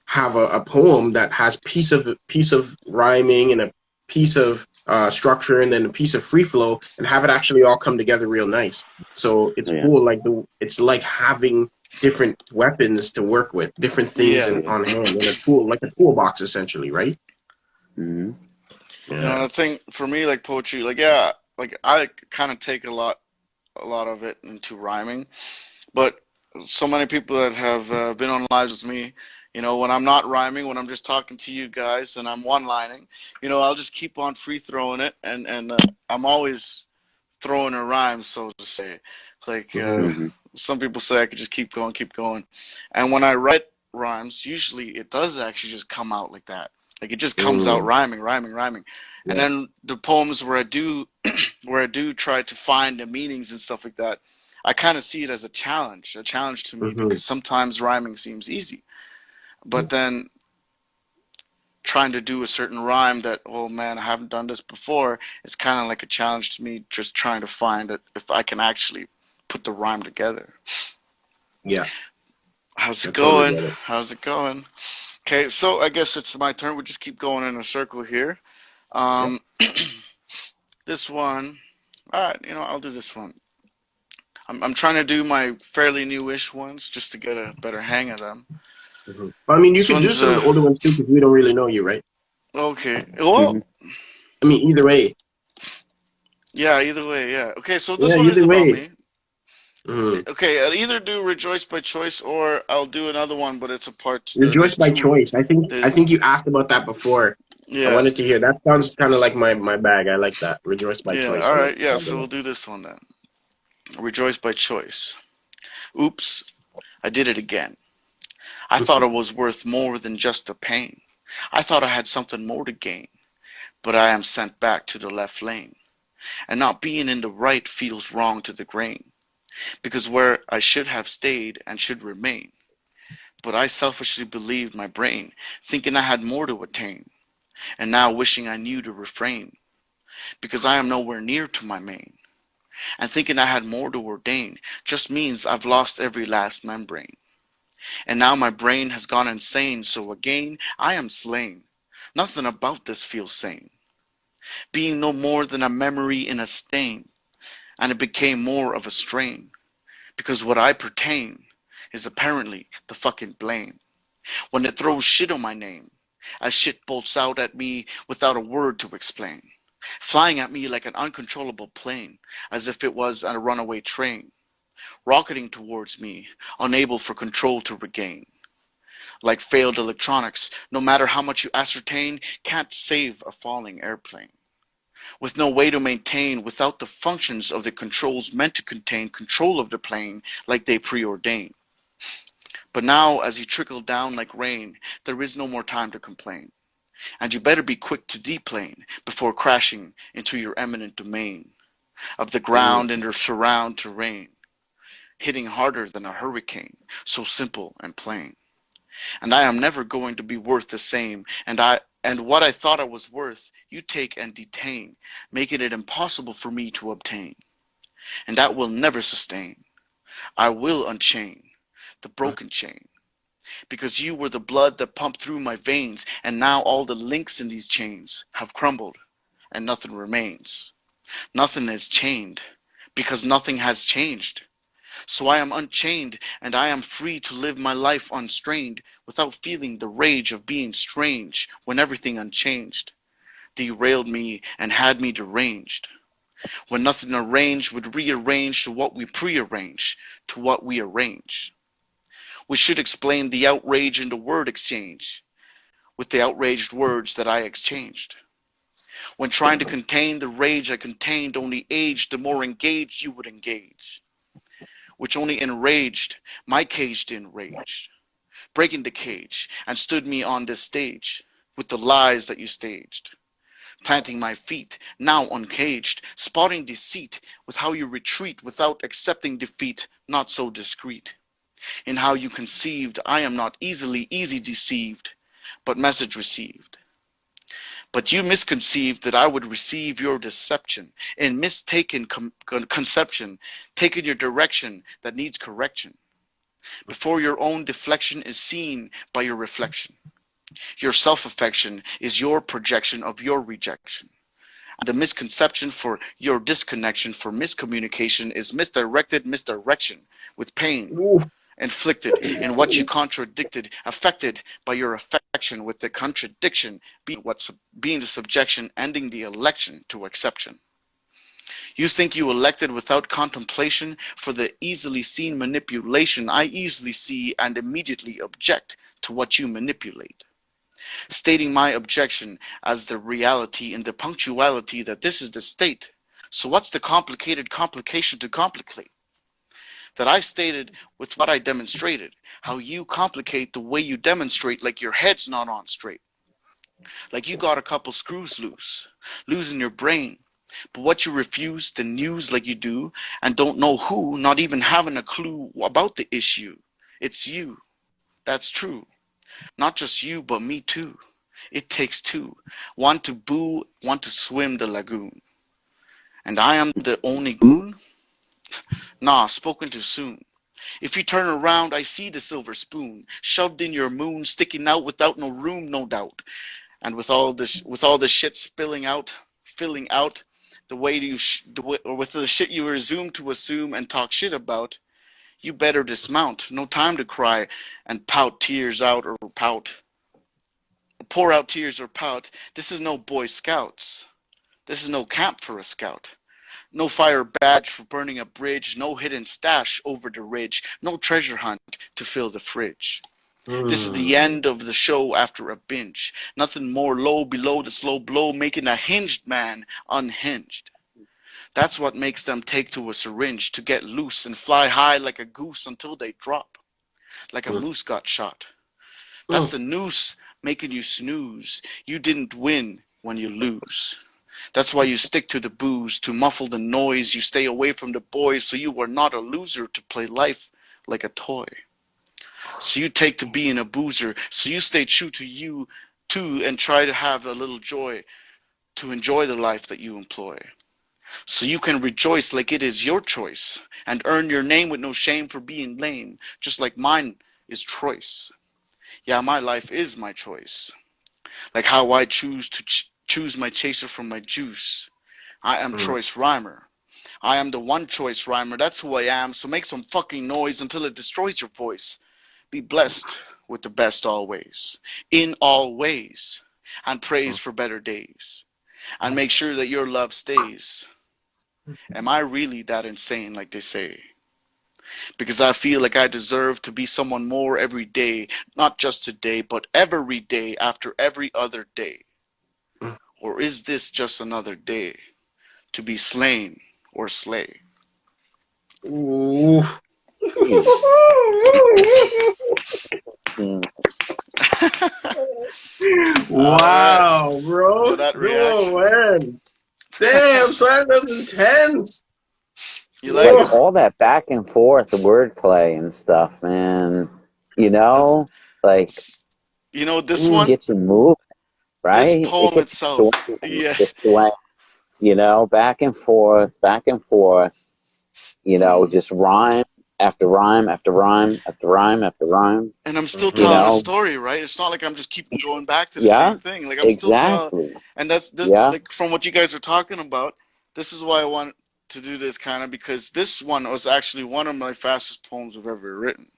[SPEAKER 6] have a poem that has piece of rhyming and a piece of structure and then a piece of free flow and have it actually all come together real nice. So it's
[SPEAKER 7] Yeah.
[SPEAKER 6] cool. It's like having different weapons to work with, different things
[SPEAKER 1] Yeah.
[SPEAKER 6] on hand in a tool, like a toolbox essentially, right?
[SPEAKER 7] Mm-hmm.
[SPEAKER 6] Yeah.
[SPEAKER 1] The thing for me, like poetry, like yeah, like I kind of take a lot of it into rhyming, but so many people that have been on lives with me, when I'm not rhyming, when I'm just talking to you guys and I'm one-lining, I'll just keep on free throwing it, and I'm always throwing a rhyme, so to say. Like
[SPEAKER 6] Mm-hmm.
[SPEAKER 7] Mm-hmm.
[SPEAKER 1] some people say, I could just keep going, and when I write rhymes, usually it does actually just come out like that. Like it just comes out
[SPEAKER 6] Mm.
[SPEAKER 1] rhyming, rhyming, rhyming, and
[SPEAKER 6] Yeah.
[SPEAKER 1] then the poems where I do, where I do try to find the meanings and stuff like that, I kind of see it as a challenge to me
[SPEAKER 6] Mm-hmm.
[SPEAKER 1] because sometimes rhyming seems easy, but then trying to do a certain rhyme that, oh man, I haven't done this before, it's kind of like a challenge to me, just trying to find it if I can actually put the rhyme together.
[SPEAKER 6] Yeah.
[SPEAKER 1] How's
[SPEAKER 6] I
[SPEAKER 1] it
[SPEAKER 6] totally
[SPEAKER 1] going?
[SPEAKER 6] get it.
[SPEAKER 1] How's it going? Okay, so I guess it's my turn. We'll just keep going in a circle here.
[SPEAKER 6] Yeah.
[SPEAKER 1] Um, this one, all right, I'll do this one. I'm trying to do my fairly newish ones just to get a better hang of them.
[SPEAKER 6] Mm-hmm. I mean, you
[SPEAKER 1] This
[SPEAKER 6] could do
[SPEAKER 1] one's
[SPEAKER 6] some of the older ones too because we don't really know you, right?
[SPEAKER 1] okay. Well,
[SPEAKER 7] Mm-hmm.
[SPEAKER 6] I mean, either way.
[SPEAKER 1] yeah. Either way, yeah. Okay, so this
[SPEAKER 6] Yeah,
[SPEAKER 1] one is
[SPEAKER 6] either
[SPEAKER 1] about
[SPEAKER 6] way.
[SPEAKER 1] me.
[SPEAKER 6] Mm.
[SPEAKER 1] Okay, I'll either do Rejoice by Choice or I'll do another one, but it's a part.
[SPEAKER 6] Rejoice
[SPEAKER 1] There's
[SPEAKER 6] by
[SPEAKER 1] two.
[SPEAKER 6] choice. I
[SPEAKER 1] There's
[SPEAKER 6] think you asked about that before. I
[SPEAKER 1] yeah,
[SPEAKER 6] wanted to hear. That sounds kind of like my bag. I like that. Rejoice by
[SPEAKER 1] yeah.
[SPEAKER 6] choice.
[SPEAKER 1] All
[SPEAKER 6] I
[SPEAKER 1] right,
[SPEAKER 6] like
[SPEAKER 1] yeah.
[SPEAKER 6] that
[SPEAKER 1] So
[SPEAKER 6] one.
[SPEAKER 1] we'll do this one then. Rejoice by Choice. Oops, I did it again. I thought it was worth more than just the pain. I thought I had something more to gain, but I am sent back to the left lane. And not being in the right feels wrong to the grain, because where I should have stayed and should remain. But I selfishly believed my brain, thinking I had more to attain, and now wishing I knew to refrain, because I am nowhere near to my main. And thinking I had more to ordain just means I've lost every last membrane. And now my brain has gone insane, so again I am slain. Nothing about this feels sane. Being no more than a memory in a stain, and it became more of a strain, because what I pertain is apparently the fucking blame. When it throws shit on my name, as shit bolts out at me without a word to explain, flying at me like an uncontrollable plane, as if it was a runaway train, rocketing towards me, unable for control to regain. Like failed electronics, no matter how much you ascertain, can't save a falling airplane. With no way to maintain without the functions of the controls meant to contain control of the plane like they preordain. But now, as you trickle down like rain, there is no more time to complain. And you better be quick to deplane before crashing into your eminent domain of the
[SPEAKER 6] Mm.
[SPEAKER 1] ground and your surround terrain, hitting harder than a hurricane, so simple and plain. And I am never going to be worth the same, and what I thought I was worth, you take and detain, making it impossible for me to obtain. And that will never sustain. I will unchain the broken chain, because you were the blood that pumped through my veins, and now all the links in these chains have crumbled, and nothing remains. Nothing is chained, because nothing has changed. So I am unchained, and I am free to live my life unstrained, without feeling the rage of being strange, when everything unchanged derailed me and had me deranged. When nothing arranged would rearrange to what we prearrange, to what we arrange. We should explain the outrage in the word exchange, with the outraged words that I exchanged. When trying to contain the rage I contained only aged, the more engaged you would engage, which only enraged my caged in rage, breaking the cage, and stood me on this stage with the lies that you staged. planting my feet, now uncaged, spotting deceit with how you retreat without accepting defeat, not so discreet. In how you conceived, I am not easy deceived, but message received. But you misconceived that I would receive your deception, in mistaken conception, taking your direction that needs correction, before your own deflection is seen by your reflection. Your self-affection is your projection of your rejection. The misconception for your disconnection for miscommunication is misdirected misdirection with pain
[SPEAKER 6] Ooh.
[SPEAKER 1] inflicted in what you contradicted, affected by your affection with the contradiction being the subjection, ending the election to exception. You think you elected without contemplation for the easily seen manipulation I easily see and immediately object to what you manipulate, stating my objection as the reality in the punctuality that this is the state. So what's the complicated complication to complicate? That I stated with what I demonstrated, how you complicate the way you demonstrate like your head's not on straight. Like you got a couple screws loose, losing your brain. But what you refuse to news like you do and don't know who, not even having a clue about the issue. It's you. That's true. Not just you, but me too. It takes two. One to boo, one to swim the lagoon. And I am the only goon? Nah, spoken too soon. If you turn around, I see the silver spoon, shoved in your moon, sticking out without no room, no doubt. And with all the shit spilling out, filling out, the way you, or with the shit you resume to assume and talk shit about, you better dismount. No time to cry and pout tears out or pout. Pour out tears or pout. This is no Boy Scouts. This is no camp for a scout. No fire badge for burning a bridge. No hidden stash over the ridge. No treasure hunt to fill the fridge. This is the end of the show after a binge. Nothing more low below the slow blow, making a hinged man unhinged. That's what makes them take to a syringe to get loose and fly high like a goose until they drop. Like a moose got shot. That's the noose making you snooze. You didn't win when you lose. That's why you stick to the booze, to muffle the noise. You stay away from the boys so you are not a loser to play life like a toy. So you take to being a boozer, so you stay true to you too and try to have a little joy, to enjoy the life that you employ. So you can rejoice like it is your choice and earn your name with no shame for being lame, just like mine is Troyce. Yeah, my life is my choice. Like how I choose to choose my chaser from my juice. I am Troyce Reimer. I am the one choice Reimer. That's who I am. So make some fucking noise until it destroys your voice. Be blessed with the best always, in all ways, and praise for better days. And make sure that your love stays. Am I really that insane like they say? Because I feel like I deserve to be someone more every day, not just today, but every day after every other day. Or is this just another day to be slain or slay?
[SPEAKER 6] Ooh. Wow, bro.
[SPEAKER 1] For that reaction.
[SPEAKER 6] Oh, man. Damn, son, that's intense.
[SPEAKER 1] You like
[SPEAKER 7] Like
[SPEAKER 1] it?
[SPEAKER 7] all that back and forth, the wordplay and stuff, man. You know, like
[SPEAKER 1] You know, this
[SPEAKER 7] it
[SPEAKER 1] one,
[SPEAKER 7] gets you moving, right?
[SPEAKER 1] this
[SPEAKER 7] It
[SPEAKER 1] poem
[SPEAKER 7] gets
[SPEAKER 1] itself,
[SPEAKER 7] you swinging,
[SPEAKER 1] yes.
[SPEAKER 7] just swaying, you know, back and forth, you know, just rhyme after rhyme after rhyme after rhyme after rhyme.
[SPEAKER 1] And I'm still
[SPEAKER 7] You
[SPEAKER 1] telling the
[SPEAKER 7] know,
[SPEAKER 1] story, right? It's not like I'm just keeping going back to the
[SPEAKER 7] yeah,
[SPEAKER 1] same thing. Like I'm still telling,
[SPEAKER 7] exactly.
[SPEAKER 1] and that's this.
[SPEAKER 7] Yeah.
[SPEAKER 1] Like from what you guys are talking about, this is why I want to do this kind of, because this one was actually one of my fastest poems I've ever written,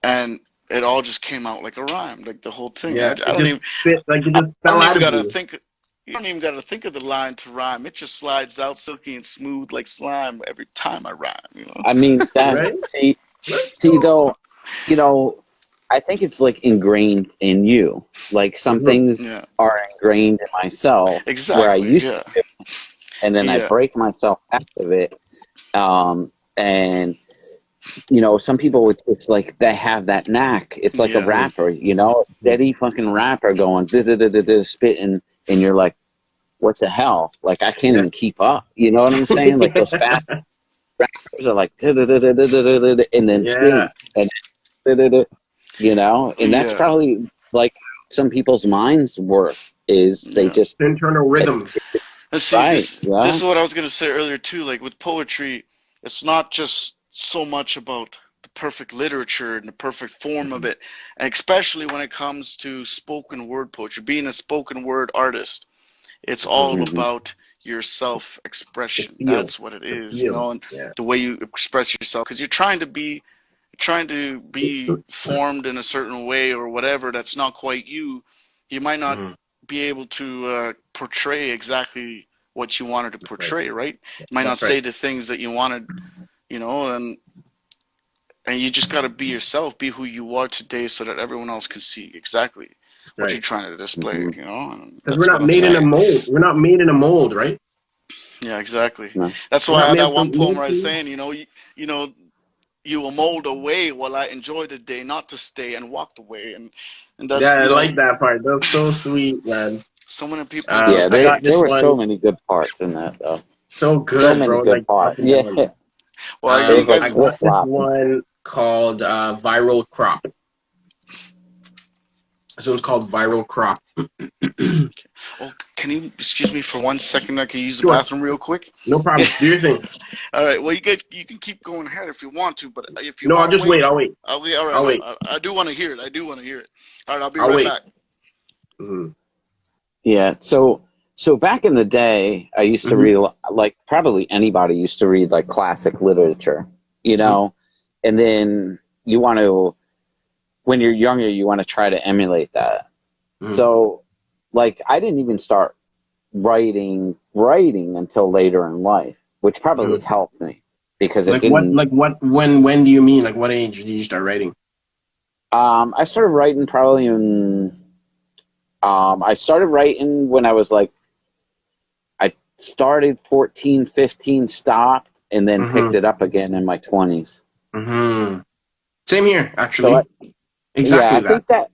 [SPEAKER 1] and it all just came out like a rhyme, like the whole thing.
[SPEAKER 6] Yeah,
[SPEAKER 1] I
[SPEAKER 6] it
[SPEAKER 1] don't
[SPEAKER 6] just
[SPEAKER 1] even,
[SPEAKER 6] fit, like it just
[SPEAKER 1] I
[SPEAKER 6] fell
[SPEAKER 1] don't
[SPEAKER 6] out
[SPEAKER 1] even
[SPEAKER 6] of
[SPEAKER 1] gotta
[SPEAKER 6] you.
[SPEAKER 1] think. You don't even gotta think of the line to rhyme. It just slides out silky and smooth like slime every time I rhyme. You know?
[SPEAKER 7] I mean, that,
[SPEAKER 6] Right?
[SPEAKER 7] see,
[SPEAKER 6] Let's
[SPEAKER 7] see,
[SPEAKER 6] go.
[SPEAKER 7] though, you know, I think it's like ingrained in you. Like some things
[SPEAKER 1] Yeah.
[SPEAKER 7] are ingrained in myself where I
[SPEAKER 1] Exactly.
[SPEAKER 7] used
[SPEAKER 1] Yeah.
[SPEAKER 7] to do it, and then I
[SPEAKER 1] Yeah.
[SPEAKER 7] break myself out of it. And you know, some people it's like they have that knack. It's like a
[SPEAKER 1] Yeah.
[SPEAKER 7] rapper, you know, steady fucking rapper going spitting, and you're like, what the hell? Like, I can't even keep up. You know what I'm saying? Like, those fast rappers are like, and then,
[SPEAKER 6] Yeah.
[SPEAKER 7] and you know, and that's
[SPEAKER 1] Yeah,
[SPEAKER 7] probably like some people's minds work is they
[SPEAKER 1] yeah.
[SPEAKER 7] just,
[SPEAKER 6] Internal
[SPEAKER 7] it's
[SPEAKER 6] rhythm.
[SPEAKER 1] And see,
[SPEAKER 7] right.
[SPEAKER 1] this
[SPEAKER 7] Yeah.
[SPEAKER 1] is what I was gonna say earlier too. Like with poetry, it's not just so much about the perfect literature and the perfect form of it, and especially when it comes to spoken word poetry. Being a spoken word artist, it's all
[SPEAKER 7] Hmm.
[SPEAKER 1] about your
[SPEAKER 6] The
[SPEAKER 1] self-expression.
[SPEAKER 6] feel.
[SPEAKER 1] That's what it
[SPEAKER 6] The
[SPEAKER 1] is, you
[SPEAKER 6] feel.
[SPEAKER 1] know, and
[SPEAKER 6] Yeah.
[SPEAKER 1] the way you express yourself, because you're trying to be formed in a certain way or whatever that's not quite you. You might not
[SPEAKER 6] Mm-hmm.
[SPEAKER 1] be able to portray exactly what you wanted to
[SPEAKER 6] Right.
[SPEAKER 1] portray, right? You might not
[SPEAKER 6] That's right.
[SPEAKER 1] say the things that you wanted, you know, and you just got to be yourself, be who you are today, so that everyone else can see exactly what you're
[SPEAKER 6] Right.
[SPEAKER 1] trying to display,
[SPEAKER 7] Hmm.
[SPEAKER 1] you know. And
[SPEAKER 6] Because we're
[SPEAKER 1] that's what
[SPEAKER 6] not
[SPEAKER 1] I'm
[SPEAKER 6] made in a
[SPEAKER 1] saying.
[SPEAKER 6] mold. We're not made in a mold, right?
[SPEAKER 1] Yeah, exactly.
[SPEAKER 7] No.
[SPEAKER 1] That's
[SPEAKER 6] We're
[SPEAKER 1] why I
[SPEAKER 6] not
[SPEAKER 1] had
[SPEAKER 6] made
[SPEAKER 1] that one
[SPEAKER 6] from
[SPEAKER 1] poem
[SPEAKER 6] made
[SPEAKER 1] where I was
[SPEAKER 6] to.
[SPEAKER 1] saying, you know, you will mold away while I enjoy the day, not to stay and walked away, and
[SPEAKER 6] Yeah,
[SPEAKER 1] that's
[SPEAKER 6] I like that part. That's so sweet, man.
[SPEAKER 1] so many people
[SPEAKER 7] Yeah,
[SPEAKER 6] I got
[SPEAKER 7] there
[SPEAKER 6] this
[SPEAKER 1] mistakes.
[SPEAKER 7] were so
[SPEAKER 6] one.
[SPEAKER 7] many good parts in that, though.
[SPEAKER 6] So
[SPEAKER 7] So
[SPEAKER 6] good,
[SPEAKER 7] many
[SPEAKER 6] bro.
[SPEAKER 7] good
[SPEAKER 6] Like top
[SPEAKER 7] parts.
[SPEAKER 6] of the
[SPEAKER 7] Yeah,
[SPEAKER 6] line.
[SPEAKER 1] Well,
[SPEAKER 7] it
[SPEAKER 1] you
[SPEAKER 7] was like
[SPEAKER 6] I
[SPEAKER 1] guys,
[SPEAKER 7] flip
[SPEAKER 6] got this
[SPEAKER 7] flopping.
[SPEAKER 6] one called Viral Crop. This one's called Viral Crop.
[SPEAKER 1] oh, can you excuse me for 1 second? I can use the
[SPEAKER 6] Sure.
[SPEAKER 1] bathroom real quick.
[SPEAKER 6] No problem. Do your thing.
[SPEAKER 1] All right. Well, you guys, you can keep going ahead if you want to, but if you
[SPEAKER 6] No, I'll
[SPEAKER 1] want to
[SPEAKER 6] just
[SPEAKER 1] wait,
[SPEAKER 6] wait. I'll wait.
[SPEAKER 1] I'll be all right.
[SPEAKER 6] I'll wait.
[SPEAKER 1] I do want to hear it. I do want to hear it. All right. I'll be
[SPEAKER 6] I'll
[SPEAKER 1] right
[SPEAKER 6] wait.
[SPEAKER 1] back.
[SPEAKER 6] Mm-hmm.
[SPEAKER 7] Yeah. So back in the day, I used to
[SPEAKER 6] Mm-hmm.
[SPEAKER 7] read like probably anybody used to read like classic literature, you
[SPEAKER 6] Mm-hmm.
[SPEAKER 7] know, and then you want to when you're younger, you want to try to emulate that.
[SPEAKER 6] Mm-hmm.
[SPEAKER 7] So, like, I didn't even start writing until later in life, which probably
[SPEAKER 6] Mm-hmm.
[SPEAKER 7] helped me because it
[SPEAKER 6] Like what?
[SPEAKER 7] didn't.
[SPEAKER 6] Like what? When do you mean? Like what age did you start writing?
[SPEAKER 7] I started writing probably in. I started writing when I was like, I started 14, 15, stopped, and then picked
[SPEAKER 6] Mm-hmm.
[SPEAKER 7] it up again in my 20s.
[SPEAKER 6] Mm-hmm. Same here,
[SPEAKER 7] So,
[SPEAKER 6] actually.
[SPEAKER 7] yeah,
[SPEAKER 6] Exactly that.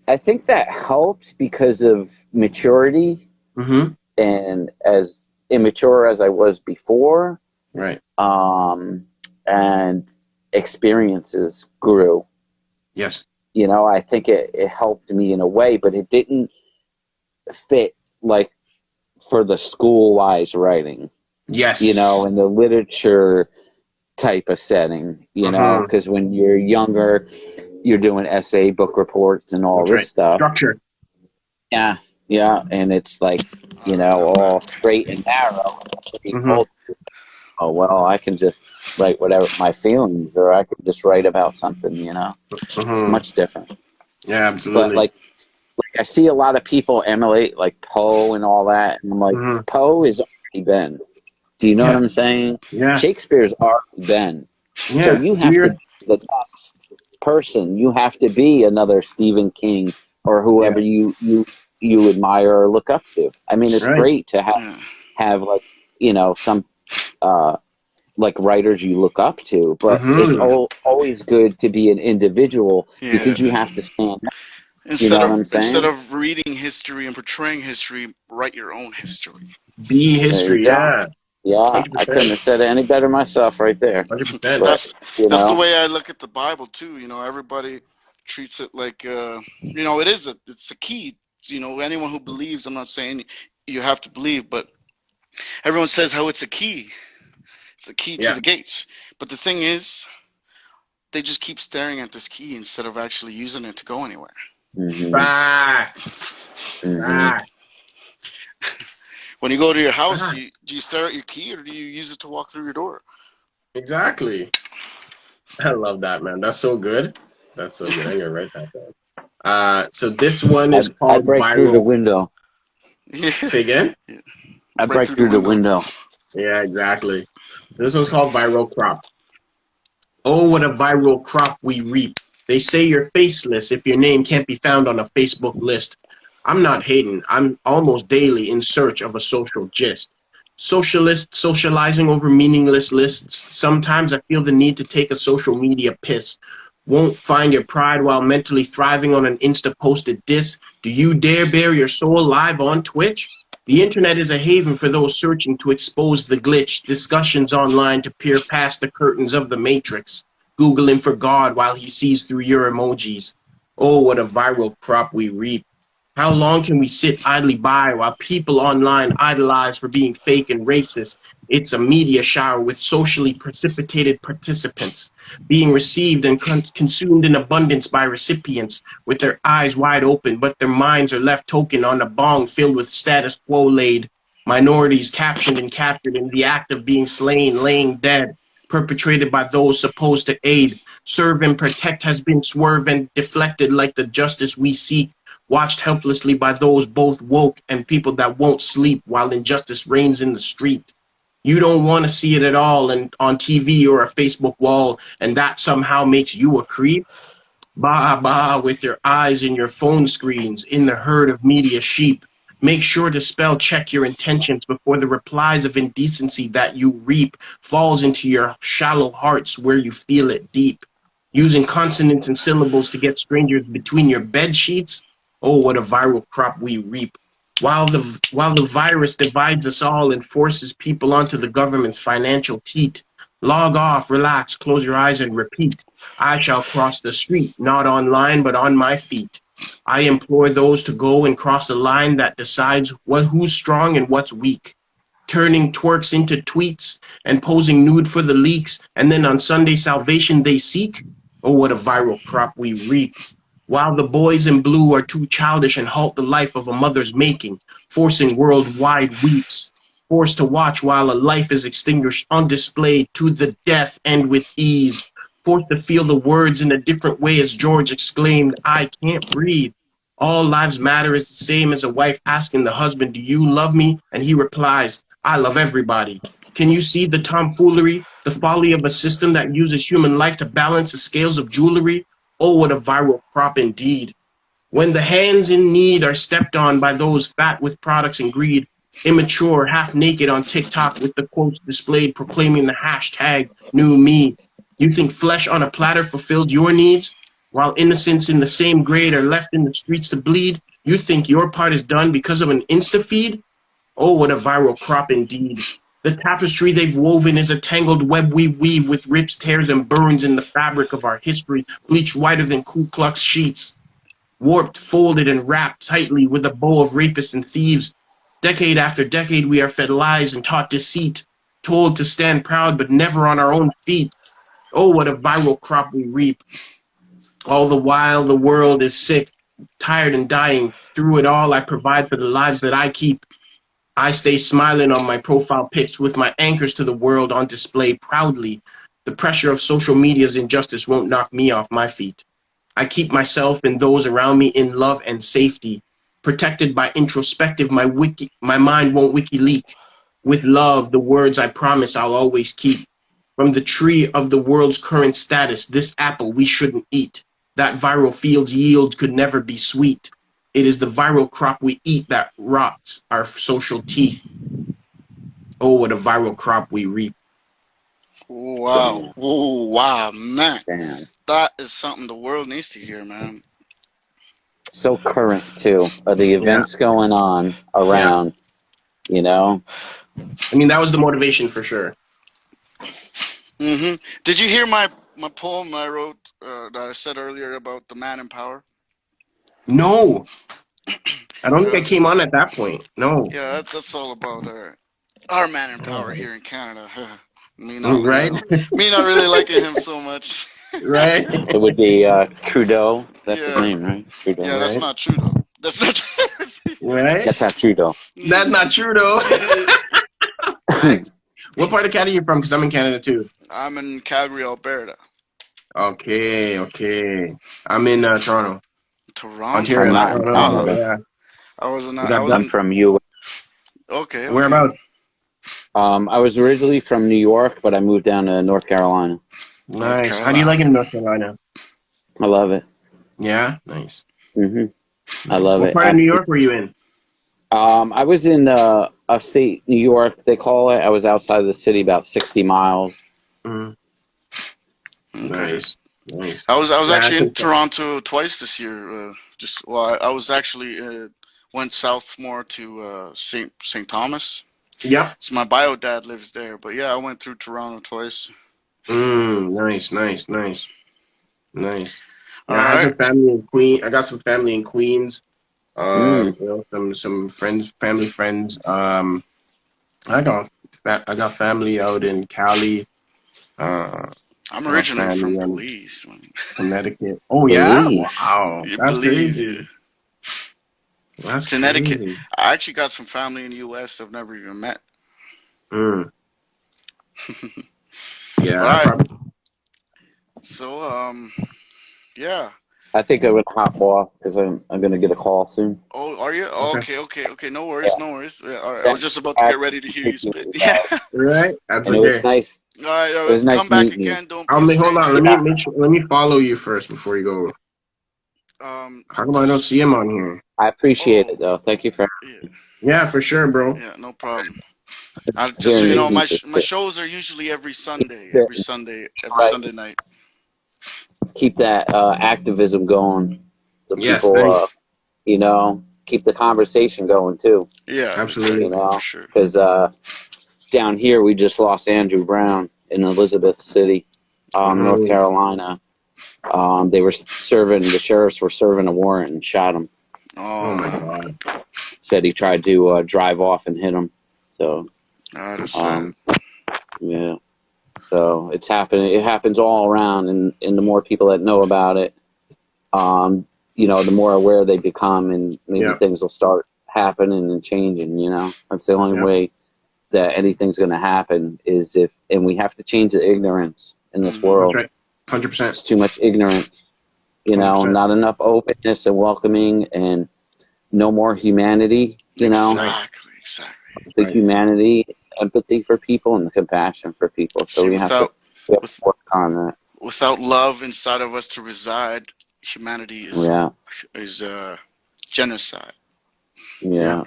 [SPEAKER 7] I think that helped because of maturity
[SPEAKER 6] Mm-hmm.
[SPEAKER 7] and as immature as I was before,
[SPEAKER 6] Right.
[SPEAKER 7] and experiences grew.
[SPEAKER 6] Yes.
[SPEAKER 7] You know, I think it helped me in a way, but it didn't fit like for the school-wise writing, you know,
[SPEAKER 6] Yes.
[SPEAKER 7] in the literature type of setting, you know,
[SPEAKER 6] Mm-hmm.
[SPEAKER 7] because when you're younger, you're doing essay, book reports, and all
[SPEAKER 6] That's
[SPEAKER 7] this
[SPEAKER 6] right.
[SPEAKER 7] stuff.
[SPEAKER 6] Structure.
[SPEAKER 7] Yeah, yeah, and it's like,
[SPEAKER 1] All
[SPEAKER 7] you
[SPEAKER 1] right.
[SPEAKER 7] know,
[SPEAKER 1] I'm
[SPEAKER 7] all
[SPEAKER 1] back.
[SPEAKER 7] straight and narrow. Being
[SPEAKER 6] Mm-hmm.
[SPEAKER 7] told, oh well, I can just write whatever my feelings, or I can just write about something. You know, it's
[SPEAKER 6] Mm-hmm.
[SPEAKER 7] much different.
[SPEAKER 6] Yeah,
[SPEAKER 7] But
[SPEAKER 6] absolutely.
[SPEAKER 7] like I see a lot of people emulate like Poe and all that, and I'm like,
[SPEAKER 6] Mm-hmm.
[SPEAKER 7] Poe is already been. Do you know what
[SPEAKER 6] Yeah.
[SPEAKER 7] I'm saying?
[SPEAKER 6] Yeah.
[SPEAKER 7] Shakespeare's already been. So
[SPEAKER 6] Yeah.
[SPEAKER 7] you
[SPEAKER 6] Do
[SPEAKER 7] have to
[SPEAKER 6] your
[SPEAKER 7] be the next person. You have to be another Stephen King or
[SPEAKER 6] yeah.
[SPEAKER 7] whoever you admire or look up to. I mean, it's
[SPEAKER 6] Right.
[SPEAKER 7] great to
[SPEAKER 1] Yeah.
[SPEAKER 7] have like, you know, some uh like writers you look up to, but it's
[SPEAKER 6] Mm-hmm.
[SPEAKER 7] always good to be an individual
[SPEAKER 1] Yeah.
[SPEAKER 7] because you have to stand up. You know
[SPEAKER 1] Instead
[SPEAKER 7] what
[SPEAKER 1] of
[SPEAKER 7] I'm
[SPEAKER 1] instead
[SPEAKER 7] saying?
[SPEAKER 1] of reading history and portraying history, write your own history.
[SPEAKER 6] Be
[SPEAKER 7] There you
[SPEAKER 6] history.
[SPEAKER 7] go.
[SPEAKER 6] Yeah.
[SPEAKER 7] Yeah, I couldn't
[SPEAKER 6] 100%.
[SPEAKER 7] have said it any better myself right there.
[SPEAKER 6] 100%.
[SPEAKER 7] But
[SPEAKER 1] That's
[SPEAKER 7] you
[SPEAKER 1] that's the
[SPEAKER 7] know,
[SPEAKER 1] way I look at the Bible too. You know, everybody treats it like you know, it's a key. You know, anyone who believes, I'm not saying you have to believe, but everyone says how it's a key. It's a key to
[SPEAKER 6] Yeah.
[SPEAKER 1] the gates. But the thing is, they just keep staring at this key instead of actually using it to go anywhere.
[SPEAKER 7] hmm
[SPEAKER 6] Facts.
[SPEAKER 7] hmm
[SPEAKER 6] Facts.
[SPEAKER 1] When you go to your house,
[SPEAKER 6] Facts.
[SPEAKER 1] do you stare at your key or do you use it to walk through your door?
[SPEAKER 6] Exactly. I love that, man. That's so good. That's so good. I'm gonna write that down. So this one is
[SPEAKER 7] I'd
[SPEAKER 6] called
[SPEAKER 7] break through the
[SPEAKER 6] viral.
[SPEAKER 7] window.
[SPEAKER 1] Yeah,
[SPEAKER 6] Say again?
[SPEAKER 1] yeah.
[SPEAKER 7] I'd
[SPEAKER 1] Break
[SPEAKER 7] break
[SPEAKER 1] through the
[SPEAKER 7] through the
[SPEAKER 1] window.
[SPEAKER 7] window.
[SPEAKER 6] Yeah, exactly. This one's called viral crop. Oh, what a viral crop we reap. They say you're faceless if your name can't be found on a Facebook list. I'm not hating. I'm almost daily in search of a social gist. Socialist socializing over meaningless lists. Sometimes I feel the need to take a social media piss. Won't find your pride while mentally thriving on an Insta posted diss. Do you dare bare your soul live on Twitch? The internet is a haven for those searching to expose the glitch, discussions online to peer past the curtains of the matrix, Googling for God while he sees through your emojis. Oh, what a viral crop we reap. How long can we sit idly by while people online idolize for being fake and racist? It's a media shower with socially precipitated participants, being received and consumed in abundance by recipients with their eyes wide open, but their minds are left token on a bong filled with status quo laid. Minorities captioned and captured in the act of being slain, laying dead, perpetrated by those supposed to aid. Serve and protect has been swerved and deflected like the justice we seek, watched helplessly by those both woke and people that won't sleep while injustice reigns in the street. You don't want to see it at all and on TV or a Facebook wall, and that somehow makes you a creep? Bah, bah, with your eyes in your phone screens, in the herd of media sheep. Make sure to spell check your intentions before the replies of indecency that you reap falls into your shallow hearts where you feel it deep. Using consonants and syllables to get strangers between your bed sheets? Oh, what a viral crop we reap. While the virus divides us all and forces people onto the government's financial teat, log off, relax, close your eyes and repeat. I shall cross the street, not online, but on my feet. I implore those to go and cross the line that decides who's strong and what's weak. Turning twerks into tweets and posing nude for the leaks, and then on Sunday salvation they seek? Oh, what a viral crop we reap. While the boys in blue are too childish and halt the life of a mother's making, forcing worldwide weeps, forced to watch while a life is extinguished on display to the death and with ease, forced to feel the words in a different way as George exclaimed, I can't breathe. All lives matter is the same as a wife asking the husband, do you love me? And he replies, I love everybody. Can you see the tomfoolery, the folly of a system that uses human life to balance the scales of jewelry? Oh, what a viral crop indeed. When the hands in need are stepped on by those fat with products and greed, immature, half naked on TikTok with the quotes displayed proclaiming the hashtag new me, you think flesh on a platter fulfilled your needs? While innocents in the same grade are left in the streets to bleed, you think your part is done because of an Insta feed? Oh, what a viral crop indeed. The tapestry they've woven is a tangled web we weave with rips, tears, and burns in the fabric of our history, bleached whiter than Ku Klux sheets. Warped, folded, and wrapped tightly with a bow of rapists and thieves. Decade after decade, we are fed lies and taught deceit, told to stand proud but never on our own feet. Oh, what a viral crop we reap. All the while, the world is sick, tired, and dying. Through it all, I provide for the lives that I keep. I stay smiling on my profile pics with my anchors to the world on display proudly. The pressure of social media's injustice won't knock me off my feet. I keep myself and those around me in love and safety. Protected by introspective, my mind won't WikiLeak. With love, the words I promise I'll always keep. From the tree of the world's current status, this apple we shouldn't eat. That viral field's yield could never be sweet. It is the viral crop we eat that rots our social teeth. Oh, what a viral crop we reap.
[SPEAKER 1] Wow.
[SPEAKER 7] Damn.
[SPEAKER 1] Oh, wow, man.
[SPEAKER 7] Damn.
[SPEAKER 1] That is something the world needs to hear, man.
[SPEAKER 7] So current too. The events going on around, you know.
[SPEAKER 6] I mean, that was the motivation for sure.
[SPEAKER 1] Mm-hmm. Did you hear my poem I wrote that I said earlier about the man in power?
[SPEAKER 6] No, I don't think I came on at that point. No.
[SPEAKER 1] Yeah, that's all about our man in power
[SPEAKER 6] Oh,
[SPEAKER 1] here in Canada. me
[SPEAKER 6] right?
[SPEAKER 1] not really liking him so much.
[SPEAKER 6] Right?
[SPEAKER 7] It would be Trudeau. That's his
[SPEAKER 1] Yeah.
[SPEAKER 7] name, right? Trudeau.
[SPEAKER 1] Yeah, that's
[SPEAKER 6] Right?
[SPEAKER 1] not true though. That's not.
[SPEAKER 6] Right?
[SPEAKER 7] That's not Trudeau.
[SPEAKER 6] That's not true, though. Right. What part of Canada are you from? Because I'm in Canada, too.
[SPEAKER 1] I'm in Calgary, Alberta.
[SPEAKER 6] Okay. I'm in Toronto.
[SPEAKER 1] Toronto.
[SPEAKER 6] Ontario.
[SPEAKER 7] I'm not in
[SPEAKER 6] Toronto,
[SPEAKER 7] Canada.
[SPEAKER 6] yeah.
[SPEAKER 1] I wasn't.
[SPEAKER 6] We
[SPEAKER 1] I
[SPEAKER 6] got
[SPEAKER 7] I'm
[SPEAKER 1] wasn't.
[SPEAKER 7] from you.
[SPEAKER 1] Okay.
[SPEAKER 6] Whereabouts?
[SPEAKER 7] I was originally from New York, but I moved down to North Carolina.
[SPEAKER 1] North
[SPEAKER 6] Nice. How do you like it in North Carolina?
[SPEAKER 7] I love it.
[SPEAKER 6] Yeah? Nice.
[SPEAKER 7] I love
[SPEAKER 6] What
[SPEAKER 7] it.
[SPEAKER 6] part of New York were you in?
[SPEAKER 7] I was in upstate New York, they call it. I was outside of the city about 60 miles.
[SPEAKER 6] Mm.
[SPEAKER 1] Okay.
[SPEAKER 6] Nice.
[SPEAKER 1] I was
[SPEAKER 6] Yeah, I
[SPEAKER 1] actually in
[SPEAKER 6] think so.
[SPEAKER 1] Toronto twice this year. I was actually went south more to St. Thomas.
[SPEAKER 6] Yep.
[SPEAKER 1] So my bio dad lives there. But yeah, I went through Toronto twice.
[SPEAKER 6] Nice. Yeah,
[SPEAKER 1] All
[SPEAKER 6] I have
[SPEAKER 1] right.
[SPEAKER 6] some family in Queens. I got some family in Queens.
[SPEAKER 7] Mm.
[SPEAKER 6] You know, some friends, family friends. I got family out in Cali.
[SPEAKER 1] I'm
[SPEAKER 6] I got
[SPEAKER 1] originally
[SPEAKER 6] family
[SPEAKER 1] from
[SPEAKER 6] in
[SPEAKER 1] Belize.
[SPEAKER 6] Connecticut. Oh yeah,
[SPEAKER 7] Belize.
[SPEAKER 6] wow,
[SPEAKER 1] Yeah,
[SPEAKER 6] that's
[SPEAKER 1] Belize,
[SPEAKER 6] crazy.
[SPEAKER 1] yeah.
[SPEAKER 6] That's
[SPEAKER 1] Connecticut.
[SPEAKER 6] crazy.
[SPEAKER 1] I actually got some family in the U.S. I've never even met.
[SPEAKER 6] Mm,
[SPEAKER 1] All
[SPEAKER 6] yeah, I
[SPEAKER 1] right.
[SPEAKER 6] probably.
[SPEAKER 1] So, yeah.
[SPEAKER 7] I think I'm gonna hop off because I'm gonna get a call soon.
[SPEAKER 1] Oh, are you? Oh,
[SPEAKER 6] Okay.
[SPEAKER 1] okay. No worries,
[SPEAKER 7] Yeah.
[SPEAKER 1] no worries. Yeah, all right. I was
[SPEAKER 7] Thanks
[SPEAKER 1] just
[SPEAKER 7] for
[SPEAKER 1] about to get
[SPEAKER 7] having
[SPEAKER 1] ready to
[SPEAKER 7] me.
[SPEAKER 1] hear you
[SPEAKER 7] Appreciate
[SPEAKER 1] spit.
[SPEAKER 7] it,
[SPEAKER 1] Yeah.
[SPEAKER 7] guys.
[SPEAKER 6] Right, that's
[SPEAKER 7] And it was
[SPEAKER 6] okay.
[SPEAKER 7] nice.
[SPEAKER 1] All right.
[SPEAKER 7] It was nice
[SPEAKER 1] Come back
[SPEAKER 7] meeting you.
[SPEAKER 1] again. Don't be a
[SPEAKER 6] Hold on.
[SPEAKER 1] stranger.
[SPEAKER 6] Let
[SPEAKER 7] Yeah,
[SPEAKER 6] let me follow you first before you go. How come I don't see
[SPEAKER 1] Just.
[SPEAKER 6] him on here?
[SPEAKER 7] I appreciate
[SPEAKER 1] Oh,
[SPEAKER 7] it though. Thank you for
[SPEAKER 1] yeah.
[SPEAKER 6] Yeah, for sure, bro.
[SPEAKER 1] Yeah, no problem. Just so
[SPEAKER 7] hearing
[SPEAKER 1] you
[SPEAKER 7] the
[SPEAKER 1] know,
[SPEAKER 6] Sweet.
[SPEAKER 1] my
[SPEAKER 7] pieces
[SPEAKER 1] my
[SPEAKER 7] too.
[SPEAKER 1] shows are usually every Sunday,
[SPEAKER 7] That,
[SPEAKER 1] every
[SPEAKER 7] right.
[SPEAKER 1] Sunday night.
[SPEAKER 7] Keep that activism going, so
[SPEAKER 6] Yes,
[SPEAKER 7] people,
[SPEAKER 6] thanks.
[SPEAKER 7] you know, keep the conversation going too.
[SPEAKER 1] Yeah,
[SPEAKER 7] You
[SPEAKER 6] Absolutely.
[SPEAKER 1] exactly, for
[SPEAKER 7] know,
[SPEAKER 1] sure.
[SPEAKER 7] because down here we just lost Andrew Brown in Elizabeth City, North
[SPEAKER 6] Mm,
[SPEAKER 7] Carolina. They were the sheriffs were serving a warrant and shot him.
[SPEAKER 6] oh
[SPEAKER 1] Oh
[SPEAKER 6] my
[SPEAKER 1] man,
[SPEAKER 6] God.
[SPEAKER 7] Said he tried to drive off and hit him. So,
[SPEAKER 1] that is sad.
[SPEAKER 7] um, yeah. So it's happening. It happens all around, and the more people that know about it, um, you know, the more aware they become, and maybe
[SPEAKER 6] Yeah,
[SPEAKER 7] things will start happening and changing. You know, that's the only
[SPEAKER 6] yeah.
[SPEAKER 7] way that anything's going to happen is if, and we have to change the ignorance in this
[SPEAKER 1] Hmm.
[SPEAKER 6] That's
[SPEAKER 7] world.
[SPEAKER 6] right. 100%.
[SPEAKER 7] It's too much ignorance. You know,
[SPEAKER 6] 100%.
[SPEAKER 7] not enough openness and welcoming, and no more humanity. You know,
[SPEAKER 6] Right.
[SPEAKER 1] Exactly.
[SPEAKER 6] That's
[SPEAKER 7] the
[SPEAKER 6] right.
[SPEAKER 7] humanity, empathy for people, and the compassion for people. So
[SPEAKER 1] See,
[SPEAKER 7] we have to
[SPEAKER 1] with
[SPEAKER 7] work on that.
[SPEAKER 1] without love inside of us to reside, humanity
[SPEAKER 7] Yeah,
[SPEAKER 1] is genocide.
[SPEAKER 6] Yeah,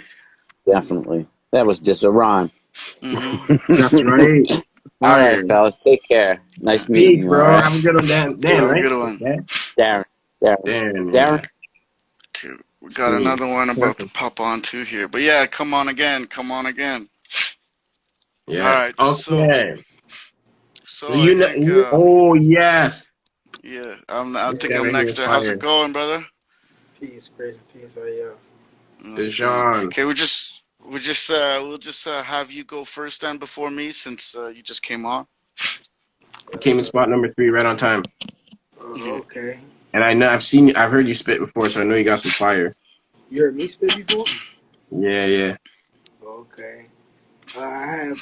[SPEAKER 7] yeah, definitely. That was just a rhyme.
[SPEAKER 1] Hmm.
[SPEAKER 6] that's right.
[SPEAKER 7] All
[SPEAKER 6] Fire.
[SPEAKER 7] right, fellas, take care.
[SPEAKER 1] Yeah.
[SPEAKER 7] Nice meeting
[SPEAKER 6] Peace,
[SPEAKER 7] you. All
[SPEAKER 6] bro.
[SPEAKER 7] right,
[SPEAKER 6] Have a good one, Dan. Dan,
[SPEAKER 1] Have a
[SPEAKER 6] right?
[SPEAKER 1] good one.
[SPEAKER 6] Yeah.
[SPEAKER 7] Darren, Darren,
[SPEAKER 6] Dan,
[SPEAKER 7] Darren.
[SPEAKER 6] yeah.
[SPEAKER 1] Okay, we got
[SPEAKER 6] Sweet.
[SPEAKER 1] another one about to
[SPEAKER 6] Perfect.
[SPEAKER 1] pop on too here. But yeah, come on again. Come on again. All
[SPEAKER 6] Yes.
[SPEAKER 1] right.
[SPEAKER 6] Okay.
[SPEAKER 1] So I think
[SPEAKER 6] Oh, yes.
[SPEAKER 1] yeah, I
[SPEAKER 6] This
[SPEAKER 1] think
[SPEAKER 6] guy
[SPEAKER 1] I'm
[SPEAKER 6] right here
[SPEAKER 1] next
[SPEAKER 6] is
[SPEAKER 1] there. How's it
[SPEAKER 6] fire.
[SPEAKER 1] going, brother?
[SPEAKER 8] Peace, crazy peace. How y'all?
[SPEAKER 1] That's good.
[SPEAKER 6] Dijon.
[SPEAKER 1] Okay, we'll just have you go first then before me since you just came on.
[SPEAKER 6] Came in
[SPEAKER 8] Uh,
[SPEAKER 6] spot number 3 right on time.
[SPEAKER 1] Yeah.
[SPEAKER 8] okay.
[SPEAKER 6] And I've heard you spit before, so I know you got some fire.
[SPEAKER 8] You heard me spit before?
[SPEAKER 6] Yeah, yeah.
[SPEAKER 8] Okay. I have,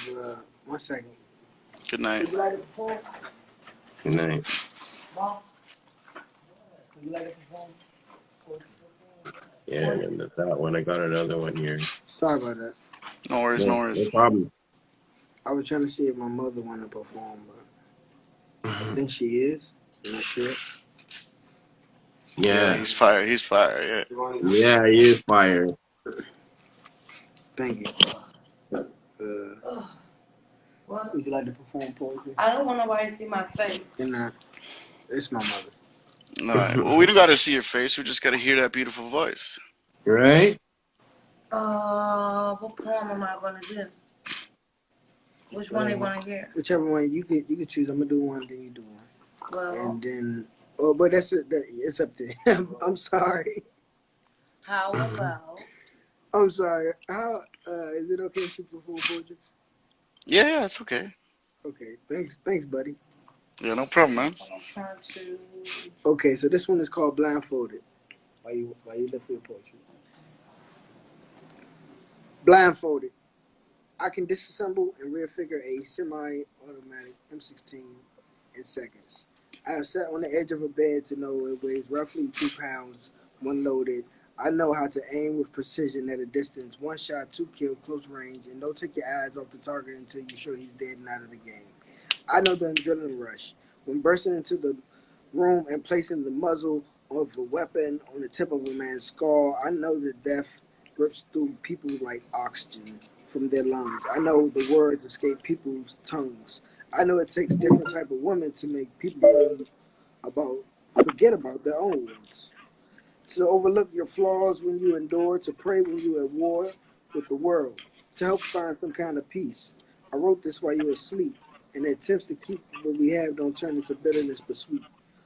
[SPEAKER 8] 1 second.
[SPEAKER 1] Good night.
[SPEAKER 8] Would you like to perform?
[SPEAKER 6] Good night.
[SPEAKER 8] Mom, would you like to perform?
[SPEAKER 6] Yeah, and then that one. I got another one here.
[SPEAKER 8] Sorry about that.
[SPEAKER 1] No worries, no
[SPEAKER 6] No, no
[SPEAKER 1] worries.
[SPEAKER 6] problem.
[SPEAKER 8] I was trying to see if my mother wanted to perform, but I think she is. I'm not sure.
[SPEAKER 1] Yeah,
[SPEAKER 6] Yeah.
[SPEAKER 1] he's fire. He's fire. Yeah.
[SPEAKER 6] Yeah, he is fire.
[SPEAKER 8] Thank you. What? Would you like to perform poetry? I don't want nobody to see my face. Then it's my mother.
[SPEAKER 1] All right. Well, we don't got to see your face. We just got to hear that beautiful voice.
[SPEAKER 6] Right?
[SPEAKER 8] What poem am I gonna do? Which one they want to hear? Whichever one you could choose. I'm gonna do one, then you do one. Well, and then but that's it. It's up to him. I'm sorry. How about? I'm sorry. How is it okay if you perform poetry?
[SPEAKER 1] Yeah, it's okay.
[SPEAKER 8] Okay. Thanks, buddy.
[SPEAKER 1] Yeah, no problem, man.
[SPEAKER 8] I'm trying to. Okay, so this one is called Blindfolded. While you look for your poetry. Blindfolded. I can disassemble and refigure a semi-automatic M16 in seconds. I have sat on the edge of a bed to know it weighs roughly 2 pounds when loaded. I know how to aim with precision at a distance. One shot, 2 kill, close range, and don't take your eyes off the target until you're sure he's dead and out of the game. I know the adrenaline rush. When bursting into the room and placing the muzzle of a weapon on the tip of a man's skull, I know that death rips through people like oxygen from their lungs. I know the words escape people's tongues. I know it takes different type of women to make people forget about their own ones. to overlook your flaws when you endure, to pray when you're at war with the world, to help find some kind of peace. I wrote this while you were asleep, and the attempts to keep what we have don't turn into bitterness but sweet,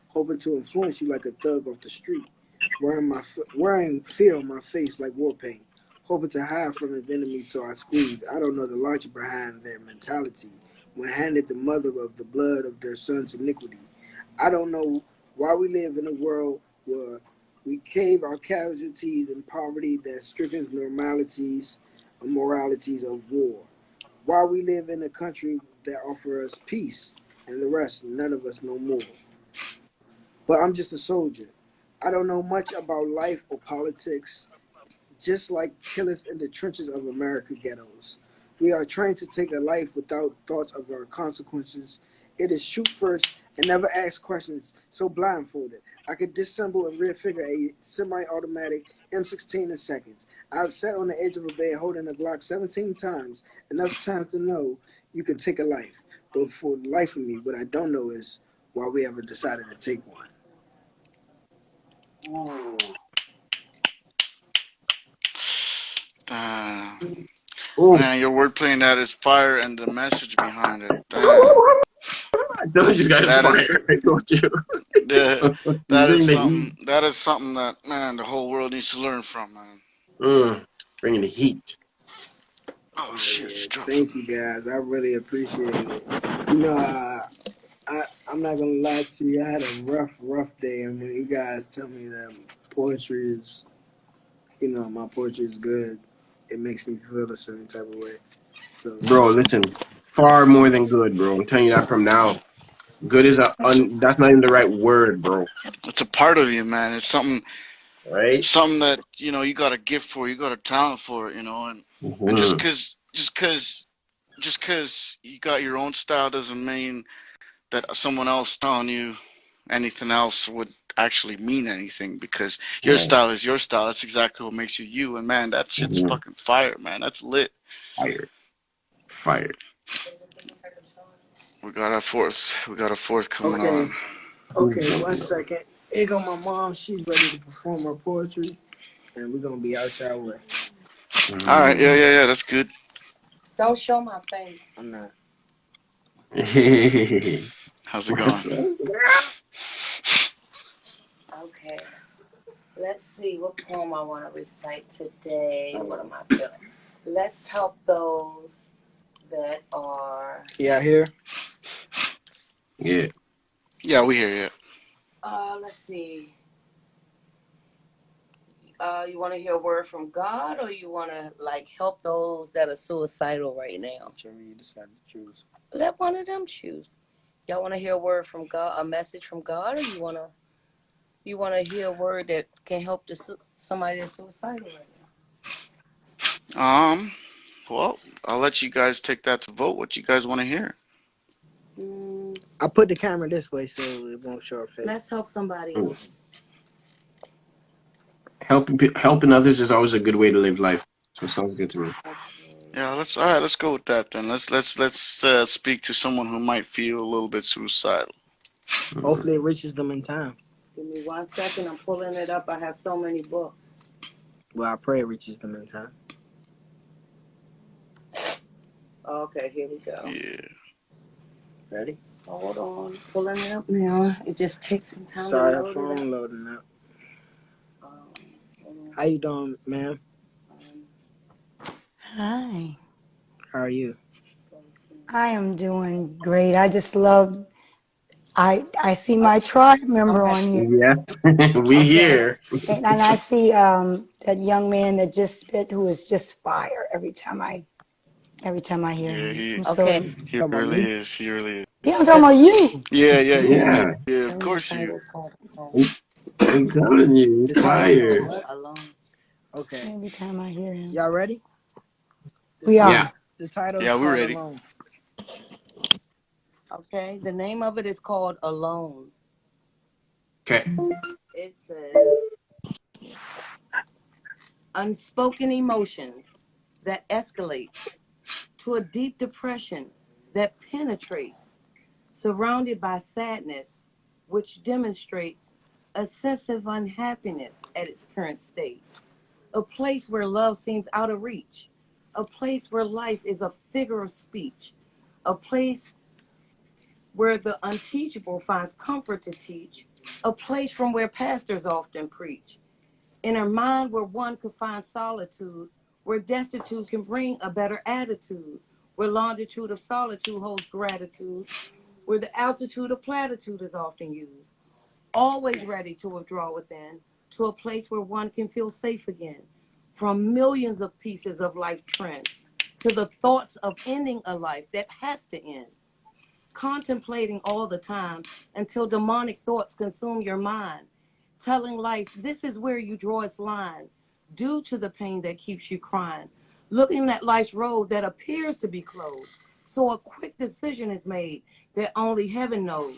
[SPEAKER 8] hoping to influence you like a thug off the street, wearing fear on my face like war paint, hoping to hide from his enemies so I squeeze. I don't know the logic behind their mentality when handed the mother of the blood of their son's iniquity. I don't know why we live in a world where we cave our casualties in poverty that stricken normalities and moralities of war. Why we live in a country that offers us peace and the rest, none of us know more. But I'm just a soldier. I don't know much about life or politics, just like killers in the trenches of America ghettos. We are trained to take a life without thoughts of our consequences. It is shoot first and never ask questions, so blindfolded. I could disassemble and refigure a semi-automatic M16 in seconds. I've sat on the edge of a bed holding a Glock 17 times, enough times to know you can take a life. But for the life of me, what I don't know is why we ever decided to take one.
[SPEAKER 1] Damn.
[SPEAKER 6] Ooh.
[SPEAKER 1] Man, your wordplay in that is fire, and the message behind it. Damn.
[SPEAKER 6] I told you this guy is
[SPEAKER 1] That is
[SPEAKER 6] fire. I told you.
[SPEAKER 1] the
[SPEAKER 6] You
[SPEAKER 1] that is
[SPEAKER 6] bring the heat.
[SPEAKER 1] something that is something that, man, the whole world needs to learn from, man.
[SPEAKER 6] Bringing the heat.
[SPEAKER 1] Oh
[SPEAKER 8] Oh
[SPEAKER 1] shit,
[SPEAKER 8] yeah,
[SPEAKER 1] just dropped
[SPEAKER 8] thank
[SPEAKER 1] something.
[SPEAKER 8] you guys. I really appreciate it. You know, I'm not gonna lie to you. I had a rough day, and when you guys tell me that poetry is, my poetry is good, it makes me feel a certain type of way. So
[SPEAKER 6] Bro, listen. Far more than good, bro. I'm telling you that from now. Good is
[SPEAKER 1] It's a,
[SPEAKER 6] that's not even the right word, bro.
[SPEAKER 1] it's a part of you, man. It's
[SPEAKER 6] Right?
[SPEAKER 1] something that you got a gift for, you got a talent for it, and just
[SPEAKER 6] Mm-hmm.
[SPEAKER 1] cause just cause you got your own style doesn't mean that someone else telling you anything else would actually mean anything, because your
[SPEAKER 6] Right.
[SPEAKER 1] style is your style. That's exactly what makes you you. And man, that shit's
[SPEAKER 6] Mm-hmm.
[SPEAKER 1] fucking fire, man. That's lit.
[SPEAKER 6] Fire. Fire.
[SPEAKER 1] We got a fourth coming
[SPEAKER 8] okay,
[SPEAKER 1] on.
[SPEAKER 6] Who's
[SPEAKER 8] okay, one
[SPEAKER 6] jumping up?
[SPEAKER 8] second. Here go my mom. She's ready to perform her poetry, and we're gonna be out your way.
[SPEAKER 1] All right,
[SPEAKER 6] Mm.
[SPEAKER 1] yeah, that's good.
[SPEAKER 3] Don't show my face.
[SPEAKER 8] I'm not.
[SPEAKER 1] How's it going?
[SPEAKER 6] What's up?
[SPEAKER 3] Okay. Let's see what poem I want to recite today. What am I feeling? Let's help those that are.
[SPEAKER 8] Yeah, here.
[SPEAKER 6] Yeah.
[SPEAKER 1] Yeah, we hear you.
[SPEAKER 3] Let's see. You want to hear a word from God, or you want to help those that are suicidal right now?
[SPEAKER 8] Whichever you decide to choose.
[SPEAKER 3] Let one of them choose. Y'all want to hear a word from God, a message from God, or you want to hear a word that can help somebody that's suicidal right
[SPEAKER 1] Um, well, I'll let you guys take that to vote. What you guys want to hear?
[SPEAKER 3] now?
[SPEAKER 8] I put the camera this way so it won't show her face.
[SPEAKER 3] Let's help somebody else.
[SPEAKER 6] Helping others is always a good way to live life. So it sounds good to me.
[SPEAKER 1] Yeah, let's go with that then. Let's speak to someone who might feel a little bit suicidal.
[SPEAKER 8] Hopefully it reaches them in time.
[SPEAKER 3] Give me 1 second. I'm pulling it up. I have so many books.
[SPEAKER 8] Well, I pray it reaches them in time.
[SPEAKER 3] Okay, here we go.
[SPEAKER 1] Yeah.
[SPEAKER 8] Ready?
[SPEAKER 3] Hold on. Pulling it up now. It just takes some time
[SPEAKER 8] Sorry,
[SPEAKER 3] to
[SPEAKER 8] her
[SPEAKER 3] load it
[SPEAKER 8] phone
[SPEAKER 3] up.
[SPEAKER 8] loading up. How you doing, ma'am?
[SPEAKER 9] Hi,
[SPEAKER 8] How are you?
[SPEAKER 9] I am doing great. I just love, I see my tribe member
[SPEAKER 3] Okay.
[SPEAKER 9] on here.
[SPEAKER 6] Yes, we
[SPEAKER 9] Okay.
[SPEAKER 6] here.
[SPEAKER 9] And I see that young man that just spit who is just fire every time I hear
[SPEAKER 1] Yeah,
[SPEAKER 9] him.
[SPEAKER 1] he
[SPEAKER 9] I'm
[SPEAKER 3] Okay.
[SPEAKER 9] so
[SPEAKER 1] he
[SPEAKER 8] Talking about
[SPEAKER 1] really
[SPEAKER 8] me?
[SPEAKER 1] is. He really
[SPEAKER 9] yeah,
[SPEAKER 1] is.
[SPEAKER 9] I'm talking about you.
[SPEAKER 6] Yeah,
[SPEAKER 1] Yeah. Of course you.
[SPEAKER 6] I'm telling you,
[SPEAKER 8] The title is called
[SPEAKER 6] fire.
[SPEAKER 8] what?
[SPEAKER 3] Alone.
[SPEAKER 8] Okay.
[SPEAKER 9] Every time I hear him.
[SPEAKER 8] Y'all ready?
[SPEAKER 9] We
[SPEAKER 6] Yeah.
[SPEAKER 9] are.
[SPEAKER 8] The title is
[SPEAKER 1] Yeah, we're
[SPEAKER 8] called
[SPEAKER 1] ready.
[SPEAKER 8] Alone.
[SPEAKER 3] Okay. The name of it is called Alone.
[SPEAKER 6] Okay.
[SPEAKER 3] It says unspoken emotions that escalates to a deep depression that penetrates, surrounded by sadness, which demonstrates
[SPEAKER 10] a sense of unhappiness at its current state, a place where love seems out of reach, a place where life is a figure of speech, a place where the unteachable finds comfort to teach, a place from where pastors often preach, in a mind where one could find solitude, where destitute can bring a better attitude, where longitude of solitude holds gratitude, where the altitude of platitude is often used, always ready to withdraw within, to a place where one can feel safe again, from millions of pieces of life trend, to the thoughts of ending a life that has to end, contemplating all the time until demonic thoughts consume your mind, telling life this is where you draw its line, due to the pain that keeps you crying, looking at life's road that appears to be closed, so a quick decision is made that only heaven knows.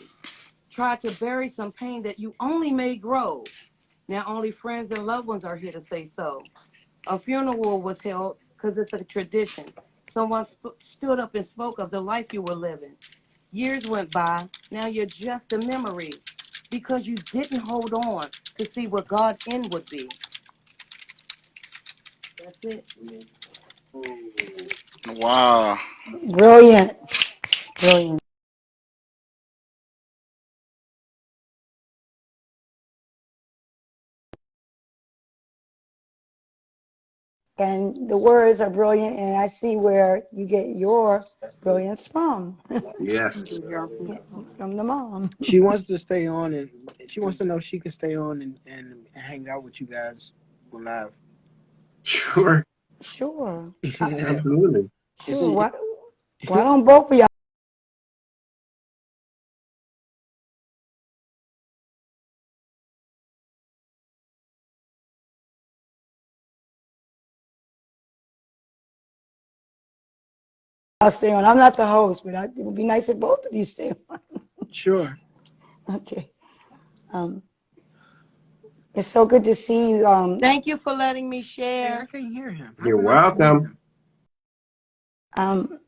[SPEAKER 10] Try to bury some pain that you only made grow. Now only friends and loved ones are here to say so. A funeral was held because it's a tradition. Someone stood up and spoke of the life you were living. Years went by, now you're just a memory because you didn't hold on to see what God's end would be. That's it.
[SPEAKER 1] Wow.
[SPEAKER 9] Brilliant. Brilliant. And the words are brilliant, and I see where you get your brilliance from.
[SPEAKER 6] Yes.
[SPEAKER 9] From the mom.
[SPEAKER 8] She wants to stay on, and she wants to know if she can stay on and hang out with you guys live.
[SPEAKER 6] Sure.
[SPEAKER 9] Sure.
[SPEAKER 6] Absolutely.
[SPEAKER 9] Sure. Why don't both of y'all? I'll stay on. I'm not the host, but it would be nice if both of you stay on.
[SPEAKER 8] Sure.
[SPEAKER 9] Okay. It's so good to see you.
[SPEAKER 10] Thank you for letting me
[SPEAKER 8] Yeah,
[SPEAKER 10] share.
[SPEAKER 8] I can't hear him.
[SPEAKER 6] You're welcome.
[SPEAKER 8] Can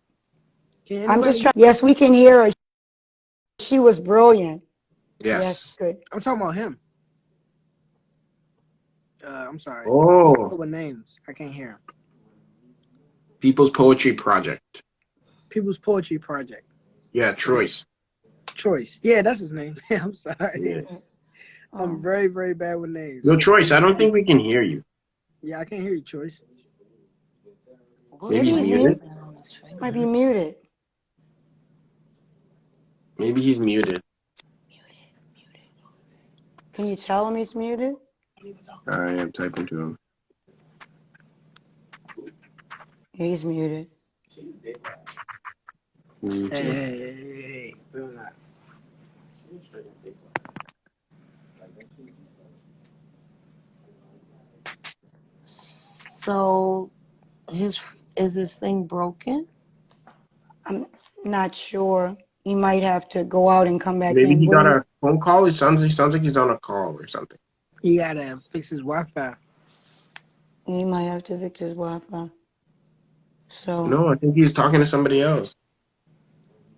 [SPEAKER 9] I'm just trying. Yes, we can hear her. She was brilliant.
[SPEAKER 6] Yes.
[SPEAKER 9] Good.
[SPEAKER 8] I'm talking about him. I'm sorry.
[SPEAKER 6] Oh.
[SPEAKER 8] With names, I can't hear him.
[SPEAKER 6] People's Poetry Project.
[SPEAKER 8] People's Poetry Project.
[SPEAKER 6] Yeah, Troyce.
[SPEAKER 8] Troyce. Yeah, that's his name. I'm sorry.
[SPEAKER 6] Yeah.
[SPEAKER 8] I'm very, very bad with names.
[SPEAKER 6] No, Troyce, I don't think we can hear you.
[SPEAKER 8] Yeah, I can't hear you, Troyce.
[SPEAKER 6] Maybe he's muted.
[SPEAKER 9] Might be muted.
[SPEAKER 6] Maybe he's muted.
[SPEAKER 9] Can you tell him he's muted?
[SPEAKER 6] I am typing to him.
[SPEAKER 9] He's muted.
[SPEAKER 8] Hey.
[SPEAKER 10] So, is his thing broken?
[SPEAKER 9] I'm not sure. He might have to go out and come back
[SPEAKER 6] Maybe
[SPEAKER 9] in.
[SPEAKER 6] he got a phone call. It sounds like he's on a call or something.
[SPEAKER 8] He gotta fix his Wi-Fi.
[SPEAKER 9] He might have to fix his Wi-Fi. So.
[SPEAKER 6] No, I think he's talking to somebody else.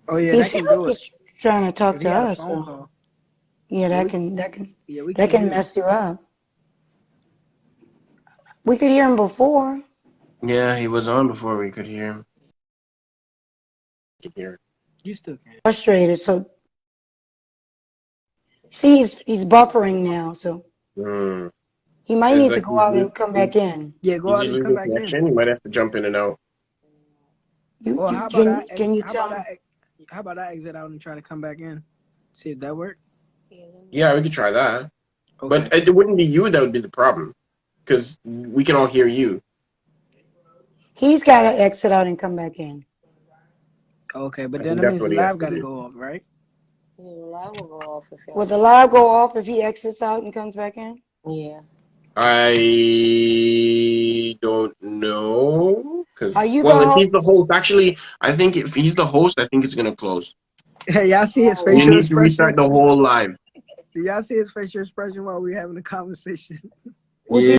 [SPEAKER 8] Oh yeah,
[SPEAKER 9] He
[SPEAKER 8] that can
[SPEAKER 9] seemed like
[SPEAKER 8] do
[SPEAKER 9] he's
[SPEAKER 8] it.
[SPEAKER 9] trying to talk
[SPEAKER 8] If
[SPEAKER 9] to
[SPEAKER 8] he had a
[SPEAKER 9] us.
[SPEAKER 8] phone
[SPEAKER 9] So.
[SPEAKER 8] call.
[SPEAKER 9] Yeah, that can mess you up. We could hear him before.
[SPEAKER 6] Yeah, he was on before we could hear him.
[SPEAKER 8] You still can.
[SPEAKER 9] Frustrated. So. See, he's buffering now. So. He might need to go out and come back in.
[SPEAKER 8] Yeah, go out and come back in.
[SPEAKER 6] You might have to jump in and out.
[SPEAKER 9] Can you tell him?
[SPEAKER 8] How about I exit out and try to come back in? See if that works?
[SPEAKER 6] Yeah, we could try that.
[SPEAKER 8] Okay.
[SPEAKER 6] But it wouldn't be you that would be the problem. Because we can all hear you.
[SPEAKER 9] He's got to exit out and come back in.
[SPEAKER 8] Okay, but then that means the live got to go off, right?
[SPEAKER 10] Yeah, the live will go off.
[SPEAKER 9] Will the live go off if he exits out and comes back in?
[SPEAKER 10] Yeah.
[SPEAKER 6] I don't know. If he's the host, actually, I think if he's the host, I think it's going to close.
[SPEAKER 8] Hey, y'all see his facial expression?
[SPEAKER 6] We need to restart the whole live.
[SPEAKER 8] Do y'all see his facial expression while we're having a conversation?
[SPEAKER 6] Yeah.